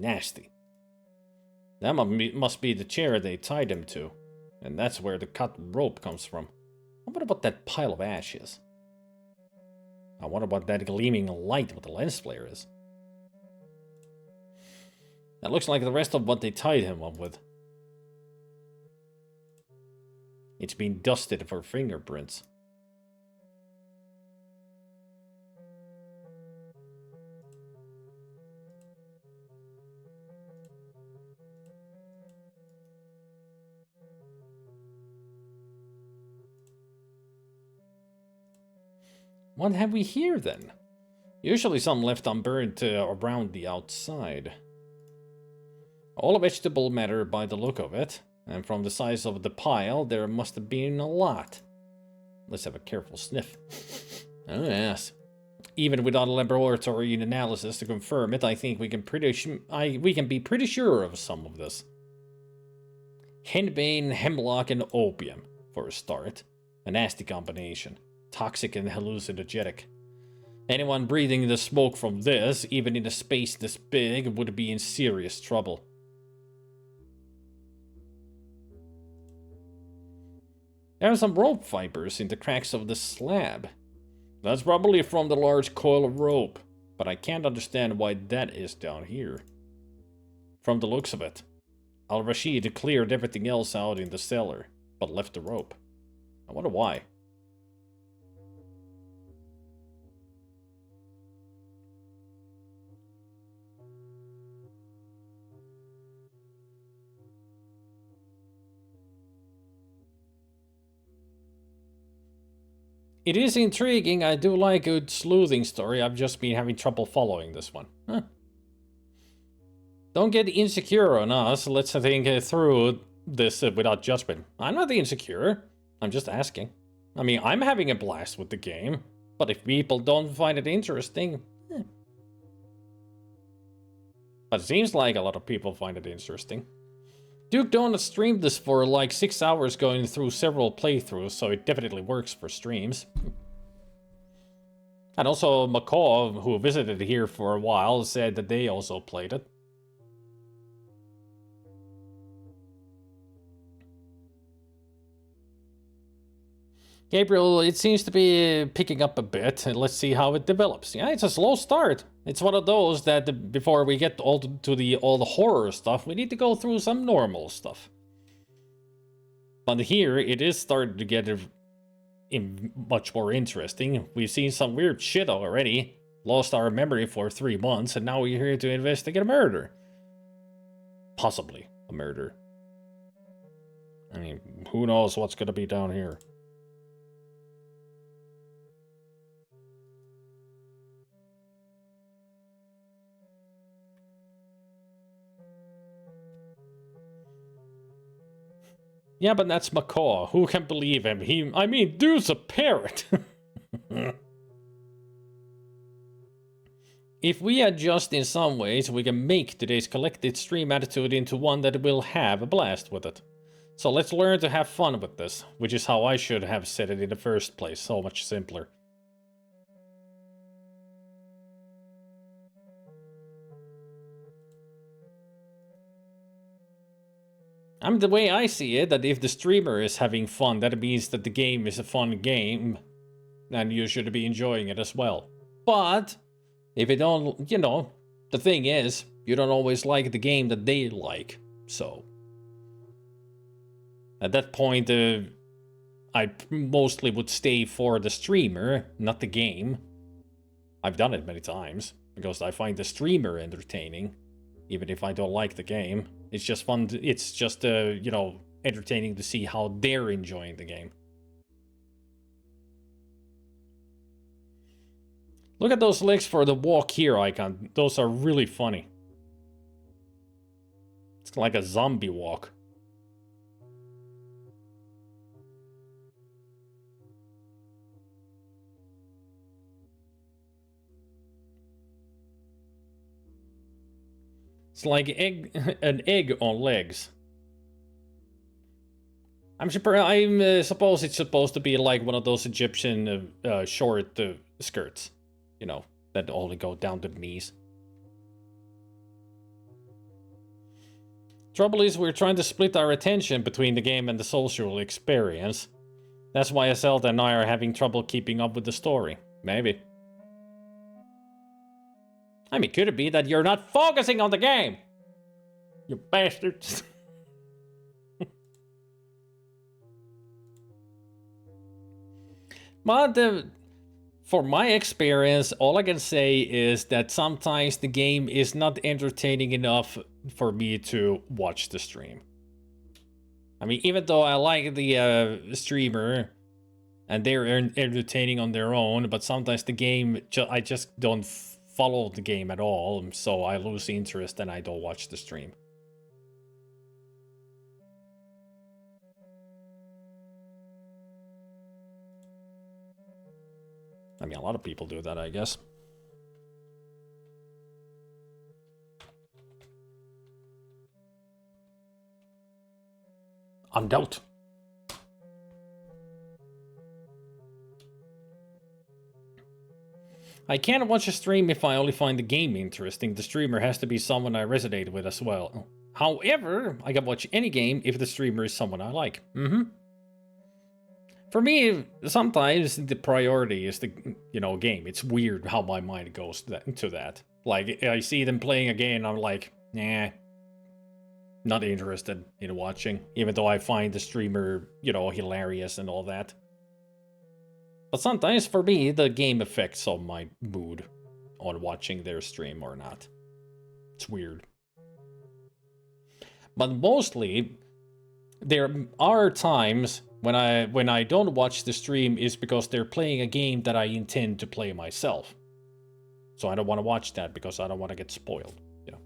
nasty. That must be the chair they tied him to. And that's where the cut rope comes from. I wonder what that pile of ash is. I wonder what that gleaming light with the lens flare is. That looks like the rest of what they tied him up with. It's been dusted for fingerprints. What have we here then? Usually some left unburned around the outside. All vegetable matter by the look of it, and from the size of the pile, there must have been a lot. Let's have a careful sniff. Oh yes. Even without a laboratory analysis to confirm it, I think we can be pretty sure of some of this. Henbane, hemlock, and opium, for a start. A nasty combination. Toxic and hallucinogenic. Anyone breathing the smoke from this, even in a space this big, would be in serious trouble. There are some rope fibers in the cracks of the slab. That's probably from the large coil of rope, but I can't understand why that is down here. From the looks of it, Al-Rashid cleared everything else out in the cellar, but left the rope. I wonder why. It is intriguing. I do like a good sleuthing story. I've just been having trouble following this one. Huh. Don't get insecure on us. Let's think through this without judgment. I'm not insecure. I'm just asking. I mean, I'm having a blast with the game. But if people don't find it interesting... But it seems like a lot of people find it interesting. Duke Donut streamed this for like 6 hours going through several playthroughs, so it definitely works for streams. And also McCaw, who visited here for a while, said that they also played it. Gabriel, it seems to be picking up a bit, and let's see how it develops. Yeah, it's a slow start. It's one of those that before we get all the horror stuff, we need to go through some normal stuff. But here, it is starting to get much more interesting. We've seen some weird shit already, lost our memory for 3 months, and now we're here to investigate a murder. Possibly a murder. I mean, who knows what's gonna be down here. Yeah, but that's McCaw. Who can believe him? I mean, dude's a parrot. If we adjust in some ways, we can make today's collected stream attitude into one that will have a blast with it. So let's learn to have fun with this, which is how I should have said it in the first place. So much simpler. I mean, the way I see it, that if the streamer is having fun, that means that the game is a fun game, and you should be enjoying it as well. But, if you don't, you know, the thing is, you don't always like the game that they like, so. At that point, I mostly would stay for the streamer, not the game. I've done it many times, because I find the streamer entertaining, even if I don't like the game. It's just fun, it's just, you know, entertaining to see how they're enjoying the game. Look at those legs for the walk here icon. Those are really funny. It's like a zombie walk. It's like an egg on legs. I suppose it's supposed to be like one of those Egyptian short skirts, you know, that only go down to the knees. Trouble is, we're trying to split our attention between the game and the social experience. That's why Zelda and I are having trouble keeping up with the story. Maybe. I mean, could it be that you're not focusing on the game? You bastards. But for my experience, all I can say is that sometimes the game is not entertaining enough for me to watch the stream. I mean, even though I like the streamer and they're entertaining on their own, but sometimes the game, I just don't follow the game at all, so I lose interest and I don't watch the stream. I mean, a lot of people do that, I guess. I'm dealt. I can't watch a stream if I only find the game interesting. The streamer has to be someone I resonate with as well. However, I can watch any game if the streamer is someone I like. For me, sometimes the priority is the, game. It's weird how my mind goes to that. Like, I see them playing a game, I'm like, nah, not interested in watching, even though I find the streamer, hilarious and all that. But sometimes, for me, the game affects on my mood on watching their stream or not. It's weird. But mostly, there are times when I don't watch the stream is because they're playing a game that I intend to play myself. So I don't want to watch that because I don't want to get spoiled. Yeah.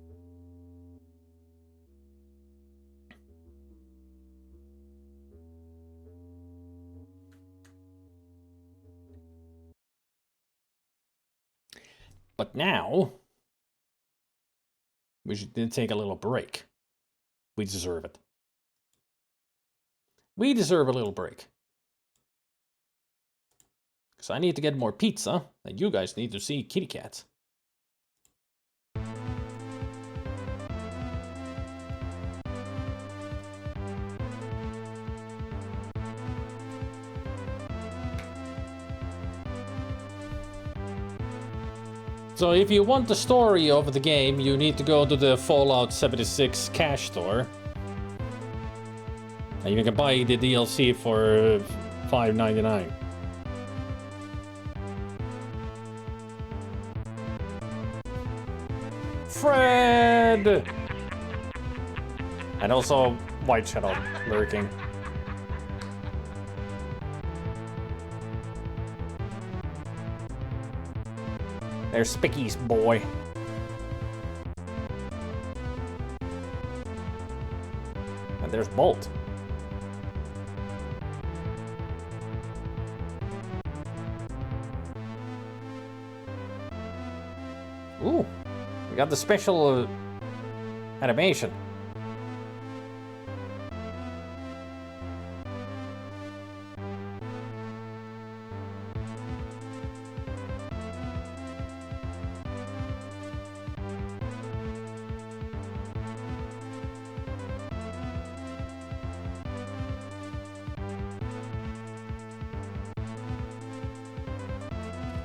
But now, we should take a little break. We deserve it. We deserve a little break. Because I need to get more pizza, and you guys need to see kitty cats. So if you want the story of the game, you need to go to the Fallout 76 cash store. And you can buy the DLC for $5.99. Fred! And also White Shadow lurking. There's Spicky's boy. And there's Bolt. Ooh, we got the special animation.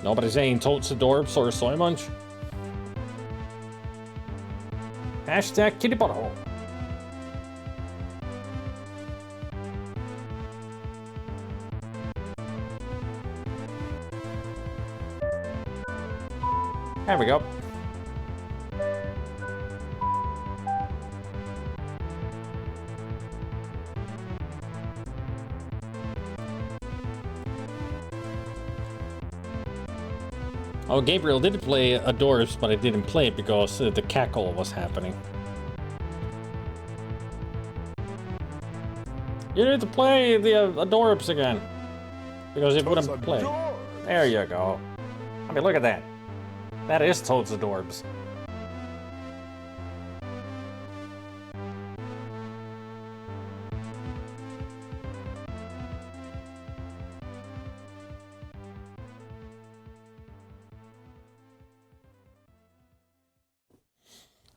Nobody saying totes the dorbs or soy munch. Hashtag kitty butthole. There we go. Oh, Gabriel did play Adorbs, but I didn't play it because the cackle was happening. You need to play the Adorbs again. Because it wouldn't play. There you go. I mean, look at that. That is Toad's Adorbs.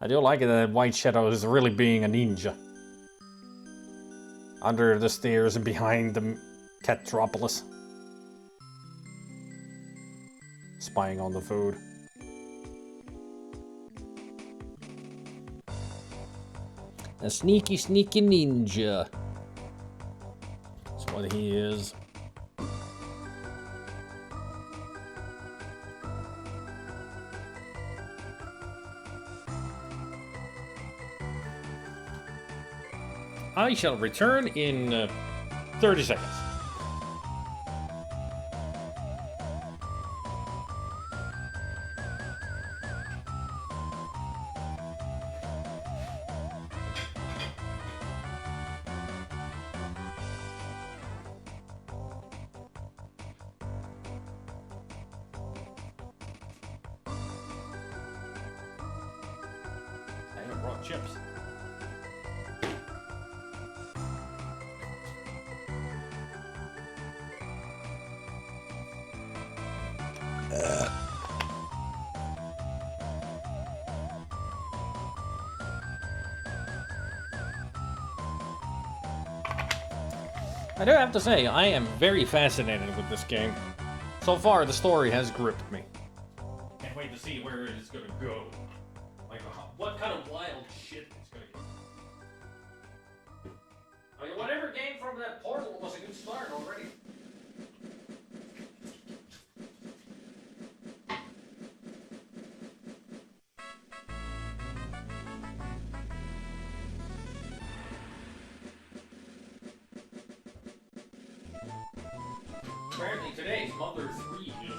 I do like it that White Shadow is really being a ninja. Under the stairs and behind the Catropolis. Spying on the food. A sneaky, sneaky ninja. That's what he is. I shall return in 30 seconds. I brought chips. I do have to say, I am very fascinated with this game. So far, the story has gripped me. Can't wait to see where it is gonna go. Like, what kind of wild shit it's gonna get. I mean, whatever came from that portal was a good start already. Apparently today's Mother 3 music.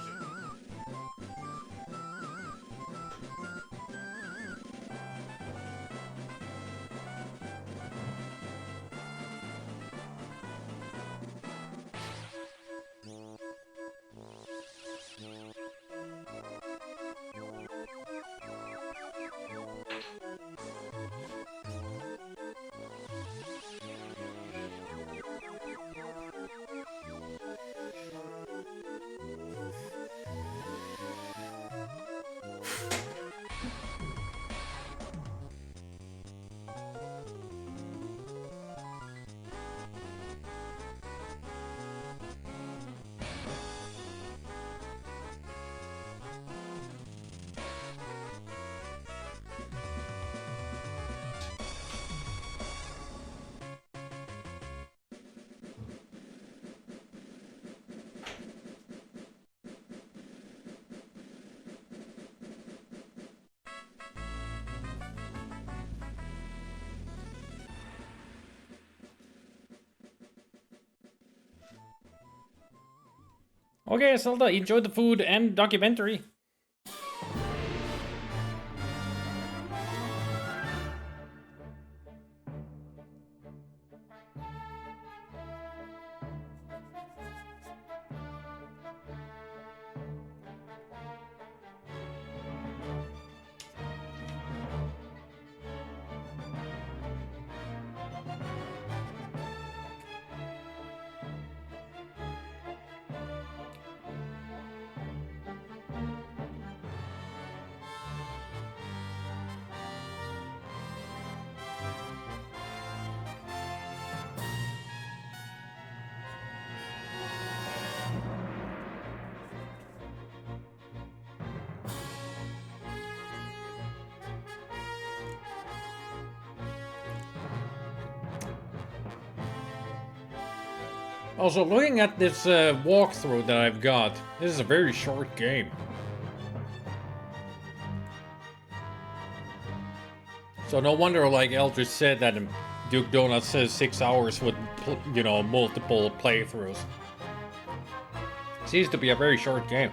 Okay, Zelda, enjoy the food and documentary. Also, looking at this walkthrough that I've got, this is a very short game. So no wonder, like Eldridge said, that Duke Donut says 6 hours with, you know, multiple playthroughs. Seems to be a very short game.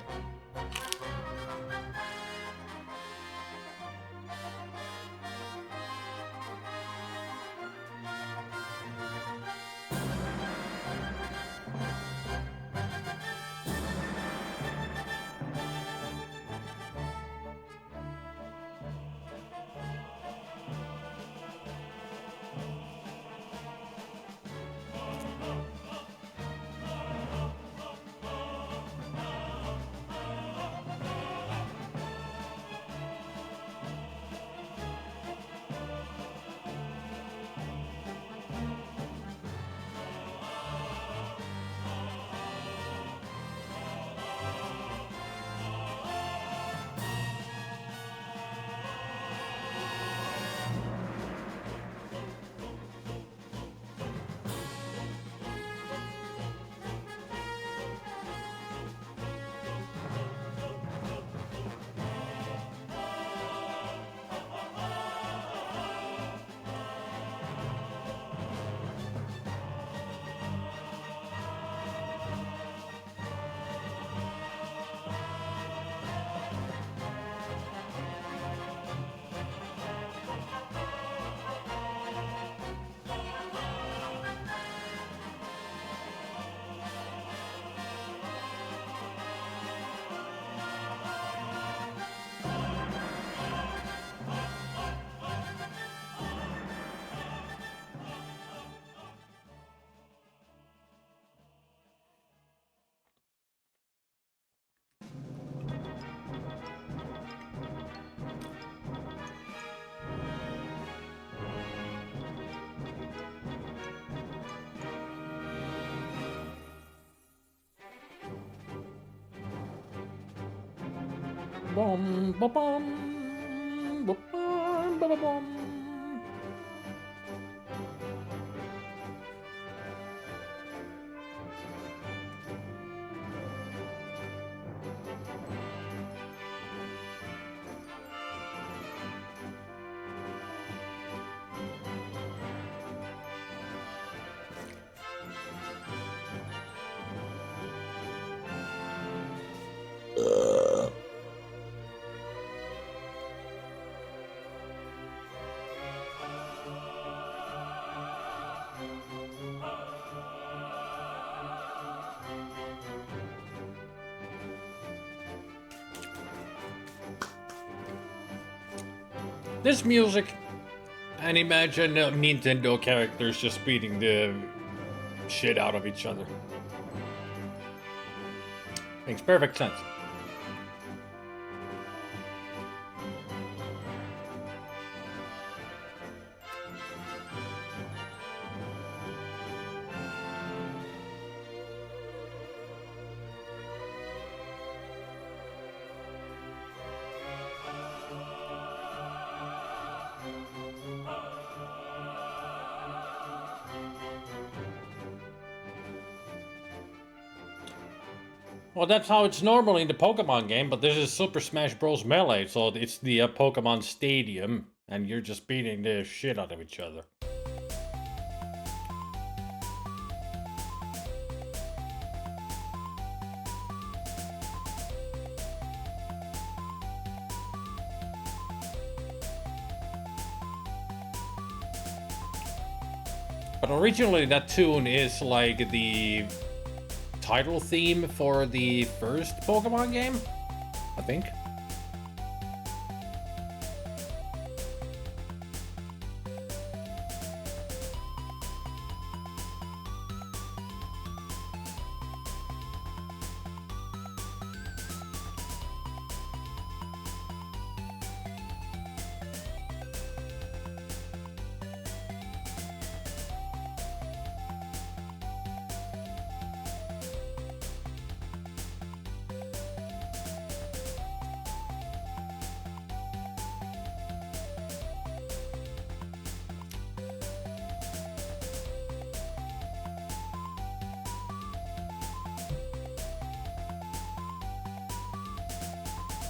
Ba-bum, ba-bum, ba-bum, ba-ba-bum. This music, and imagine Nintendo characters just beating the shit out of each other. Makes perfect sense. Well, that's how it's normally in the Pokemon game, but this is Super Smash Bros. Melee, so it's the Pokemon Stadium, and you're just beating the shit out of each other. But originally that tune is like the title theme for the first Pokemon game, I think.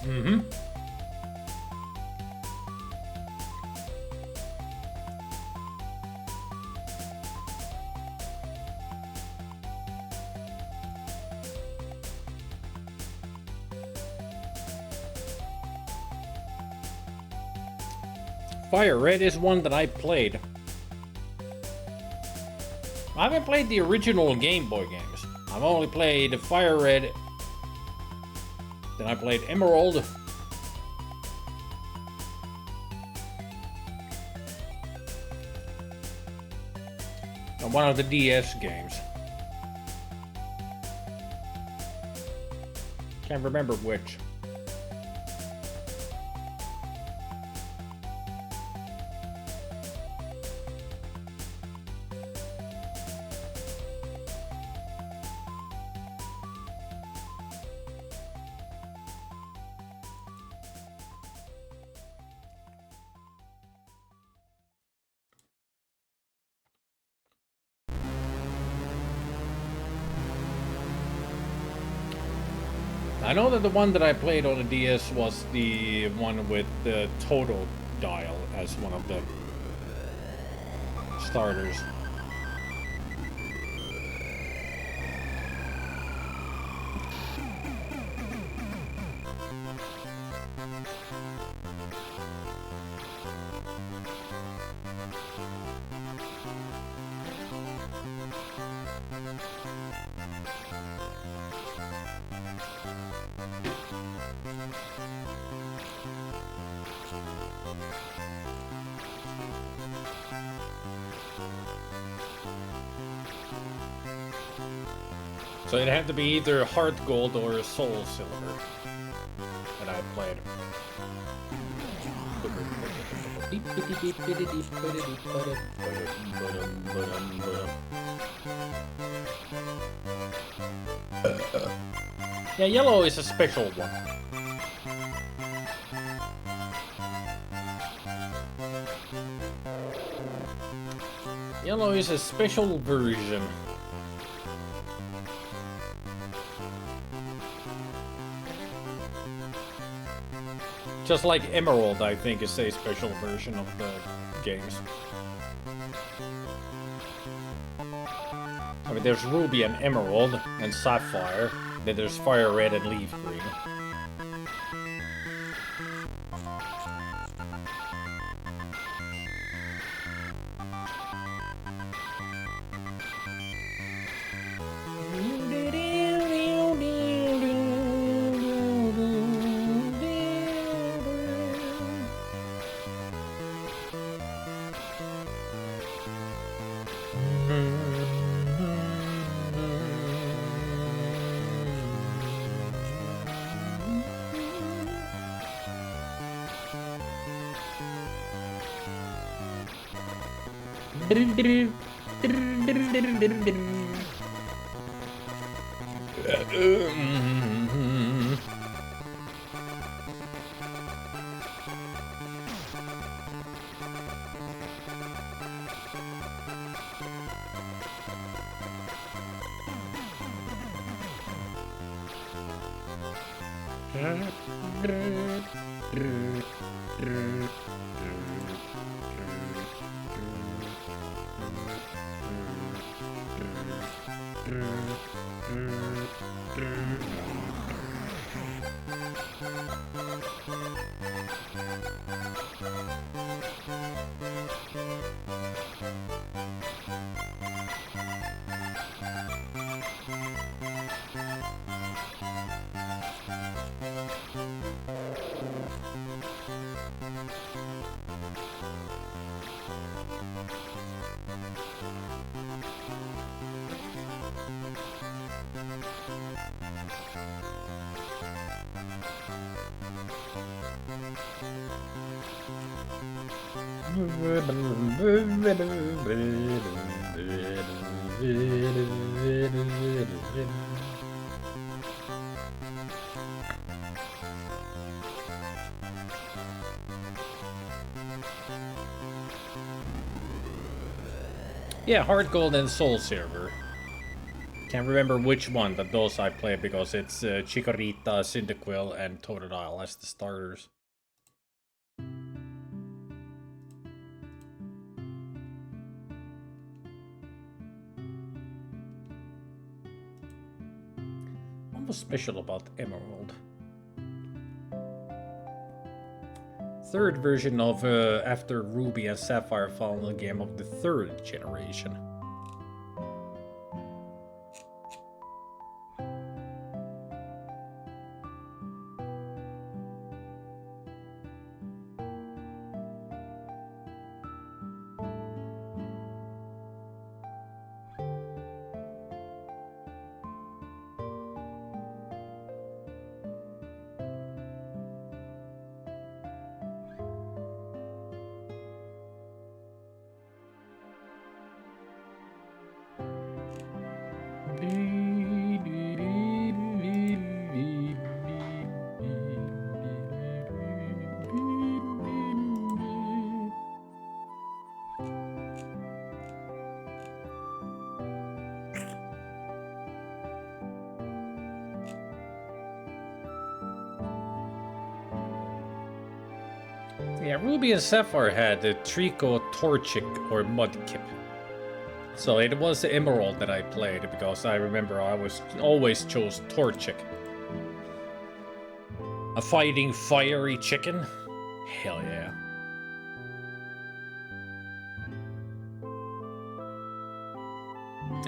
Mm-hmm. Fire Red is one that I played. I haven't played the original Game Boy games. I've only played Fire Red. Then I played Emerald. And one of the DS games. Can't remember which. I know that the one that I played on the DS was the one with the total dial as one of the starters. So it had to be either Heart Gold or Soul Silver that I played. Yeah, yellow is a special one. Yellow is a special version. Just like Emerald, I think, is a special version of the games. I mean, there's Ruby and Emerald and Sapphire. Then there's Fire Red and Leaf Green. Yeah, Heart Gold and Soul Silver. Can't remember which one, but those I played because it's Chikorita, Cyndaquil, and Totodile as the starters. What was special about Emerald? Third version of after Ruby and Sapphire final game of the third generation. Yeah, Ruby and Sapphire had the Trico, Torchic, or Mudkip. So it was the Emerald that I played because I remember I always chose Torchic. A fighting fiery chicken? Hell yeah.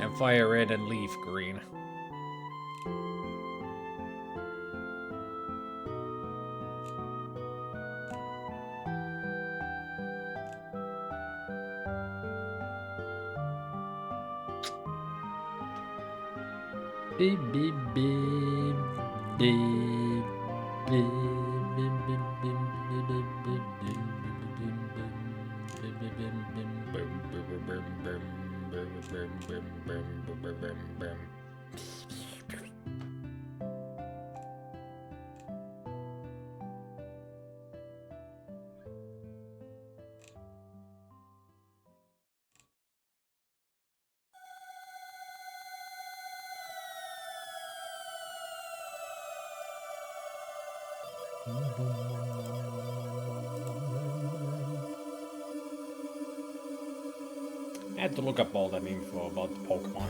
And Fire Red and Leaf Green. Beep, beep, beep, beep, beep. I had to look up all that info about the Pokemon.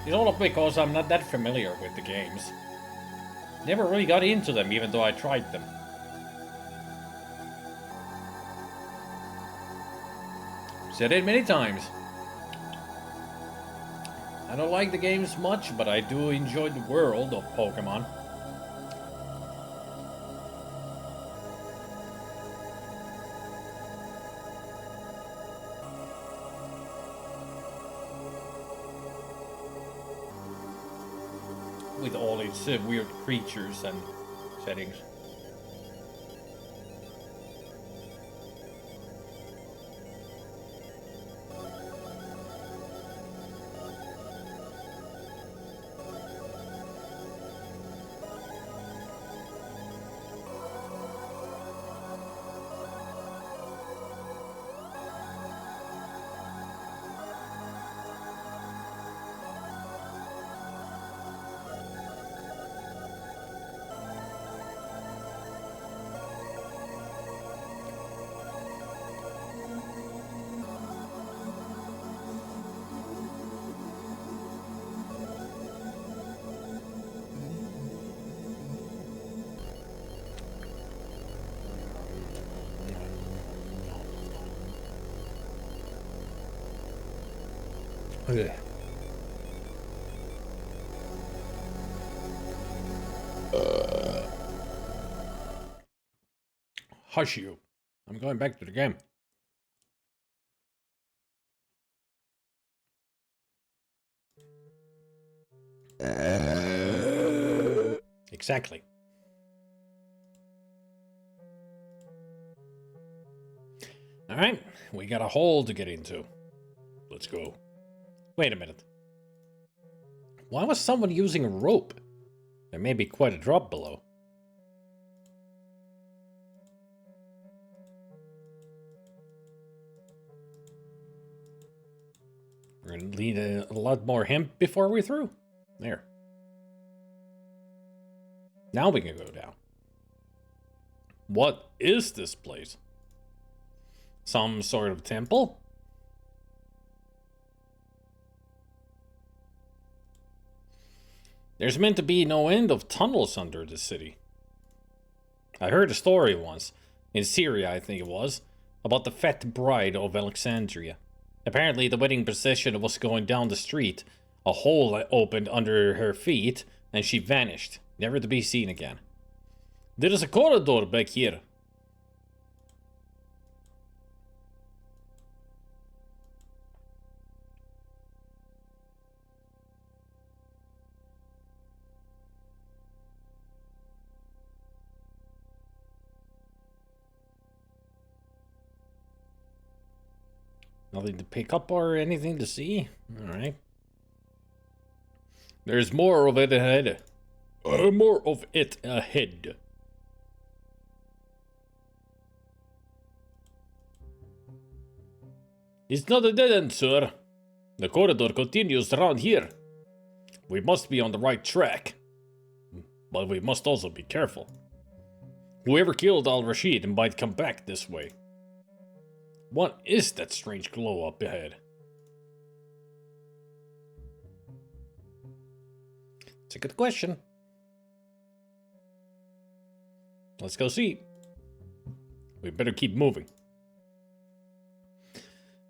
It's all because I'm not that familiar with the games. Never really got into them, even though I tried them. Said it many times. I don't like the games much, but I do enjoy the world of Pokemon. With all its weird creatures and settings. Ugh. Hush you. I'm going back to the game. Exactly. Alright, we got a hole to get into. Let's go. Wait a minute. Why was someone using a rope? There may be quite a drop below. We're gonna need a lot more hemp before we're through. There. Now we can go down. What is this place? Some sort of temple? There's meant to be no end of tunnels under the city. I heard a story once, in Syria I think it was, about the fat bride of Alexandria. Apparently the wedding procession was going down the street, a hole opened under her feet, and she vanished, never to be seen again. There is a corridor back here. Nothing to pick up or anything to see? Alright. There's more of it ahead. More of it ahead. It's not a dead end, sir. The corridor continues around here. We must be on the right track. But we must also be careful. Whoever killed Al-Rashid might come back this way. What is that strange glow up ahead? It's a good question. Let's go see. We better keep moving.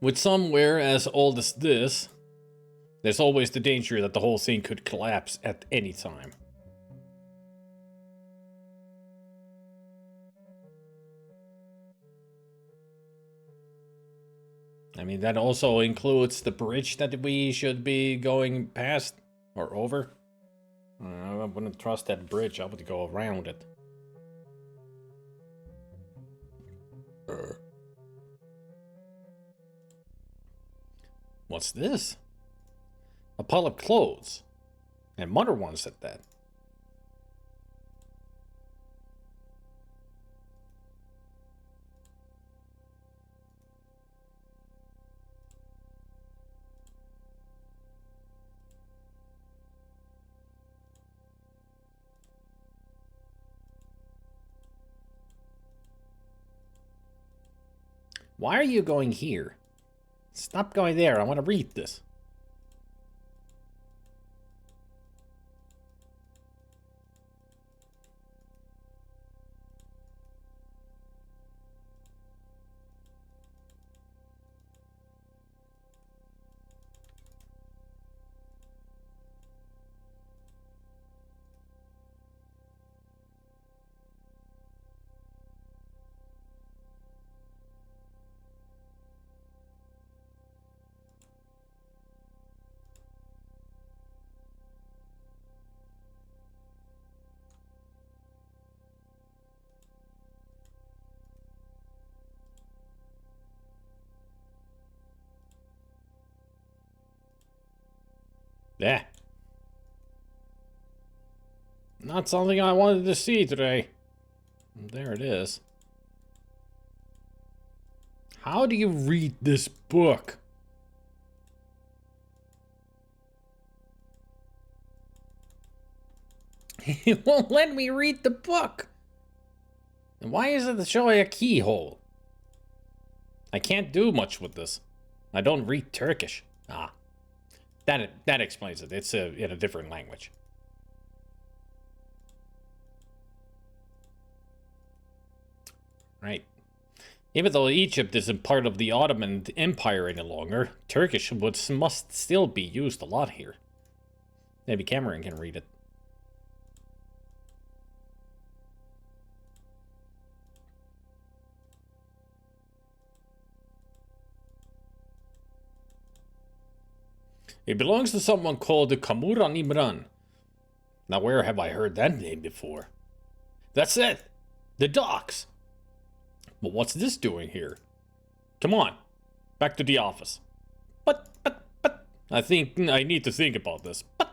With somewhere as old as this, there's always the danger that the whole thing could collapse at any time. I mean, that also includes the bridge that we should be going past or over. I wouldn't trust that bridge. I would go around it. What's this? A pile of clothes. And modern ones at that. Why are you going here? Stop going there. I want to read this. Yeah. Not something I wanted to see today. There it is. How do you read this book? It won't let me read the book. And why is it showing a keyhole? I can't do much with this. I don't read Turkish. Ah. That explains it. It's in a different language. Right. Even though Egypt isn't part of the Ottoman Empire any longer, Turkish must still be used a lot here. Maybe Cameron can read it. It belongs to someone called Kamuran Imran. Now where have I heard that name before? That's it! The docks! But what's this doing here? Come on, back to the office. But, I think I need to think about this. But.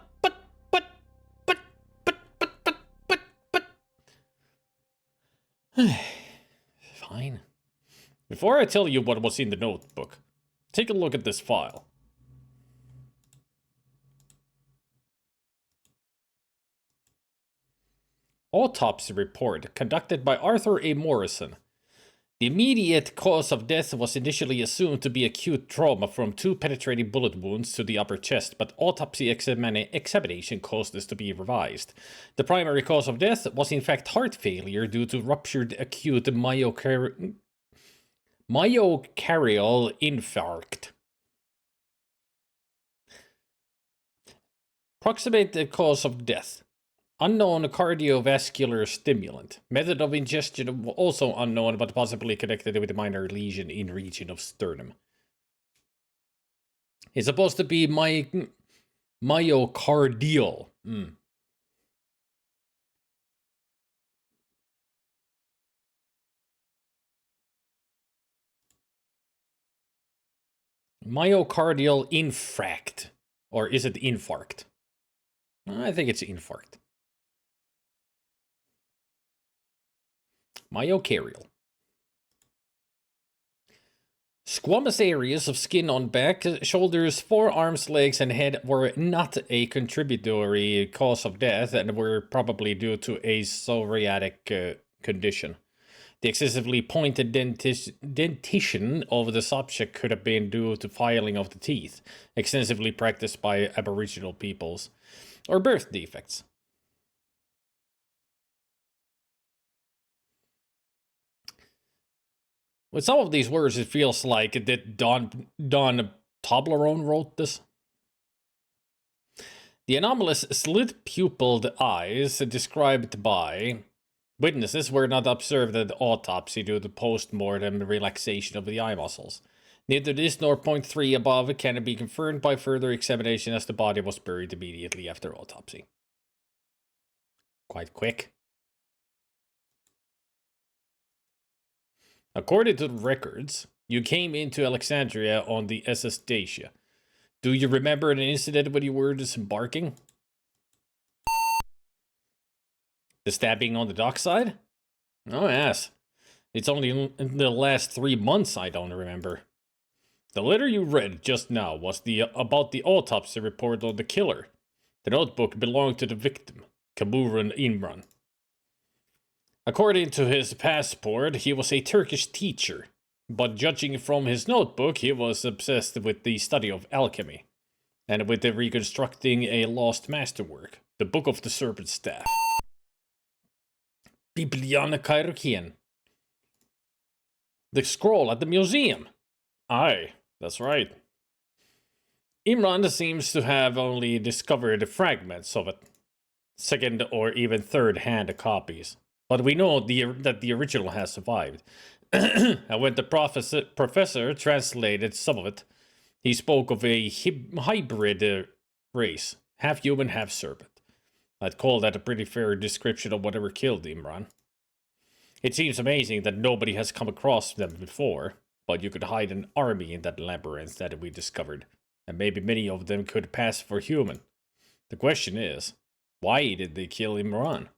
Fine. Before I tell you what was in the notebook, take a look at this file. Autopsy report conducted by Arthur A. Morrison. The immediate cause of death was initially assumed to be acute trauma from 2 penetrating bullet wounds to the upper chest, but autopsy examination caused this to be revised. The primary cause of death was in fact heart failure due to ruptured acute myocardial infarct. Approximate cause of death. Unknown cardiovascular stimulant. Method of ingestion also unknown, but possibly connected with a minor lesion in region of sternum. It's supposed to be myocardial. Myocardial infarct. Or is it infarct? I think it's infarct. Myocardial. Squamous areas of skin on back, shoulders, forearms, legs, and head were not a contributory cause of death and were probably due to a psoriatic condition. The excessively pointed dentition of the subject could have been due to filing of the teeth, extensively practiced by Aboriginal peoples, or birth defects. With some of these words, it feels like that Don Toblerone wrote this. The anomalous slit-pupilled eyes described by witnesses were not observed at autopsy due to post-mortem relaxation of the eye muscles. Neither this nor point 3 above can be confirmed by further examination as the body was buried immediately after autopsy. Quite quick. According to the records, you came into Alexandria on the SS Dacia. Do you remember an incident when you were disembarking? The stabbing on the dockside? Oh yes. It's only in the last 3 months I don't remember. The letter you read just now was about the autopsy report on the killer. The notebook belonged to the victim, Kamuran Imran. According to his passport, he was a Turkish teacher, but judging from his notebook, he was obsessed with the study of alchemy, and with reconstructing a lost masterwork, the Book of the Serpent Staff. Biblion Kairokian. The scroll at the museum. Aye, that's right. Imran seems to have only discovered fragments of it, second or even third-hand copies. But we know that the original has survived. And when the professor translated some of it, he spoke of a hybrid race, half human, half serpent. I'd call that a pretty fair description of whatever killed Imran. It seems amazing that nobody has come across them before, but you could hide an army in that labyrinth that we discovered, and maybe many of them could pass for human. The question is, why did they kill Imran?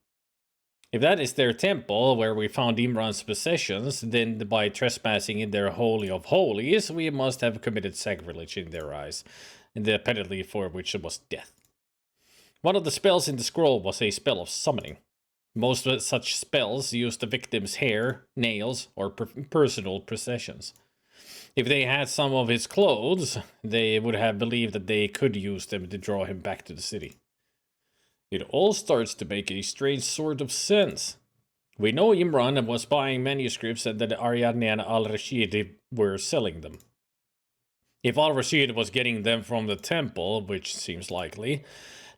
If that is their temple where we found Imran's possessions, then by trespassing in their holy of holies, we must have committed sacrilege in their eyes, and the penalty for which was death. One of the spells in the scroll was a spell of summoning. Most of such spells use the victim's hair, nails, or personal possessions. If they had some of his clothes, they would have believed that they could use them to draw him back to the city. It all starts to make a strange sort of sense. We know Imran was buying manuscripts and that Ariadne and al-Rashid were selling them. If al-Rashid was getting them from the temple, which seems likely,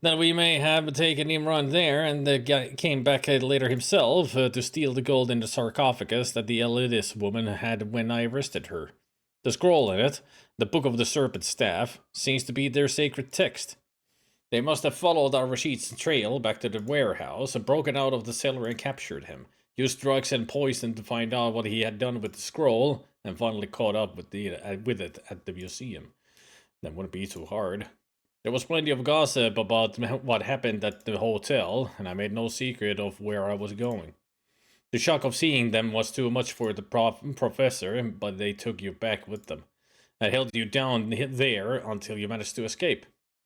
then we may have taken Imran there and came back later himself to steal the gold in the sarcophagus that the Elidis woman had when I arrested her. The scroll in it, the Book of the Serpent Staff, seems to be their sacred text. They must have followed al-Rashid's trail back to the warehouse, broken out of the cellar and captured him, used drugs and poison to find out what he had done with the scroll, and finally caught up with it at the museum. That wouldn't be too hard. There was plenty of gossip about what happened at the hotel, and I made no secret of where I was going. The shock of seeing them was too much for the professor, but they took you back with them, and held you down there until you managed to escape.